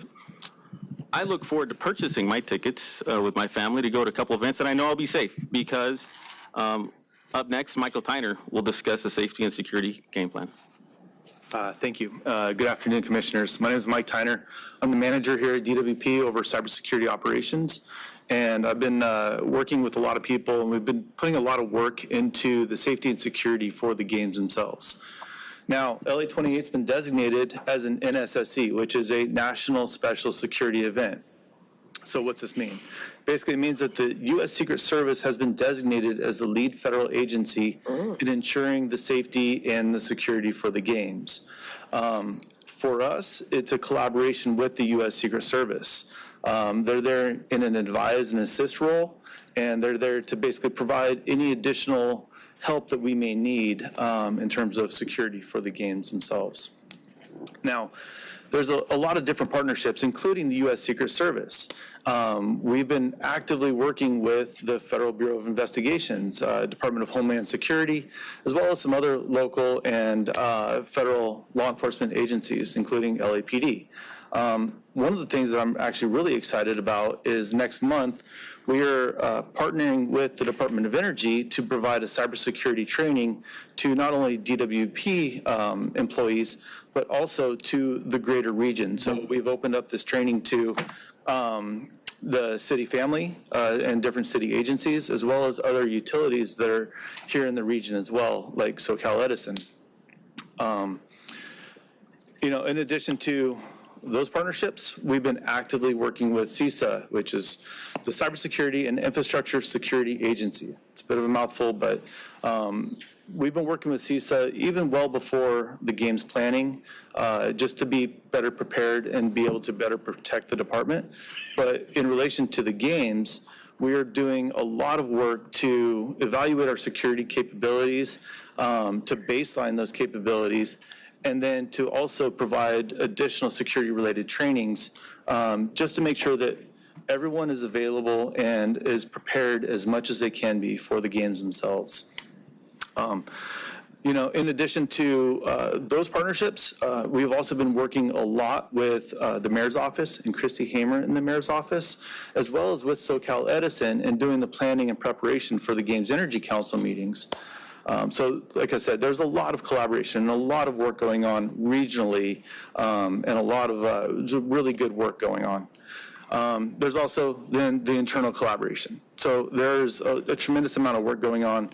I look forward to purchasing my tickets with my family to go to a couple events, and I know I'll be safe because up next, Michael Tyner will discuss the safety and security game plan. Thank you. Good afternoon, Commissioners. My name is Mike Tyner. I'm the manager here at DWP over cybersecurity operations, and I've been working with a lot of people, and we've been putting a lot of work into the safety and security for the games themselves. Now, LA28's been designated as an NSSE, which is a National Special Security Event. So what's this mean? Basically, it means that the U.S. Secret Service has been designated as the lead federal agency in ensuring the safety and the security for the games. For us, it's a collaboration with the U.S. Secret Service. They're there in an advise and assist role, and they're there to basically provide any additional help that we may need in terms of security for the games themselves. Now, there's a lot of different partnerships, including the U.S. Secret Service. We've been actively working with the Federal Bureau of Investigations, Department of Homeland Security, as well as some other local and federal law enforcement agencies, including LAPD. One of the things that I'm actually really excited about is next month, we are partnering with the Department of Energy to provide a cybersecurity training to not only DWP employees, but also to the greater region. So we've opened up this training to the city family and different city agencies, as well as other utilities that are here in the region as well, like SoCal Edison. You know, in addition to those partnerships, we've been actively working with CISA, which is the Cybersecurity and Infrastructure Security Agency. It's a bit of a mouthful, but we've been working with CISA even well before the games planning, just to be better prepared and be able to better protect the department. But in relation to the games, we are doing a lot of work to evaluate our security capabilities, to baseline those capabilities, and then to also provide additional security-related trainings, just to make sure that everyone is available and is prepared as much as they can be for the games themselves. You know, in addition to those partnerships, we've also been working a lot with the mayor's office and Christy Hamer in the mayor's office, as well as with SoCal Edison, and doing the planning and preparation for the Games Energy Council meetings. So, like I said, there's a lot of collaboration and a lot of work going on regionally, and a lot of really good work going on. There's also then the internal collaboration. So there's a tremendous amount of work going on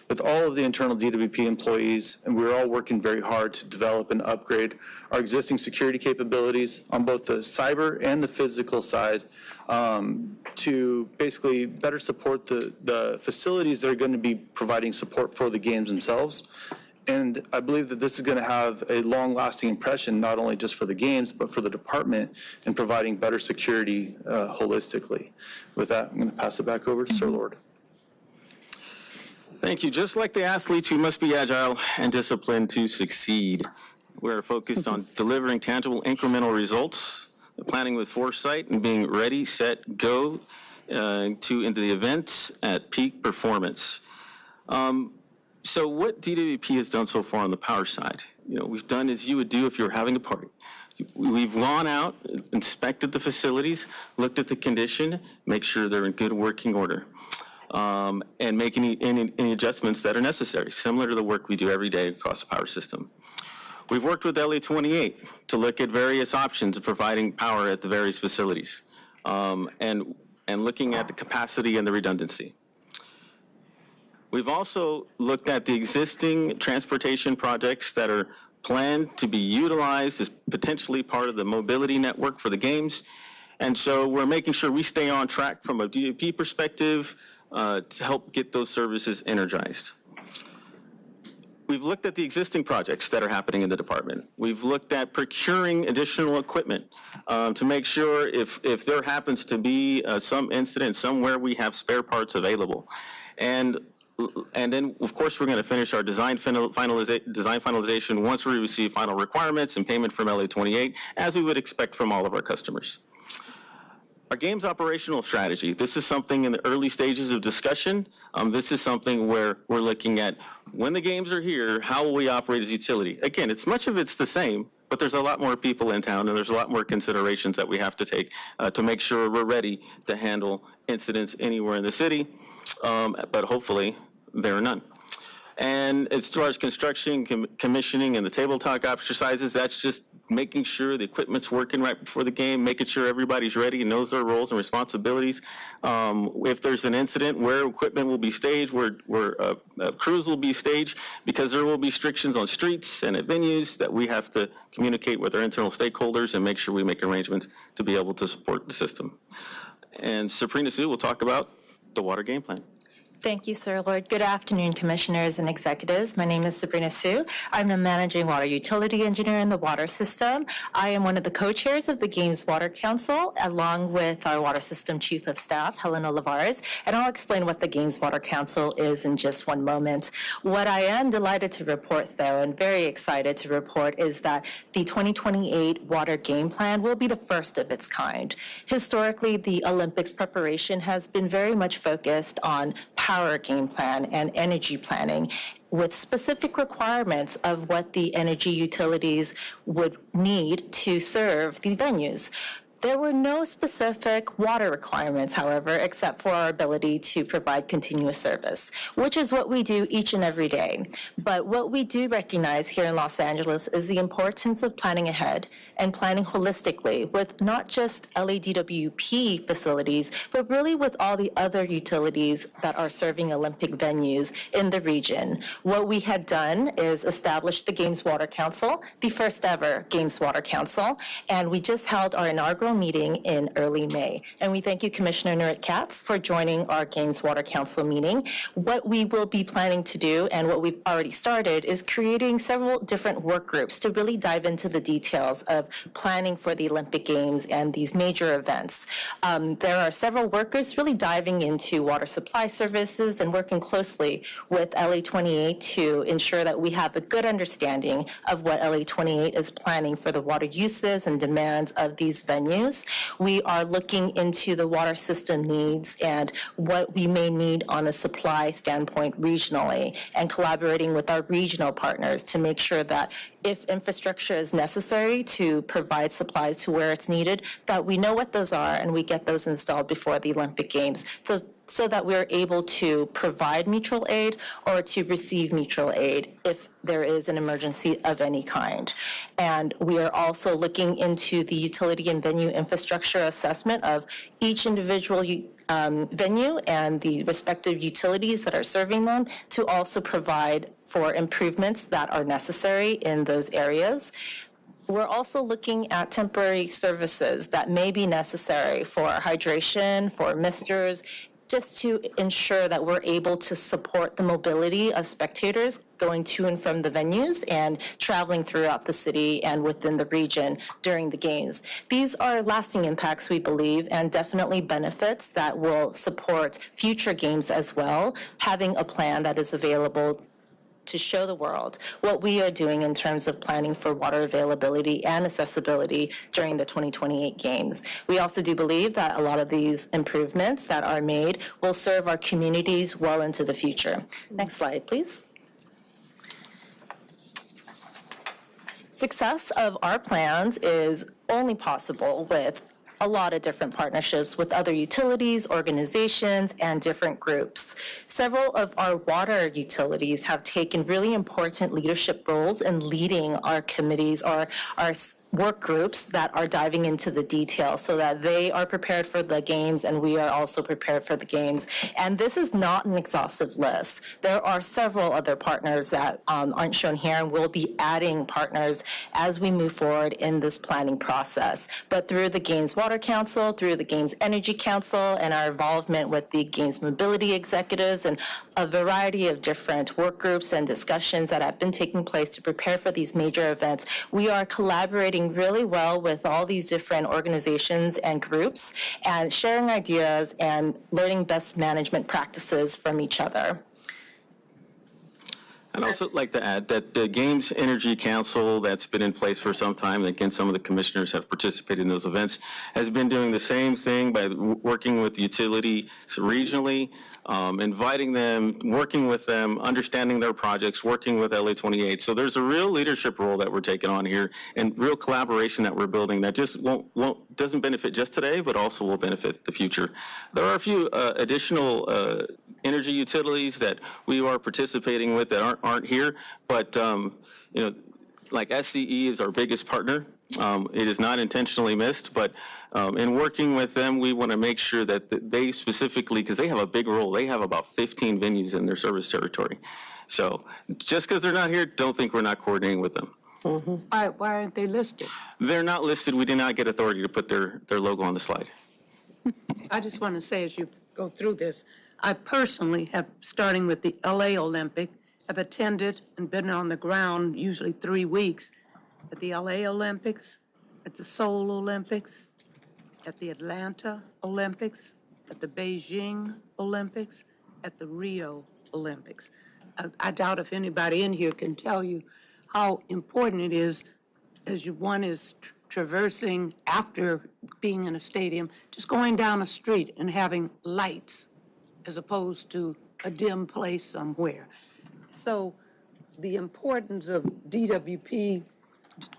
with all of the internal DWP employees, and we're all working very hard to develop and upgrade our existing security capabilities on both the cyber and the physical side, to basically better support the facilities that are going to be providing support for the games themselves. And I believe that this is going to have a long-lasting impression, not only just for the games, but for the department in providing better security holistically. With that, I'm going to pass it back over to Sir Lord. Thank you. Just like the athletes, we must be agile and disciplined to succeed. We're focused on delivering tangible incremental results, planning with foresight, and being ready, set, go into the events at peak performance. So what DWP has done so far on the power side, you know, we've done as you would do if you were having a party. We've gone out, inspected the facilities, looked at the condition, make sure they're in good working order, and make any adjustments that are necessary, similar to the work we do every day across the power system. We've worked with LA28 to look at various options of providing power at the various facilities, and looking at the capacity and the redundancy. We've also looked at the existing transportation projects that are planned to be utilized as potentially part of the mobility network for the games. And so we're making sure we stay on track from a DWP perspective to help get those services energized. We've looked at the existing projects that are happening in the department. We've looked at procuring additional equipment to make sure if there happens to be some incident somewhere, we have spare parts available. And then, of course, we're going to finish our design finalization once we receive final requirements and payment from LA28, as we would expect from all of our customers. Our games operational strategy, this is something in the early stages of discussion. This is something where we're looking at when the games are here, how will we operate as utility? Again, much of it's the same, but there's a lot more people in town, and there's a lot more considerations that we have to take to make sure we're ready to handle incidents anywhere in the city, but hopefully there are none. And as far as construction, commissioning, and the table talk exercises, that's just making sure the equipment's working right before the game, making sure everybody's ready and knows their roles and responsibilities. If there's an incident, where equipment will be staged, where crews will be staged, because there will be restrictions on streets and at venues that we have to communicate with our internal stakeholders and make sure we make arrangements to be able to support the system. And Sabrina Sue will talk about the water game plan. Thank you, Sir Lord. Good afternoon, commissioners and executives. My name is Sabrina Sue. I'm the managing water utility engineer in the water system. I am one of the co-chairs of the Games Water Council, along with our water system chief of staff, Helena Lavares, and I'll explain what the Games Water Council is in just one moment. What I am delighted to report, though, and very excited to report, is that the 2028 water game plan will be the first of its kind. Historically, the Olympics preparation has been very much focused on power game plan and energy planning, with specific requirements of what the energy utilities would need to serve the venues. There were no specific water requirements, however, except for our ability to provide continuous service, which is what we do each and every day. But what we do recognize here in Los Angeles is the importance of planning ahead and planning holistically with not just LADWP facilities, but really with all the other utilities that are serving Olympic venues in the region. What we had done is establish the Games Water Council, the first ever Games Water Council, and we just held our inaugural meeting in early May. And we thank you, Commissioner NURIT KATZ, for joining our Games Water Council meeting. What we will be planning to do, and what we've already started, is creating several different work groups to really dive into the details of planning for the Olympic Games and these major events. There are several workers really diving into water supply services and working closely with LA28 to ensure that we have a good understanding of what LA28 is planning for the water uses and demands of these venues. We are looking into the water system needs and what we may need on a supply standpoint regionally, and collaborating with our regional partners to make sure that if infrastructure is necessary to provide supplies to where it's needed, that we know what those are and we get those installed before the Olympic Games, so that we're able to provide mutual aid or to receive mutual aid if there is an emergency of any kind. And we are also looking into the utility and venue infrastructure assessment of each individual venue and the respective utilities that are serving them to also provide for improvements that are necessary in those areas. We're also looking at temporary services that may be necessary for hydration, for misters, just to ensure that we're able to support the mobility of spectators going to and from the venues and traveling throughout the city and within the region during the games. These are lasting impacts, we believe, and definitely benefits that will support future games as well, having a plan that is available to show the world what we are doing in terms of planning for water availability and accessibility during the 2028 games. We also do believe that a lot of these improvements that are made will serve our communities well into the future. Next slide, please. Success of our plans is only possible with a lot of different partnerships with other utilities, organizations, and different groups. Several of our water utilities have taken really important leadership roles in leading our committees or our work groups that are diving into the details so that they are prepared for the games and we are also prepared for the games. And this is not an exhaustive list. There are several other partners that aren't shown here, and we'll be adding partners as we move forward in this planning process. But through the Games Water Council, through the Games Energy Council, and our involvement with the Games Mobility Executives and a variety of different work groups and discussions that have been taking place to prepare for these major events, we are collaborating really well with all these different organizations and groups and sharing ideas and learning best management practices from each other. I'd also like to add that the Games Energy Council that's been in place for some time, and again, some of the commissioners have participated in those events, has been doing the same thing by working with utilities regionally, inviting them, working with them, understanding their projects, working with LA28. So there's a real leadership role that we're taking on here and real collaboration that we're building that just doesn't benefit just today, but also will benefit the future. There are a few additional energy utilities that we are participating with that aren't here, but like SCE is our biggest partner. It is not intentionally missed, but in working with them, we want to make sure that they specifically, because they have a big role, they have about 15 venues in their service territory. So just because they're not here, don't think we're not coordinating with them. Why aren't they listed? They're not listed. We did not get authority to put their logo on the slide. I just want to say, as you go through this, I personally have, starting with the LA Olympic, have attended and been on the ground usually 3 weeks at the LA Olympics, at the Seoul Olympics, at the Atlanta Olympics, at the Beijing Olympics, at the Rio Olympics. I doubt if anybody in here can tell you how important it is as one is traversing after being in a stadium, just going down a street and having lights as opposed to a dim place somewhere. So the importance of DWP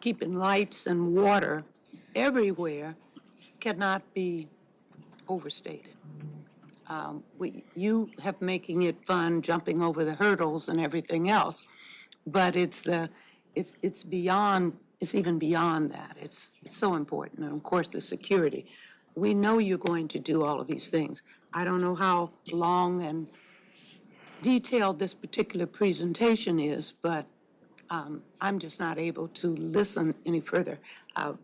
keeping lights and water everywhere cannot be overstated. You have making it fun, jumping over the hurdles and everything else, but it's beyond. It's even beyond that. It's so important, and of course the security. We know you're going to do all of these things. I don't know how long and detailed this particular presentation is, but I'm just not able to listen any further.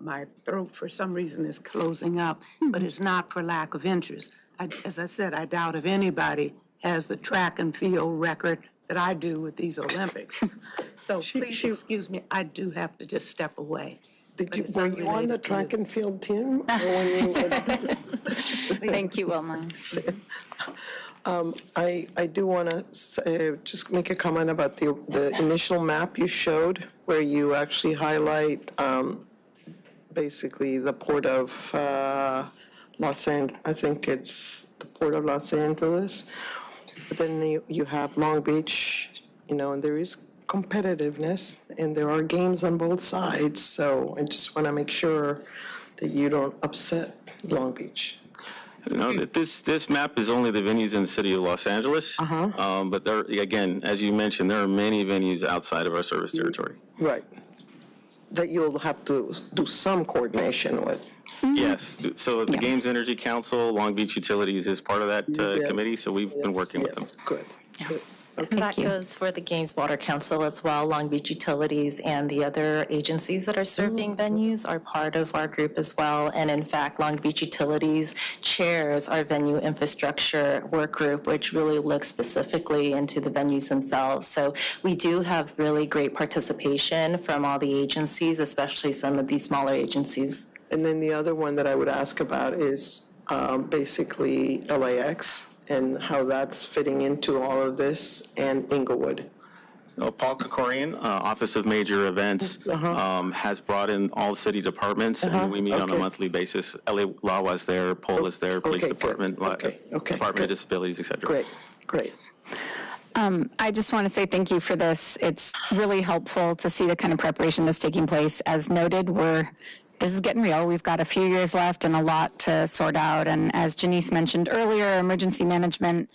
My throat, for some reason, is closing up, but it's not for lack of interest. As I said, I doubt if anybody has the track and field record that I do with these Olympics. So please excuse me, I do have to just step away. Were you on the track and field team? Thank you, Wilma. I do want to just make a comment about the initial map you showed, where you actually highlight basically the port of Los Angeles. I think it's the port of Los Angeles. But then you have Long Beach, and there is competitiveness, and there are games on both sides. So I just want to make sure that you don't upset Long Beach. No, this map is only the venues in the city of Los Angeles. But there, again, as you mentioned, there are many venues outside of our service territory. Right. That you'll have to do some coordination with. Yes. So the Games Energy Council, Long Beach Utilities is part of that committee, so we've been working with them. Good. Good. And that goes for the Games Water Council as well. Long Beach Utilities and the other agencies that are serving venues are part of our group as well. And in fact, Long Beach Utilities chairs our venue infrastructure work group, which really looks specifically into the venues themselves. So we do have really great participation from all the agencies, especially some of these smaller agencies. And then the other one that I would ask about is basically LAX. And how that's fitting into all of this, and Inglewood. Paul Kokorian, Office of Major Events, has brought in all city departments, and we meet on a monthly basis. LA Law was there, Pole is there, Police Department, Department of Disabilities, et cetera. Great. I just want to say thank you for this. It's really helpful to see the kind of preparation that's taking place. As noted, this is getting real. We've got a few years left and a lot to sort out. And as Janice mentioned earlier, emergency management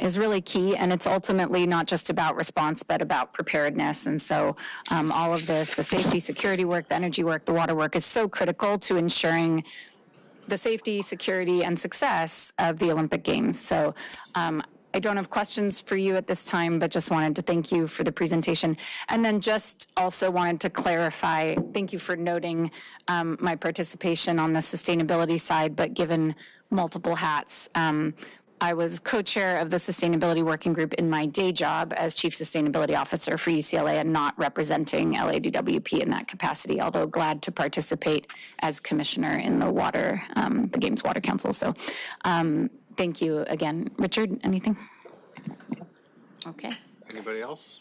is really key. And it's ultimately not just about response, but about preparedness. And so all of this, the safety, security work, the energy work, the water work is so critical to ensuring the safety, security, and success of the Olympic Games. So I don't have questions for you at this time, but just wanted to thank you for the presentation. And then just also wanted to clarify, thank you for noting my participation on the sustainability side, but given multiple hats. I was co-chair of the Sustainability Working Group in my day job as Chief Sustainability Officer for UCLA and not representing LADWP in that capacity, although glad to participate as commissioner in the Games Water Council. So thank you again. Richard, anything? Okay. Anybody else?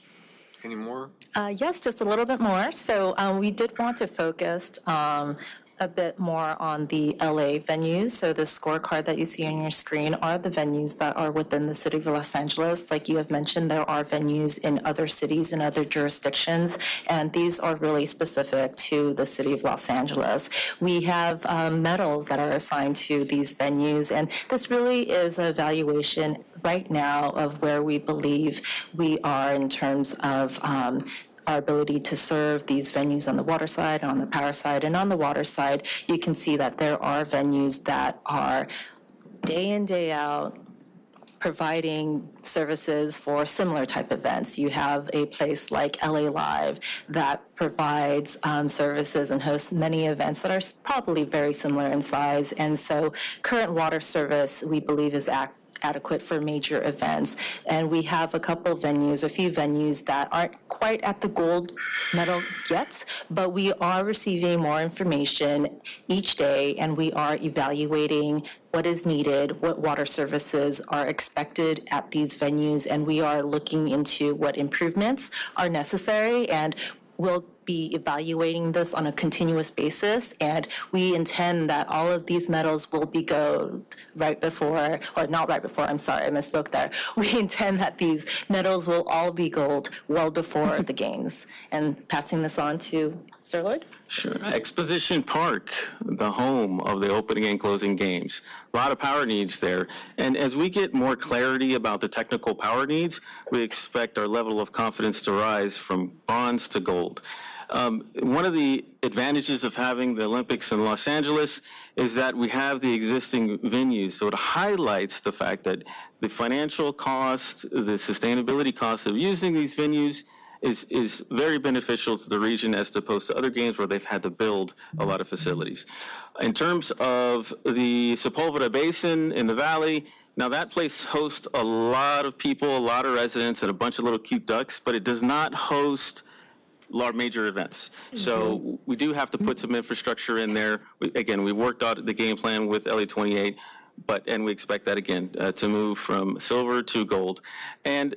Any more? Yes, just a little bit more. So we did want to focus a bit more on the LA venues. So the scorecard that you see on your screen are the venues that are within the city of Los Angeles. Like you have mentioned, there are venues in other cities and other jurisdictions, and these are really specific to the city of Los Angeles. We have medals that are assigned to these venues, and this really is an evaluation right now of where we believe we are in terms of our ability to serve these venues on the water side, on the power side, and on the water side. You can see that there are venues that are day in, day out providing services for similar type events. You have a place like LA Live that provides services and hosts many events that are probably very similar in size. And so current water service, we believe, is adequate for major events. And we have a few venues that aren't quite at the gold medal yet, but we are receiving more information each day, and we are evaluating what is needed, what water services are expected at these venues, and we are looking into what improvements are necessary, and we'll be evaluating this on a continuous basis, and we intend that all of these medals will be gold I misspoke there. We intend that these medals will all be gold well before the games. And passing this on to Sir Lloyd? Sure. Exposition Park, the home of the opening and closing games. A lot of power needs there. And as we get more clarity about the technical power needs, we expect our level of confidence to rise from bronze to gold. One of the advantages of having the Olympics in Los Angeles is that we have the existing venues. So it highlights the fact that the financial cost, the sustainability cost of using these venues is very beneficial to the region as opposed to other games where they've had to build a lot of facilities. In terms of the Sepulveda Basin in the valley, now that place hosts a lot of people, a lot of residents, and a bunch of little cute ducks, but it does not host large major events. So we do have to put some infrastructure in there. We worked out the game plan with LA28, and we expect that again to move from silver to gold. And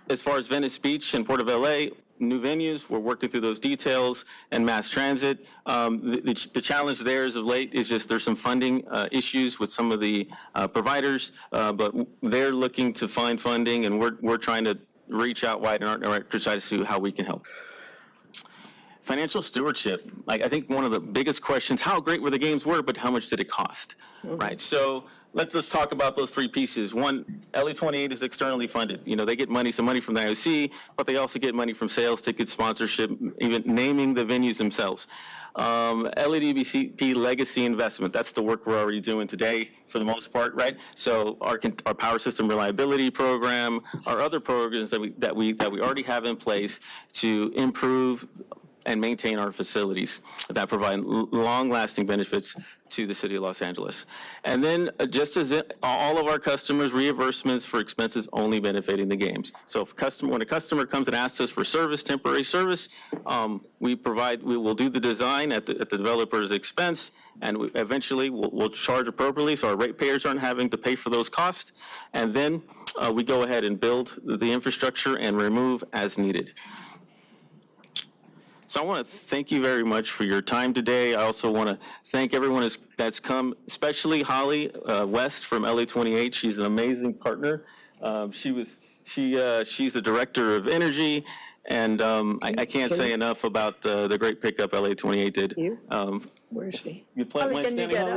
as far as Venice Beach and Port of LA, new venues, we're working through those details, and mass transit. The challenge there as of late is just there's some funding issues with some of the providers, but they're looking to find funding, and we're trying to reach out wide and try to see how we can help. Financial stewardship. I think one of the biggest questions, how great were the games were, but how much did it cost, right? So let's talk about those three pieces. One, LE28 is externally funded. They get some money from the IOC, but they also get money from sales, tickets, sponsorship, even naming the venues themselves. LEDBCP legacy investment, that's the work we're already doing today for the most part, right? So our power system reliability program, our other programs that we already have in place to improve and maintain our facilities that provide long-lasting benefits to the city of Los Angeles. And then just as all of our customers, reimbursements for expenses only benefiting the games. So when a customer comes and asks us for service, temporary service, we will do the design at the developer's expense, and eventually we'll charge appropriately so our ratepayers aren't having to pay for those costs. And then we go ahead and build the infrastructure and remove as needed. So I want to thank you very much for your time today. I also want to thank everyone that's come, especially Holly West from LA28. She's an amazing partner. She's the director of energy, and I can't say enough about the great pickup LA28 did. Where is she? You plan Holly, can you get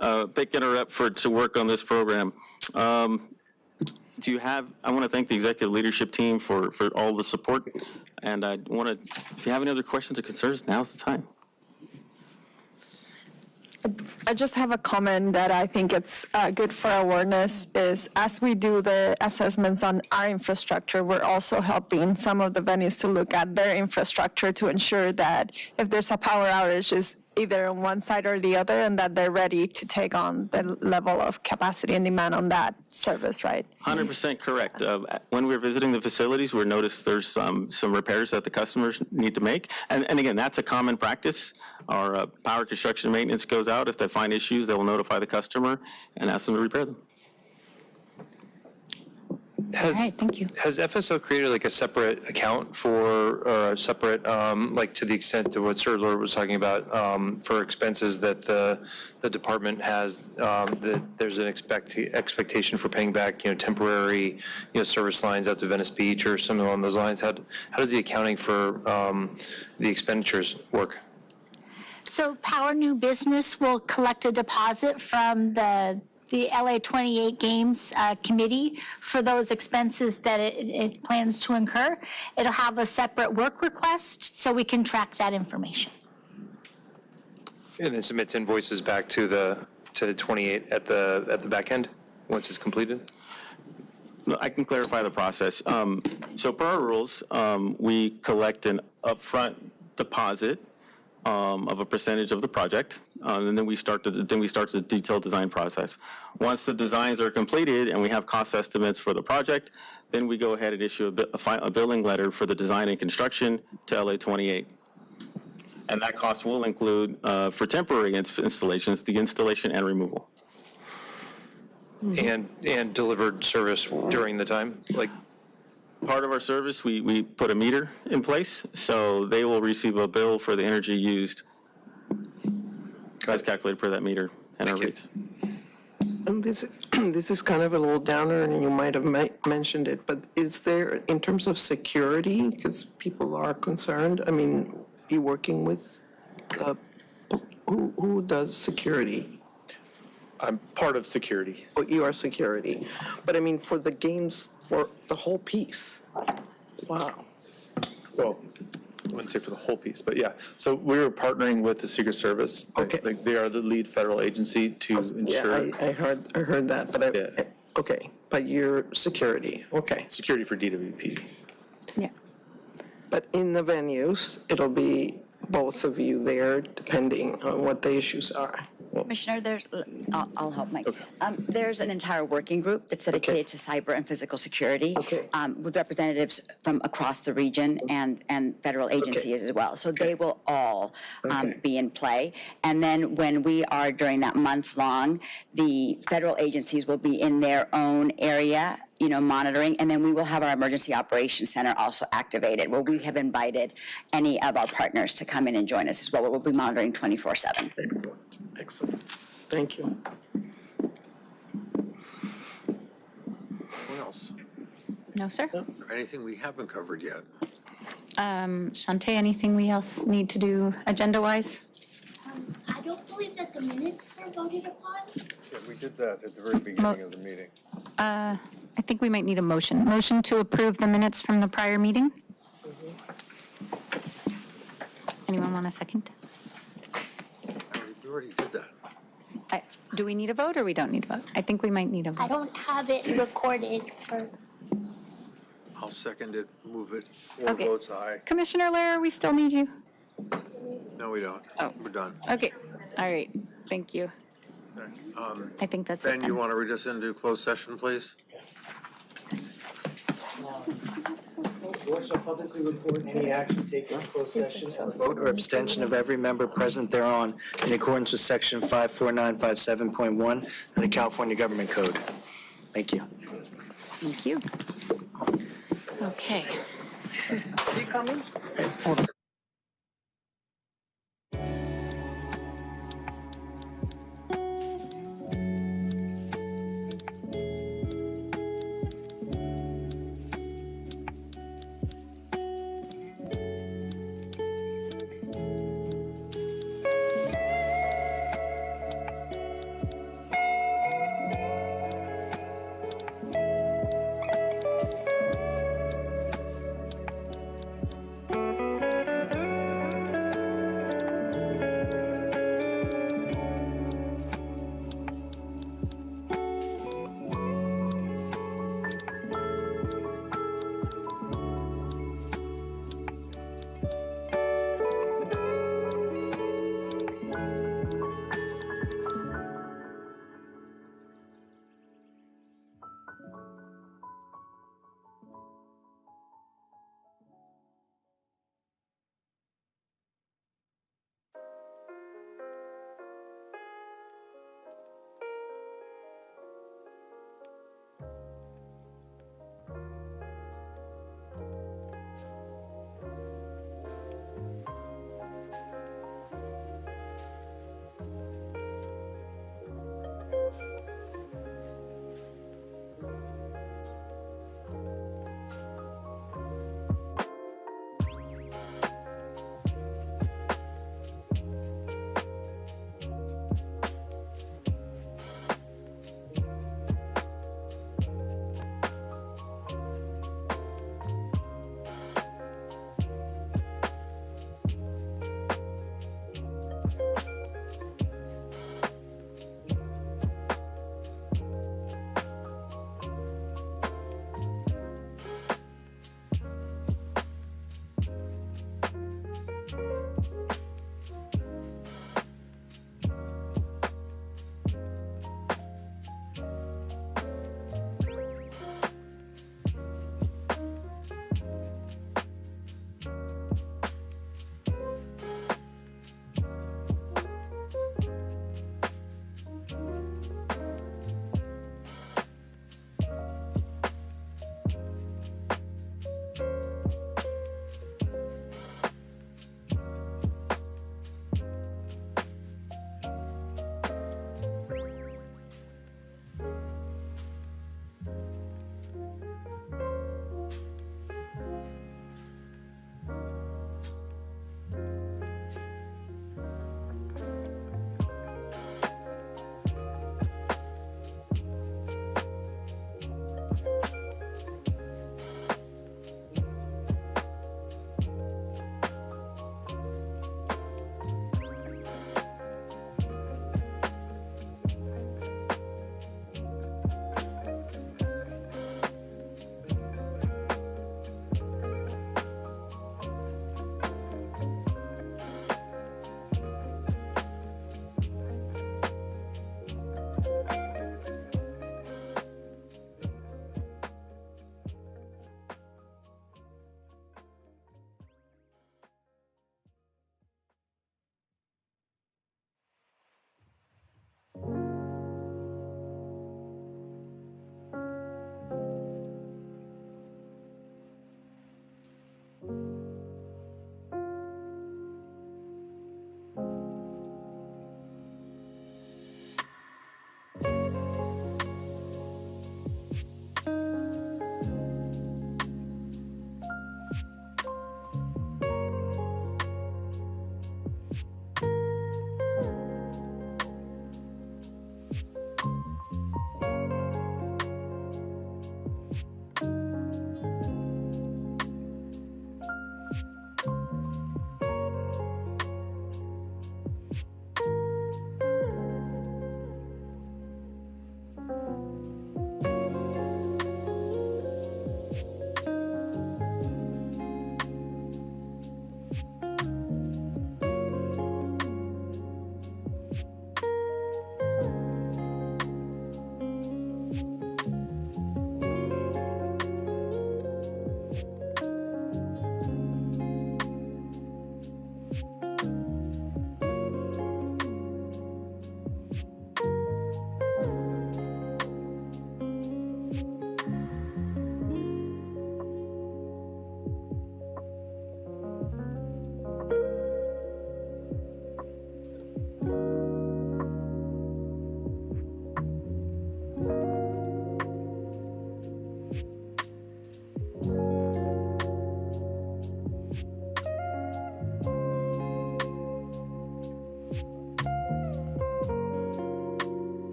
up? Picking her up to work on this program. I want to thank the executive leadership team for all the support, and if you have any other questions or concerns, now's the time. I just have a comment that I think it's good for awareness is as we do the assessments on our infrastructure, we're also helping some of the venues to look at their infrastructure to ensure that if there's a power outage, is either on one side or the other, and that they're ready to take on the level of capacity and demand on that service, right? 100% correct. When we're visiting the facilities, we noticed there's some repairs that the customers need to make. And again, that's a common practice. Our power construction maintenance goes out. If they find issues, they will notify the customer and ask them to repair them. Thank you. Has FSO created like a separate account for, or a separate, like to the extent of what Sir Lord was talking about, for expenses that the department has, that there's an expectation for paying back, temporary, service lines out to Venice Beach or something along those lines? How does the accounting for the expenditures work? So Power New Business will collect a deposit from the LA28 Games Committee for those expenses that it plans to incur. It'll have a separate work request so we can track that information. And then submits invoices back to 28 at the back end once it's completed? I can clarify the process. So per our rules, we collect an upfront deposit of a percentage of the project, and then we start the detailed design process. Once the designs are completed and we have cost estimates for the project, then we go ahead and issue a billing letter for the design and construction to LA28. And that cost will include, for temporary installations, the installation and removal. And delivered service during the time, like? Part of our service, we put a meter in place, so they will receive a bill for the energy used as calculated per that meter and our rates. And this is, this is kind of a little downer, and you might have mentioned it, but is there, in terms of security, because people are concerned, I mean, you working with, who does security? I'm part of security. Oh, you are security. But I mean, for the games, for the whole piece? Wow. Well, I wouldn't say for the whole piece, but yeah. So we were partnering with the Secret Service. They are the lead federal agency to ensure. Yeah, I heard that, but okay, but you're security, okay. Security for DWP. Yeah. But in the venues, it'll be both of you there, depending on what the issues are. Commissioner, I'll help Mike. There's an entire working group that's dedicated to cyber and physical security with representatives from across the region and federal agencies as well. So they will all be in play. And then when we are during that month long, the federal agencies will be in their own area, you know, monitoring, and then we will have our emergency operations center also activated, where we have invited any of our partners to come in and join us as well, where we'll be monitoring 24/7. Excellent, excellent. Thank you. What else? No, sir. Is there anything we haven't covered yet? Shantae, anything we else need to do agenda-wise? I don't believe that the minutes were voted upon. Yeah, we did that at the very beginning of the meeting. I think we might need a motion. Motion to approve the minutes from the prior meeting? Anyone want a second? You already did that. Do we need a vote or we don't need a vote? I think we might need a vote. I don't have it recorded for. I'll second it, move it. 4 Okay. votes aye. Commissioner LEHRER, we still need you. No, we don't. Oh. We're done. Okay, all right, thank you. I think that's it Ben, then. you want to read us into closed session, please? The board shall publicly report any action taken in closed session and the vote or abstention of every member present thereon in accordance with section 54957.1 of the California Government Code. Thank you. Thank you. Okay. Are you coming?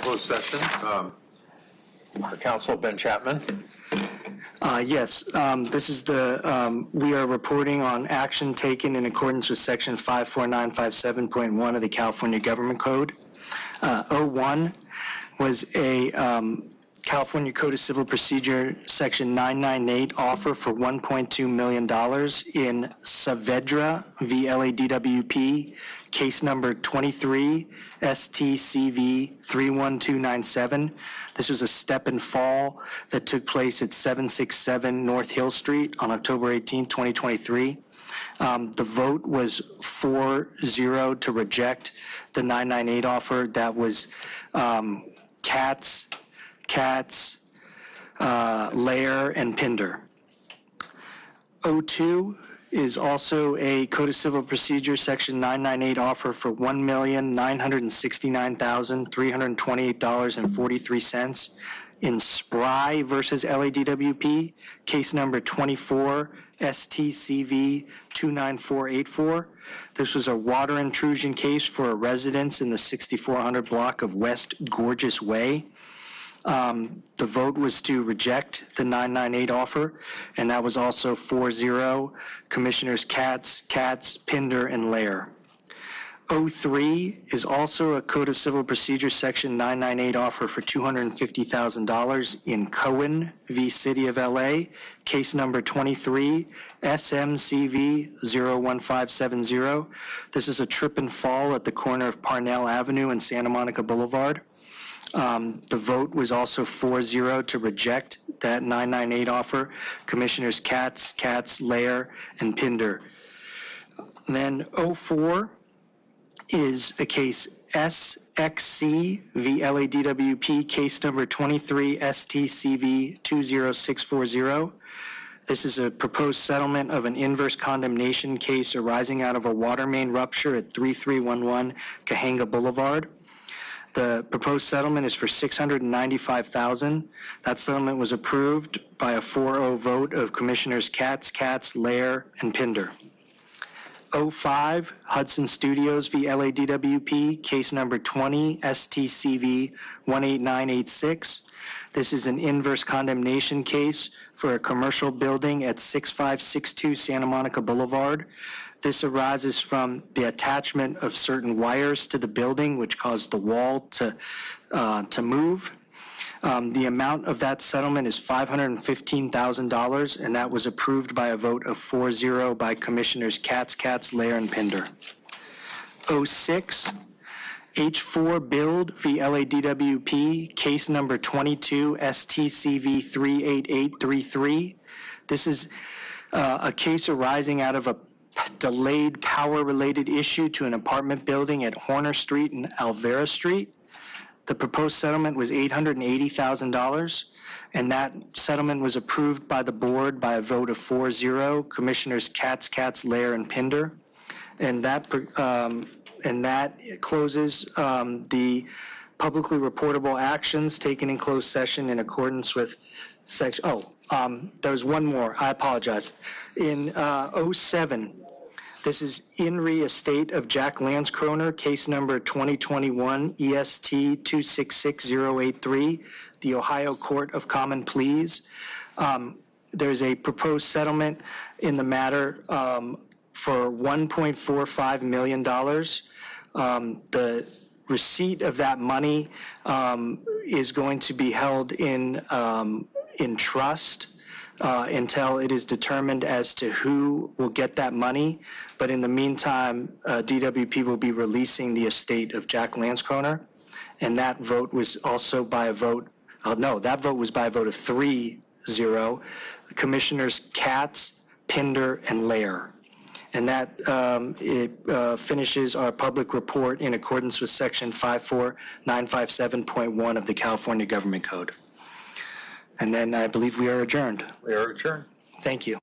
closed session. Our counsel, Ben Chapman. Yes, this is we are reporting on action taken in accordance with Section 54957.1 of the California Government Code. 01 was a California Code of Civil Procedure, Section 998 offer for $1.2 million in Saavedra v. LADWP, case number 23 STCV 31297. This was a step and fall that took place at 767 North Hill Street on October 18, 2023. The vote was 4-0 to reject the 998 offer. That was KATZ, LEHRER, and PINDER. 02 is also a Code of Civil Procedure, Section 998 offer for $1,969,328.43 in Spry versus LADWP, case number 24 STCV 29484. This was a water intrusion case for a residence in the 6400 block of West Gorgeous Way. The vote was to reject the 998 offer, and that was also 4-0. Commissioners KATZ, PINDER, and LEHRER. 03 is also a Code of Civil Procedure Section 998 offer for $250,000 in Cohen v. City of LA, case number 23 SMCV 01570. This is a trip and fall at the corner of Parnell Avenue and Santa Monica Boulevard. The vote was also 4-0 to reject that 998 offer. Commissioners KATZ, LEHRER, and PINDER. And then 04 is a case SXC v. LADWP, case number 23 STCV 20640. This is a proposed settlement of an inverse condemnation case arising out of a water main rupture at 3311 Cahuenga Boulevard. The proposed settlement is for $695,000. That settlement was approved by a 4-0 vote of Commissioners KATZ, LEHRER, and PINDER. 05, Hudson Studios v. LADWP, case number 20 STCV 18986. This is an inverse condemnation case for a commercial building at 6562 Santa Monica Boulevard. This arises from the attachment of certain wires to the building, which caused the wall to move. The amount of that settlement is $515,000, and that was approved by a vote of 4-0 by Commissioners KATZ, LEHRER, and PINDER. 06, H4 Build v. LADWP, case number 22 STCV 38833. This is a case arising out of a delayed power-related issue to an apartment building at Horner Street and Alvera Street. The proposed settlement was $880,000, and that settlement was approved by the board by a vote of 4-0, Commissioners KATZ, LEHRER, and PINDER. And that closes the publicly reportable actions taken in closed session in accordance with section, there was one more, I apologize. In 07, this is in re estate of Jack Landskroner, case number 2021 EST 266083, the Ohio Court of Common Pleas. There's a proposed settlement in the matter for $1.45 million. The receipt of that money is going to be held in trust until it is determined as to who will get that money. But in the meantime, DWP will be releasing the estate of Jack Landskroner. And that vote was also by a vote, that vote was by a vote of 3-0. Commissioners KATZ, PINDER, and LEHRER. And that finishes our public report in accordance with section 54957.1 of the California Government Code. And then I believe we are adjourned. We are adjourned. Thank you.